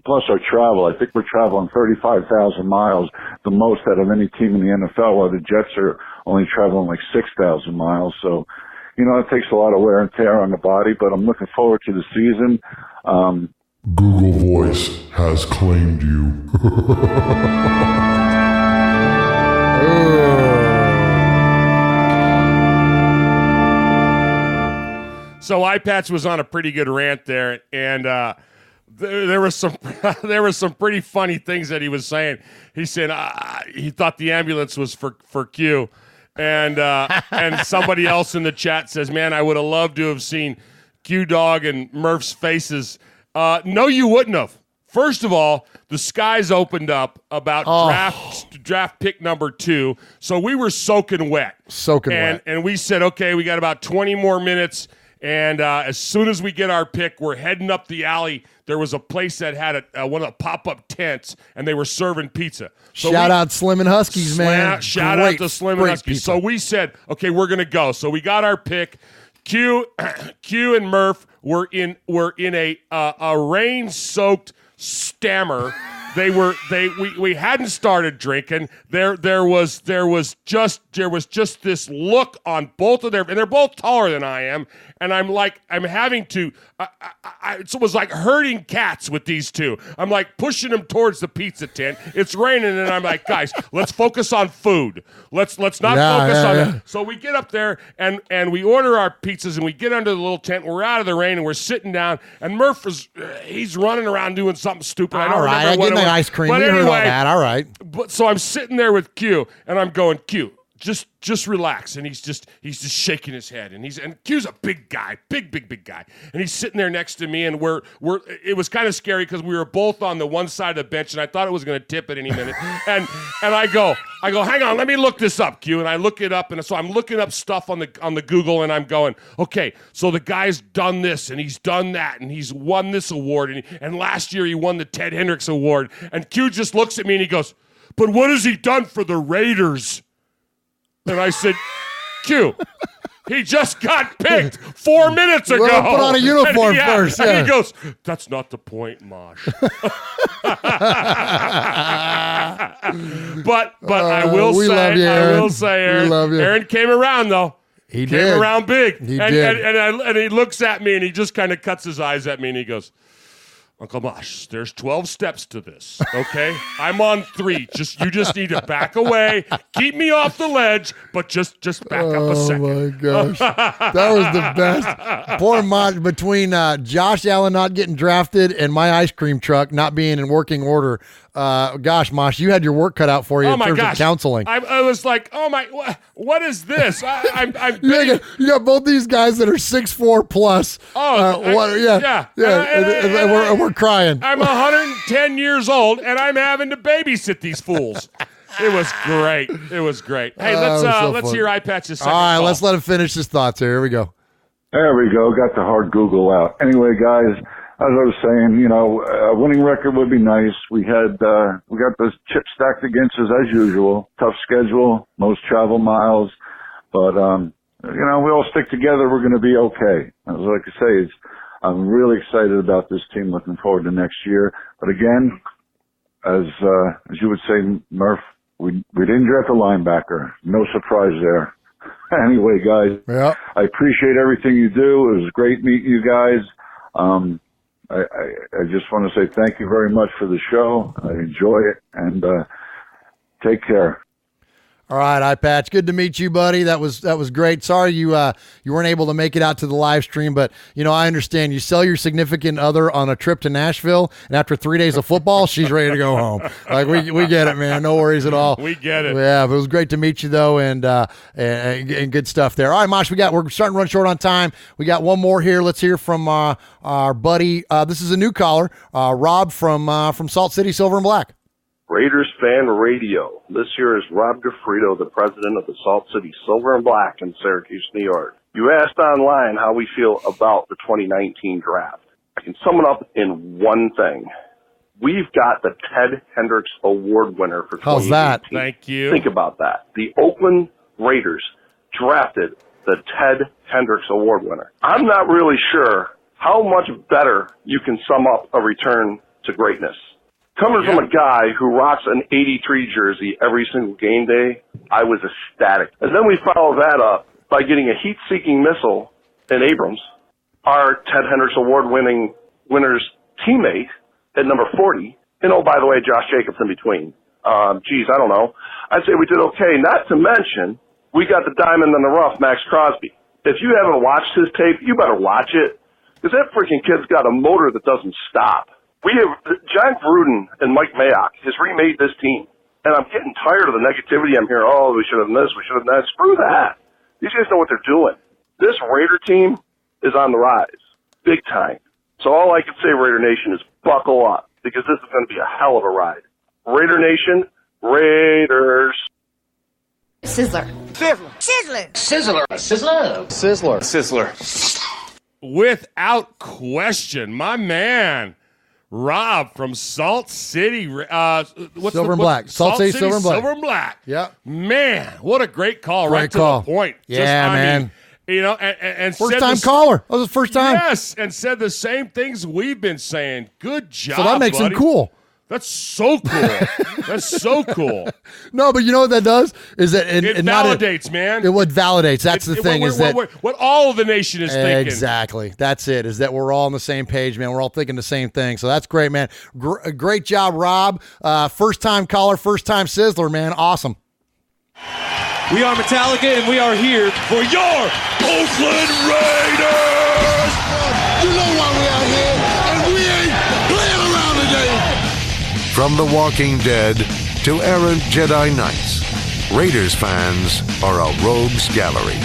Plus our travel. I think we're traveling 35,000 miles, the most out of any team in the NFL, while the Jets are only traveling like 6,000 miles. So, it takes a lot of wear and tear on the body, but I'm looking forward to the season. Google Voice has claimed you. So iPatch was on a pretty good rant there, and there was some pretty funny things that he was saying. He said he thought the ambulance was for Q, and somebody else in the chat says, "Man, I would have loved to have seen Q Dog and Murph's faces." No, you wouldn't have. First of all, the skies opened up about draft pick number 2, so we were soaking wet. And we said, okay, we got about 20 more minutes. And as soon as we get our pick, we're heading up the alley. There was a place that had one of the pop-up tents, and they were serving pizza. So shout out Slim and Huskies, man. Shout out to Slim and Huskies. Pizza. So we said, okay, we're going to go. So we got our pick. Q and Murph were in a rain-soaked stammer. We hadn't started drinking. There was just this look on both of them, and they're both taller than I am, and I'm having to. It was like herding cats with these two. I'm like pushing them towards the pizza tent. It's raining, and I'm like, guys, let's focus on food. Let's not focus on that. So we get up there and we order our pizzas, and we get under the little tent. We're out of the rain, and we're sitting down, and Murph he's running around doing something stupid. I don't remember what it was. Ice cream. But we anyway, heard all that. All right. But so I'm sitting there with Q, and I'm going, Q, just relax. And he's just shaking his head, and Q's a big guy, big guy, and he's sitting there next to me, and it was kind of scary because we were both on the one side of the bench, and I thought it was going to tip at any minute, and I go, hang on, let me look this up, Q, and I look it up, and so I'm looking up stuff on the Google, and I'm going, okay, so the guy's done this, and he's done that, and he's won this award, and last year he won the Ted Hendricks Award, and Q just looks at me and he goes, but what has he done for the Raiders? And I said, Q, he just got picked 4 minutes ago. Well, put on a uniform first. Yeah. And he goes, that's not the point, Mosh. But I will say, Aaron came around, though. He came did. around big. He did. And he looks at me, and he just kind of cuts his eyes at me, and he goes, Uncle Mosh, there's 12 steps to this, okay? I'm on 3. You just need to back away. Keep me off the ledge, but just back up a second. Oh, my gosh. That was the best. Poor Mosh, between Josh Allen not getting drafted and my ice cream truck not being in working order, gosh, Mosh, you had your work cut out for you in terms of counseling. I was like, oh, my, what is this? I'm you got both these guys that are 6'4" plus. And we're crying. I'm 110 years old, and I'm having to babysit these fools. It was great. Hey, let's hear iPatch's second All right, call. let's let him finish his thoughts here. Here we go. There we go. Got the hard Google out. Anyway, guys, as I was saying, a winning record would be nice. We got the chip stacked against us as usual. Tough schedule, most travel miles, but we all stick together. We're going to be okay. Like I say, I'm really excited about this team. Looking forward to next year. But again, as you would say, Murph, we didn't draft a linebacker. No surprise there. Anyway, guys, I appreciate everything you do. It was great meeting you guys. I just want to say thank you very much for the show. I enjoy it, and take care. All right, iPatch, good to meet you, buddy. That was great. Sorry you weren't able to make it out to the live stream, but I understand. You sell your significant other on a trip to Nashville, and after 3 days of football, she's ready to go home. Like we get it, man. No worries at all. We get it. Yeah, but it was great to meet you though, and good stuff there. All right, Mosh, we're starting to run short on time. We got one more here. Let's hear from our buddy. This is a new caller, Rob from Salt City Silver and Black. Raiders Fan Radio. This year is Rob DeFrito, the president of the Salt City Silver and Black in Syracuse, New York. You asked online how we feel about the 2019 draft. I can sum it up in one thing. We've got the Ted Hendricks Award winner for 2018. How's that? Thank you. Think about that. The Oakland Raiders drafted the Ted Hendricks Award winner. I'm not really sure how much better you can sum up a return to greatness. Coming from a guy who rocks an 83 jersey every single game day, I was ecstatic. And then we follow that up by getting a heat-seeking missile in Abrams, our Ted Hendricks Award-winning winner's teammate at number 40. And, oh, by the way, Josh Jacobs in between. I don't know. I'd say we did okay. Not to mention, we got the diamond in the rough, Max Crosby. If you haven't watched his tape, you better watch it, because that freaking kid's got a motor that doesn't stop. John Gruden and Mike Mayock has remade this team, and I'm getting tired of the negativity I'm hearing. Oh, we should have done this, we should have done that. Screw that. These guys know what they're doing. This Raider team is on the rise, big time. So all I can say, Raider Nation, is buckle up, because this is going to be a hell of a ride. Raider Nation, Raiders. Sizzler. Sizzler. Sizzler. Sizzler. Sizzler. Sizzler. Without question, my man, Rob from Salt City. What's Silver and Black. Salt City, Silver and Black. Silver and Black. Yep. Man, what a great call. Great right call. to the point. Yeah, man. And First time caller. That was the first time. Yes, and said the same things we've been saying. Good job, So that makes buddy. him cool. That's so cool. That's so cool. No, but you know what that does is that It validates, man. It what validates. That's the thing. What all of the nation is thinking. Exactly. That's it. Is that we're all on the same page, man. We're all thinking the same thing. So that's great, man. Great job, Rob. First time caller, first time sizzler, man. Awesome. We are Metallica, and we are here for your Oakland Raiders! You know why we are here, and we ain't playing around today. From The Walking Dead to errant Jedi Knights, Raiders fans are a rogues gallery.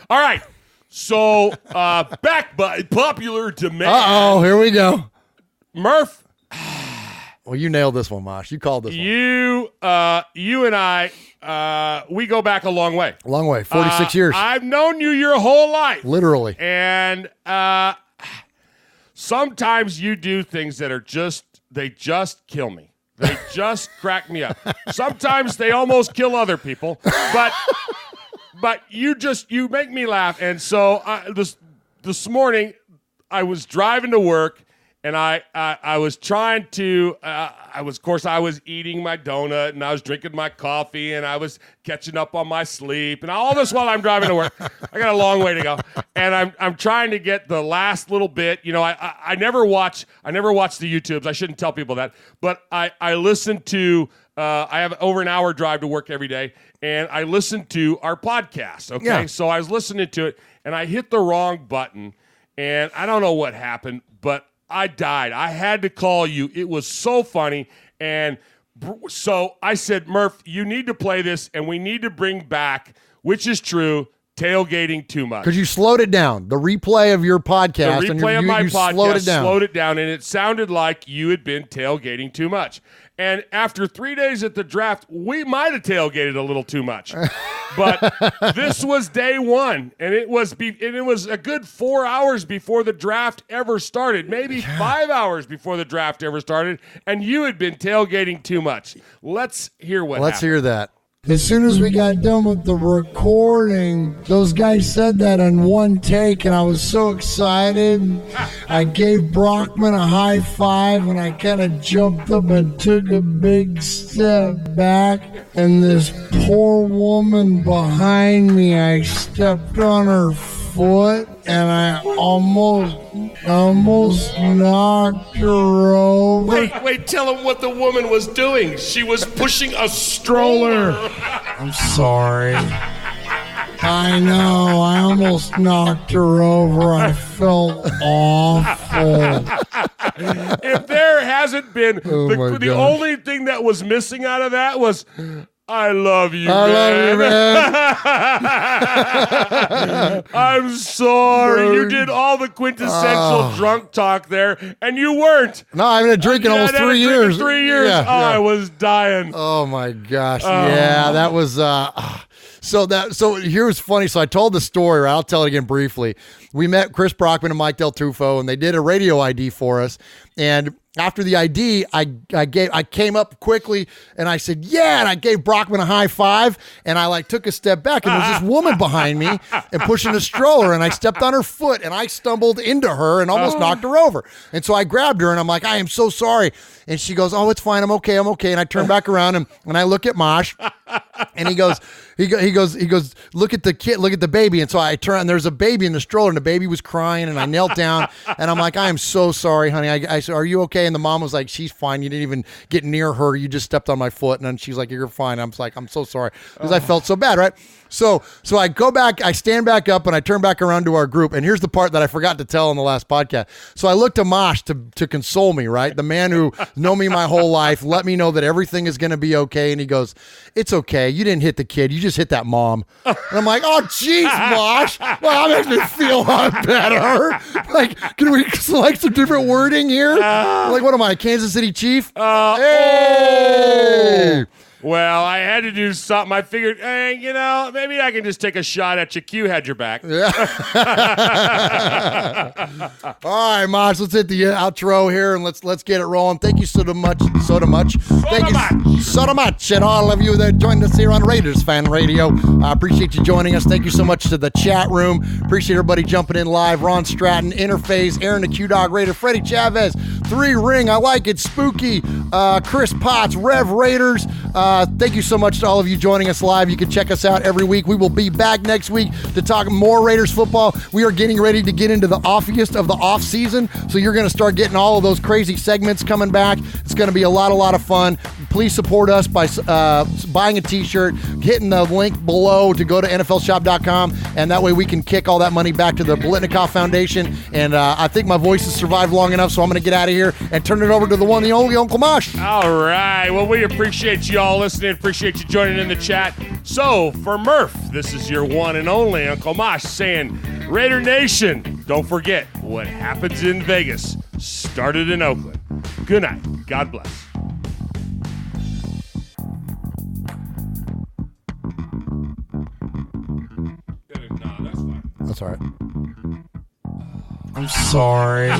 All right. So, back by popular demand. Uh-oh, here we go. Murph. Well, you nailed this one, Mosh. You called this one. You and I, we go back a long way. A long way. 46 years. I've known you your whole life. Literally. And sometimes you do things that are they just kill me. They just crack me up. Sometimes they almost kill other people. But you make me laugh. And so this morning, I was driving to work. And I was trying to, I was eating my donut and I was drinking my coffee and I was catching up on my sleep and all this while I'm driving to work. I got a long way to go. And I'm trying to get the last little bit. You know, I never watch the YouTubes. I shouldn't tell people that. But I listen to, I have over an hour drive to work every day. And I listen to our podcast. Okay. Yeah. So I was listening to it and I hit the wrong button. And I don't know what happened, but I died. I had to call you. It was so funny. And so I said, Murph, you need to play this, and we need to bring back, which is true, tailgating too much. Because you slowed it down. The replay of your podcast. The replay of my podcast slowed it down, and it sounded like you had been tailgating too much. And after 3 days at the draft, we might have tailgated a little too much. But this was day one, and it was a good 4 hours before the draft ever started, maybe 5 hours before the draft ever started, and you had been tailgating too much. Let's hear what happened. Let's hear that. As soon as we got done with the recording, those guys said that in one take, and I was so excited. I gave Brockman a high five, and I kind of jumped up and took a big step back. And this poor woman behind me, I stepped on her foot, and I almost knocked her over. Wait, tell him what the woman was doing. She was pushing a stroller. I'm sorry. I know, I almost knocked her over. I felt awful. If there hasn't been, the only thing that was missing out of that was I love you, I man. love you, man. I'm sorry. You did all the quintessential drunk talk there, and you weren't. No, I haven't had a drink in almost 3 years. 3 years. Yeah, oh, I was dying. Oh my gosh. Yeah, that was so here's funny. So I told the story, right? I'll tell it again briefly. We met Chris Brockman and Mike Del Tufo, and they did a radio ID for us. And after the ID, I came up quickly and I said, yeah, and I gave Brockman a high five, and I like took a step back, and there was this woman behind me and pushing a stroller, and I stepped on her foot and I stumbled into her and almost knocked her over. And so I grabbed her and I'm like, I am so sorry. And she goes, oh, it's fine. I'm okay. And I turn back around and I look at Mosh, and he goes, look at the kid, look at the baby. And so I turn, and there's a baby in the stroller, and the baby was crying, and I knelt down and I'm like, I am so sorry, honey. I said, are you okay? And the mom was like, she's fine. You didn't even get near her. You just stepped on my foot. And then she's like, you're fine. I'm like, I'm so sorry, because I felt so bad, right? So I go back, I stand back up, and I turn back around to our group. And here's the part that I forgot to tell in the last podcast. So I looked to Mosh to console me, right? The man who know me my whole life, let me know that everything is going to be okay. And he goes, it's okay. You didn't hit the kid. You just hit that mom. And I'm like, oh, geez, Mosh. Well, that makes me feel a lot better. Like, can we select some different wording here? Like, what am I, Kansas City Chief? Hey! Well, I had to do something. I figured, hey, maybe I can just take a shot at you. Q had your back. Yeah. All right, Mosh, let's hit the outro here, and let's get it rolling. Thank you so much. Thank you so much, and all of you that joined us here on Raiders Fan Radio. I appreciate you joining us. Thank you so much to the chat room. Appreciate everybody jumping in live. Ron Stratton, Interface, Aaron the Q-Dog Raider, Freddie Chavez, 3 Ring, I Like It, Spooky, Chris Potts, Rev Raiders. Thank you so much to all of you joining us live. You can check us out every week. We will be back next week to talk more Raiders football. We are getting ready to get into the offiest of the off season, so you're going to start getting all of those crazy segments coming back. It's going to be a lot of fun. Please support us by buying a t-shirt, hitting the link below to go to NFLshop.com, and that way we can kick all that money back to the Bolitnikoff Foundation. And I think my voice has survived long enough, so I'm going to get out of here and turn it over to the one, the only Uncle Mosh. All right. Well, we appreciate you all listening. Appreciate you joining in the chat. So, for Murph, this is your one and only Uncle Mosh saying, Raider Nation, don't forget, what happens in Vegas started in Oakland. Good night. God bless. That's all right. I'm sorry.